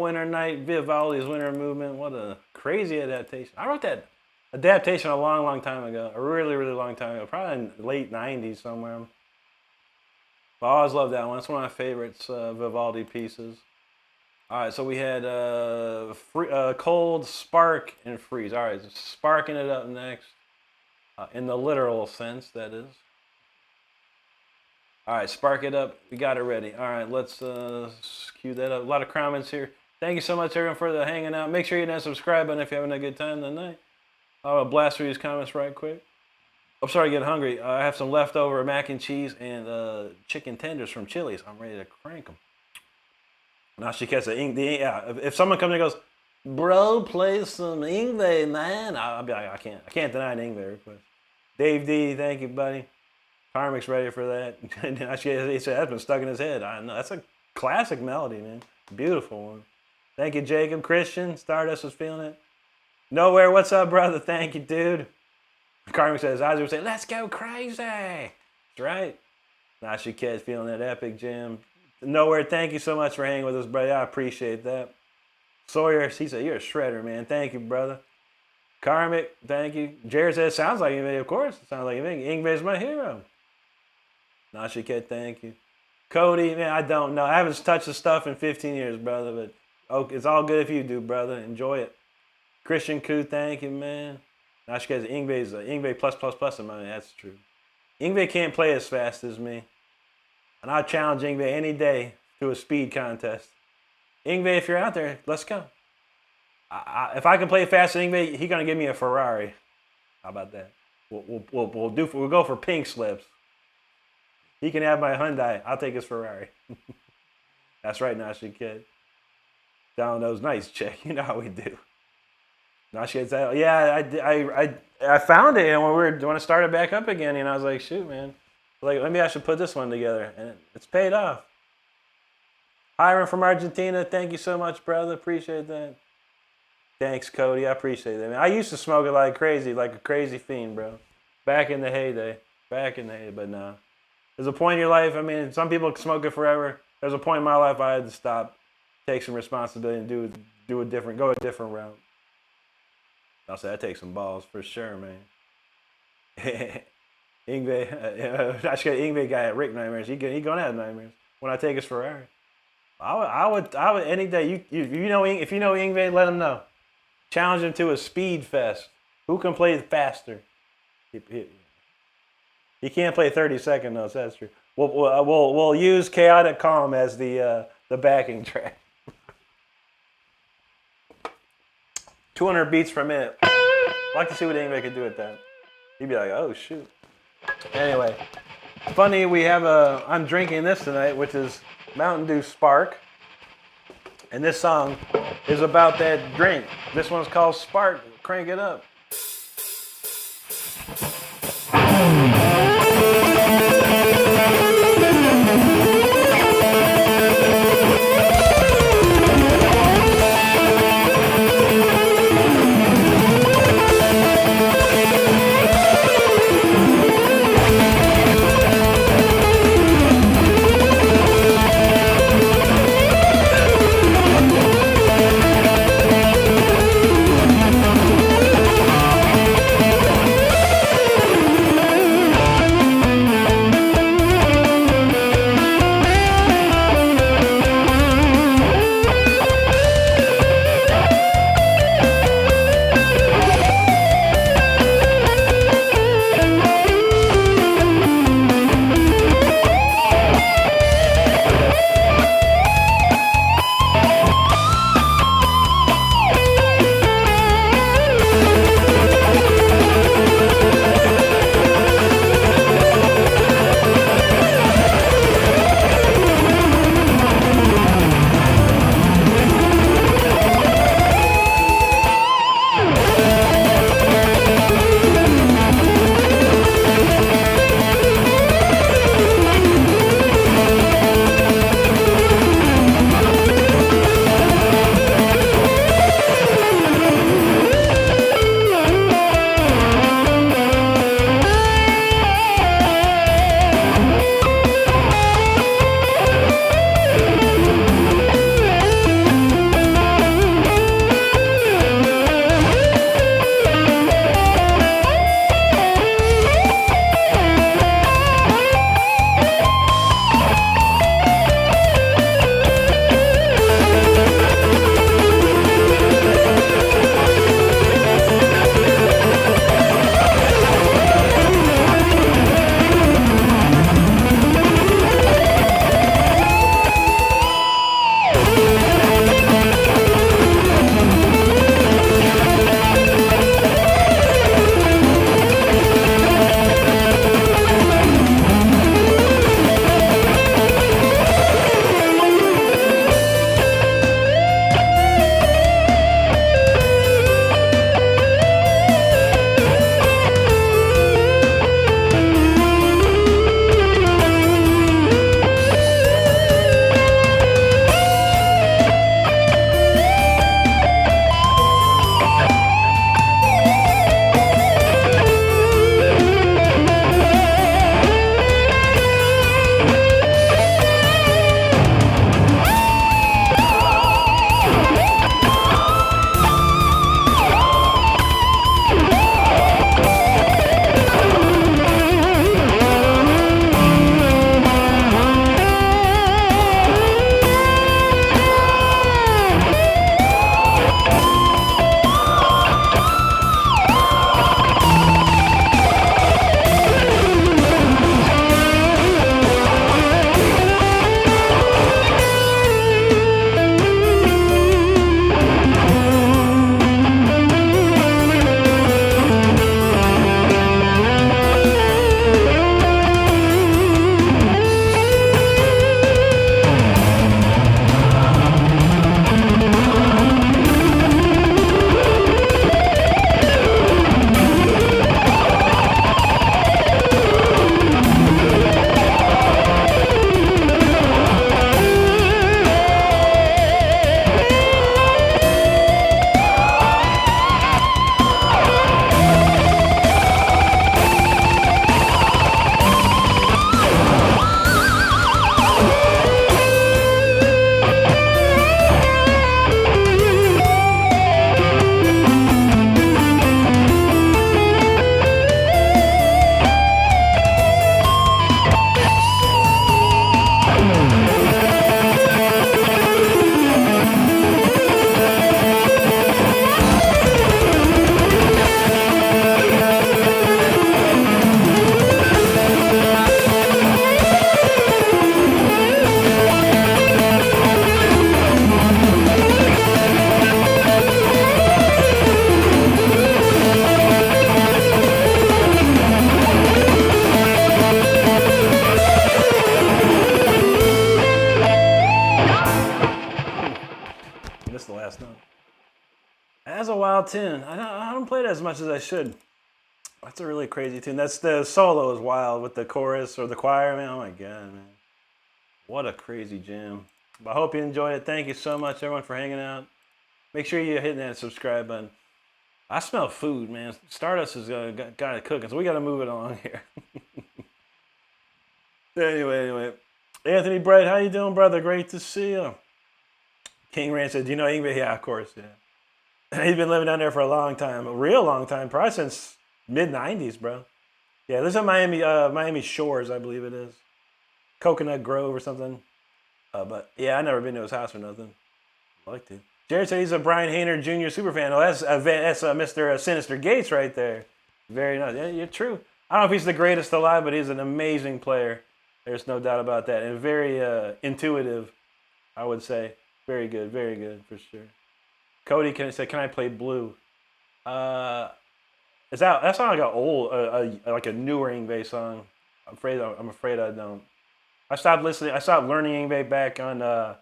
Winter Night, Vivaldi's Winter Movement. What a crazy adaptation. I wrote that adaptation a long time ago. A really long time ago. Probably in the late 90s somewhere. But I always loved that one. It's one of my favorites Vivaldi pieces. All right, so we had Cold, Spark, and Freeze. All right, sparking it up next. In the literal sense, that is. All right, spark it up. We got it ready. All right, let's cue that up. A lot of comments here. Thank you so much, everyone, for the hanging out. Make sure you hit that subscribe button if you're having a good time tonight. I'll blast through these comments right quick. I'm sorry, getting hungry. I have some leftover mac and cheese and chicken tenders from Chili's. I'm ready to crank them. Now she gets if someone comes and goes, bro, play some Yngwie, man. I'll be like, I can't deny an Yngwie request. Dave D, thank you, buddy. Karmic's ready for that. He said that's been stuck in his head. I know that's a classic melody, man. Beautiful one. Thank you, Jacob. Christian, Stardust was feeling it. Nowhere, what's up, brother? Thank you, dude. Karmic says, I would say, let's go crazy. That's right. Nashi Kid's feeling that epic jam. Nowhere, thank you so much for hanging with us, brother. I appreciate that. Sawyer, he said, you're a shredder, man. Thank you, brother. Karmic, thank you. Jared says, sounds like Yngwie, of course. It sounds like Yngwie. Yngwie's my hero. Nashi Kid, thank you. Cody, man, I don't know. I haven't touched the stuff in 15 years, brother, but it's all good if you do, brother. Enjoy it. Christian Koo, thank you, man. Nashi Kid, Yngwie's Yngwie plus in my mind. That's true. Yngwie can't play as fast as me. And I'll challenge Yngwie any day to a speed contest. Yngwie, if you're out there, let's go. If I can play faster than Yngwie, he's gonna give me a Ferrari. How about that? We'll go for pink slips. He can have my Hyundai. I'll take his Ferrari. That's right, Nashi Kid. Down those nice chick. You know how we do. Nashi Kid said, yeah, I found it, and when I started back up again, and I was like, shoot, man. Like, maybe I should put this one together, and it's paid off. Hiram from Argentina, thank you so much, brother. Appreciate that. Thanks, Cody. I appreciate that, man. I used to smoke it like a crazy fiend, bro. Back in the heyday. But nah. There's a point in your life, I mean, some people smoke it forever. There's a point in my life I had to stop, take some responsibility, and go a different route. I'll say that takes some balls for sure, man. Yngwie, I should get Yngwie guy at Rick nightmares. He gonna have nightmares when I take his Ferrari. I would any day. If you know Yngwie, let him know. Challenge him to a speed fest. Who can play faster? He can't play 30-second notes. That's true. We'll use Chaotic Calm as the backing track. 200 beats per minute. I'd like to see what Yngwie could do with that. He'd be like, oh shoot. Anyway, funny we have I'm drinking this tonight, which is Mountain Dew Spark. And this song is about that drink. This one's called Spark. Crank it up. That's a wild tune. I don't play it as much as I should. That's a really crazy tune. That's the solo is wild with the chorus or the choir, man. Oh my god, man. What a crazy jam. But I hope you enjoyed it. Thank you so much, everyone, for hanging out. Make sure you're hitting that subscribe button. I smell food, man. Stardust has got it cooking, so we got to move it along here. Anyway. Anthony Bright, how you doing, brother? Great to see you. King Rand said, do you know Ingrid? Yeah, of course, yeah. He's been living down there for a long time, a real long time, probably since mid-90s, bro. Yeah, lives in Miami Shores, I believe it is. Coconut Grove or something. But, yeah, I never been to his house or nothing. I'd like to. Jared said he's a Brian Hayner Jr. superfan. Oh, that's Mr. Sinister Gates right there. Very nice. Yeah, you're true. I don't know if he's the greatest alive, but he's an amazing player. There's no doubt about that. And very intuitive, I would say. Very good, for sure. Cody said, can I play blue? That sounds like an old, like a newer Yngwie song. I'm afraid I don't. I stopped learning Yngwie back on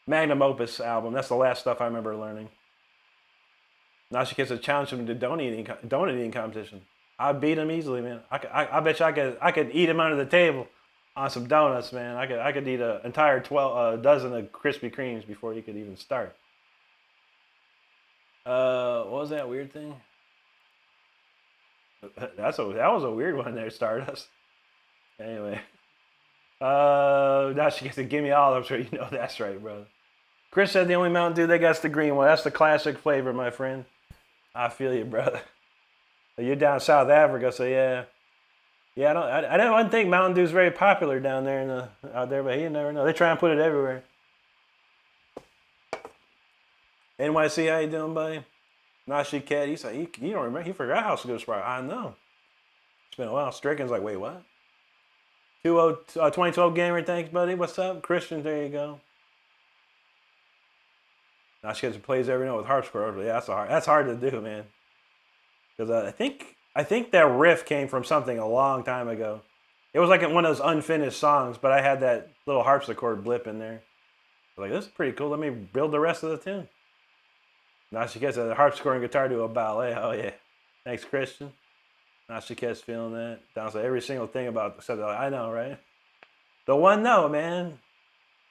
Magnum Opus album. That's the last stuff I remember learning. Now she gets a challenge him to donut eating competition. I beat him easily, man. I bet you I could eat him under the table on some donuts, man. I could eat an entire dozen of Krispy Kremes before he could even start. What was that weird thing? That was a weird one there, Stardust. Anyway. Now she gets to give me all. I'm sure you know that's right, brother. Chris said the only Mountain Dew they got's the green one. That's the classic flavor, my friend. I feel you, brother. You're down South Africa, so yeah. Yeah, I don't think Mountain Dew's very popular down there out there, but you never know. They try and put it everywhere. NYC, how you doing, buddy? Nashi Cat, he said you don't remember. He forgot how to go to Sprite. I know. It's been a while. Stricken's like, wait, what? 2012 Gamer, thanks, buddy. What's up? Christian, there you go. Now she plays every note with harpsichord. Yeah, that's hard to do, man. Because I think that riff came from something a long time ago. It was like one of those unfinished songs, but I had that little harpsichord blip in there. I was like, this is pretty cool. Let me build the rest of the tune. Now she gets a harpsichord and guitar to a ballet. Oh yeah, thanks, Christian. Now she gets feeling that. Down to every single thing about the subject. I know, right? The one note, man.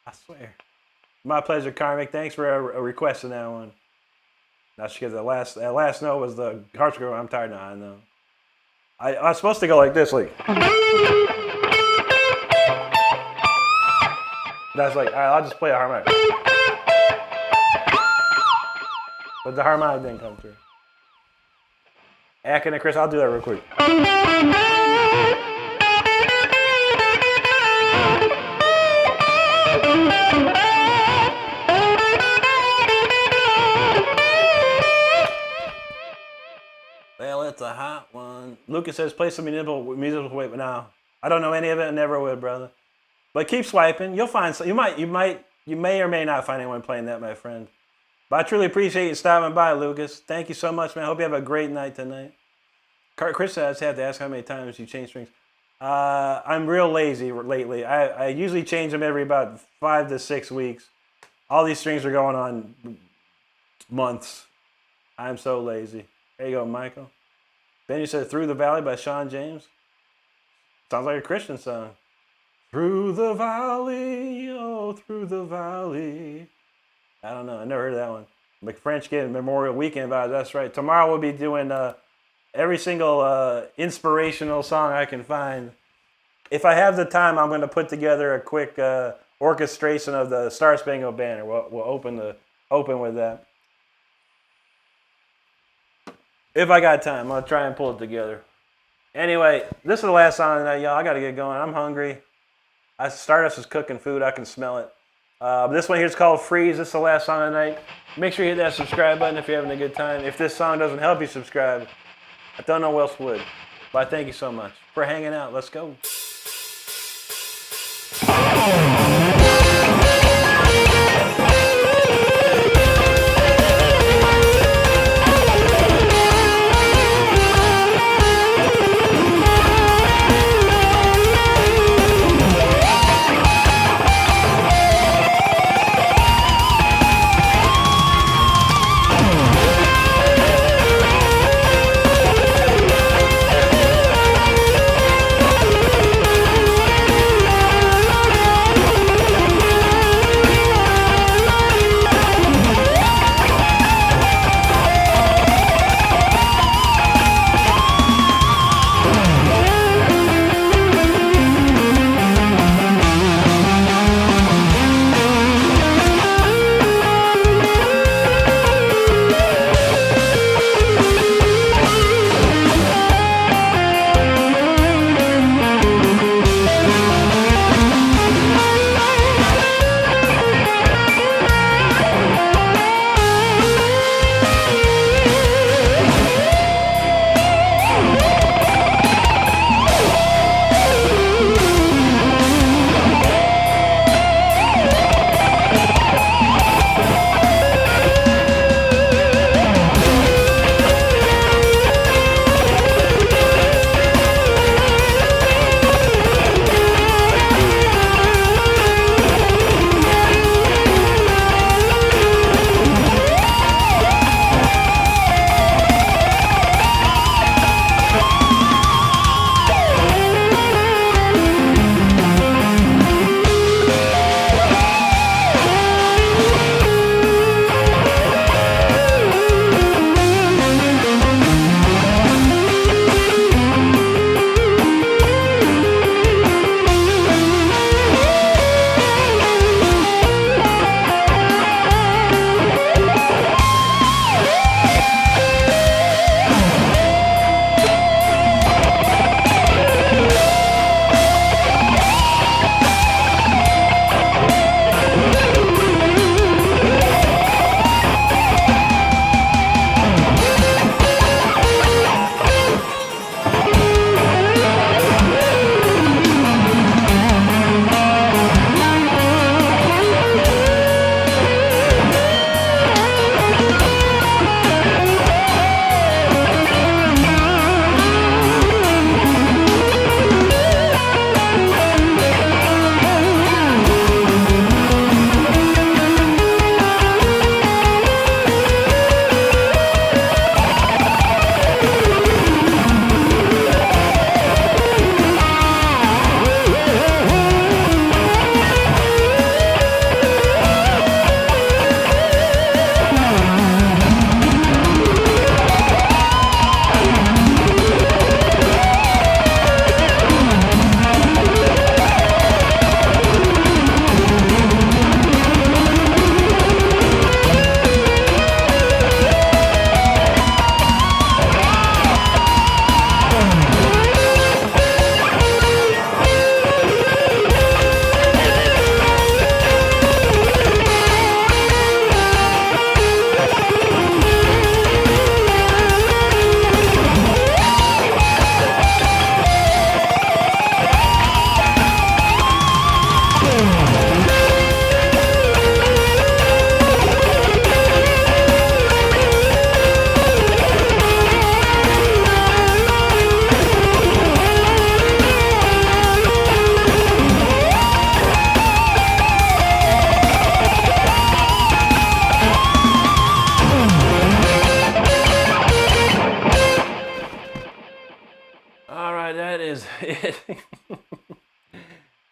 I swear. My pleasure, Karmic. Thanks for requesting that one. Now she gets that last note was the harpsichord. I'm tired now. I know. I was supposed to go like this, like. That's like, all right, I'll just play a harmonic. But the harmonic didn't come through. Akin and Chris, I'll do that real quick. Well, it's a hot one. Lucas says, play some musical weight, but no. I don't know any of it and never would, brother. But keep swiping. You'll find some. You may or may not find anyone playing that, my friend. But I truly appreciate you stopping by, Lucas. Thank you so much, man. I hope you have a great night tonight. Chris says, I just have to ask how many times you change strings. I'm real lazy lately. I usually change them every about 5 to 6 weeks. All these strings are going on months. I'm so lazy. There you go, Michael. Then you said Through the Valley by Sean James. Sounds like a Christian song. Through the valley, oh, through the valley. I don't know. I never heard of that one. But French Kid Memorial Weekend vibes. That's right. Tomorrow we'll be doing every single inspirational song I can find. If I have the time, I'm going to put together a quick orchestration of the Star Spangled Banner. We'll open with that. If I got time, I'll try and pull it together. Anyway, this is the last song tonight, y'all. I got to get going. I'm hungry. Stardust is cooking food. I can smell it. This one here is called Freeze. This is the last song of the night. Make sure you hit that subscribe button if you're having a good time. If this song doesn't help you subscribe, I don't know who else would. But I thank you so much for hanging out. Let's go.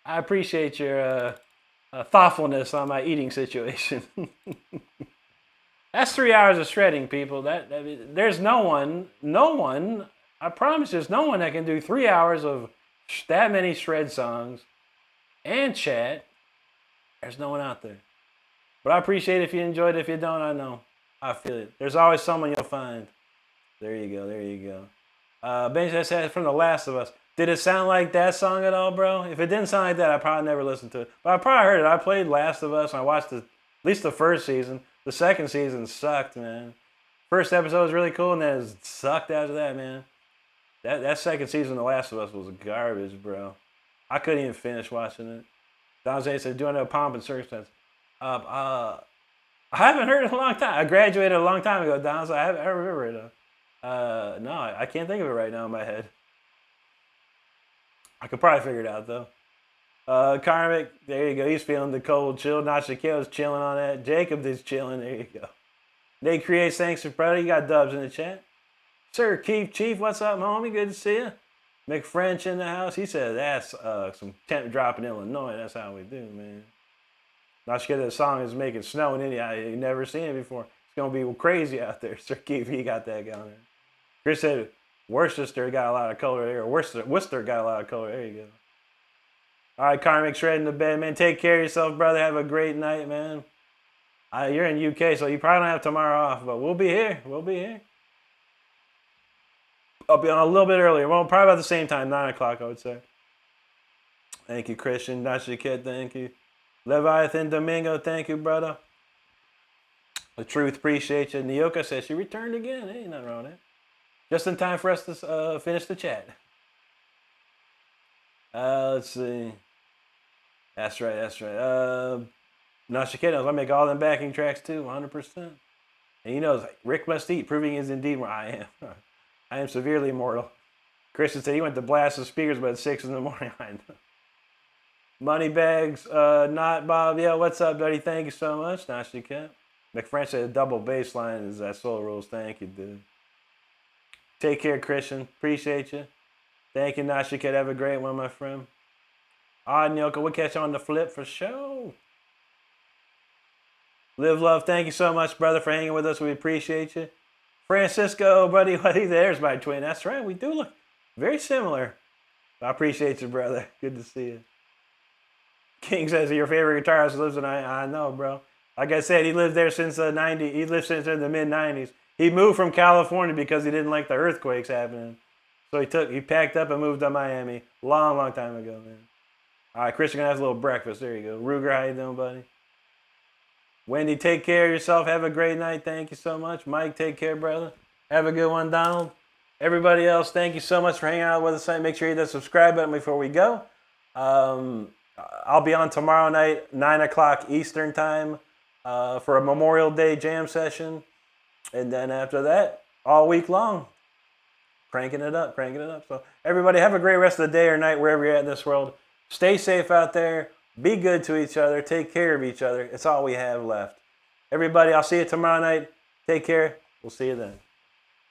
I appreciate your thoughtfulness on my eating situation. That's 3 hours of shredding, people. There's no one. I promise, there's no one that can do 3 hours of that many shred songs and chat. There's no one out there. But I appreciate it if you enjoyed it. If you don't, I know. I feel it. There's always someone you'll find. There you go. Benji said from The Last of Us. Did it sound like that song at all, bro? If it didn't sound like that, I probably never listened to it. But I probably heard it. I played Last of Us and I watched at least the first season. The second season sucked, man. First episode was really cool and then it sucked after that, man. That second season of The Last of Us was garbage, bro. I couldn't even finish watching it. Donze said, doing a pomp and circumstance. I haven't heard it in a long time. I graduated a long time ago, Donze. I remember it though. No, I can't think of it right now in my head. I could probably figure it out though. Karmic, there you go. He's feeling the cold chill. Nachikil's chilling on that. Jacob is chilling. There you go. They create thanks for brother. You got dubs in the chat. Sir Keith Chief, what's up, homie? Good to see you. McFrench in the house. He said that's some temp drop in Illinois. That's how we do, man. Nachikil, that song is making snow in India. You've never seen it before. It's gonna be crazy out there. Sir Keith, he got that going there. Chris said Worcester got a lot of color there. Worcester got a lot of color. There you go. All right, Karmic, shredding the bed, man. Take care of yourself, brother. Have a great night, man. You're in UK, so you probably don't have tomorrow off, but we'll be here. We'll be here. I'll be on a little bit earlier. Well, probably about the same time, 9 o'clock, I would say. Thank you, Christian. Nashi Kid, thank you. Leviathan Domingo, thank you, brother. The Truth, appreciate you. Neoka says she returned again. Ain't nothing wrong with that. Just in time for us to finish the chat. Let's see. That's right. Nashikid knows I make all them backing tracks too, 100%. And he knows Rick must eat, proving is indeed where I am. I am severely mortal. Christian said he went to blast the speakers, but at 6 in the morning. I know. Moneybags, not Bob. Yeah, what's up, buddy? Thank you so much. Nashikid. McFrench said a double bass line is that Soul Rules. Thank you, dude. Take care, Christian. Appreciate you. Thank you, Nashikid. Have a great one, my friend. All right, Nyoka, we'll catch you on the flip for sure. Live Love, thank you so much, brother, for hanging with us. We appreciate you. Francisco, buddy, there's my twin. That's right, we do look very similar. I appreciate you, brother. Good to see you. King says your favorite guitarist lives in I know, bro. Like I said, he lived there since the 90s. He lived since in the mid-90s. He moved from California because he didn't like the earthquakes happening. So he packed up and moved to Miami. Long time ago, man. All right, Christian gonna have a little breakfast. There you go. Ruger, how you doing, buddy? Wendy, take care of yourself. Have a great night. Thank you so much. Mike, take care, brother. Have a good one, Donald. Everybody else, thank you so much for hanging out with us tonight. Make sure you hit that subscribe button before we go. I'll be on tomorrow night, 9 o'clock Eastern time, for a Memorial Day jam session. And then after that, all week long, cranking it up. So everybody have a great rest of the day or night wherever you're at in this world. Stay safe out there. Be good to each other. Take care of each other. It's all we have left. Everybody, I'll see you tomorrow night. Take care. We'll see you then.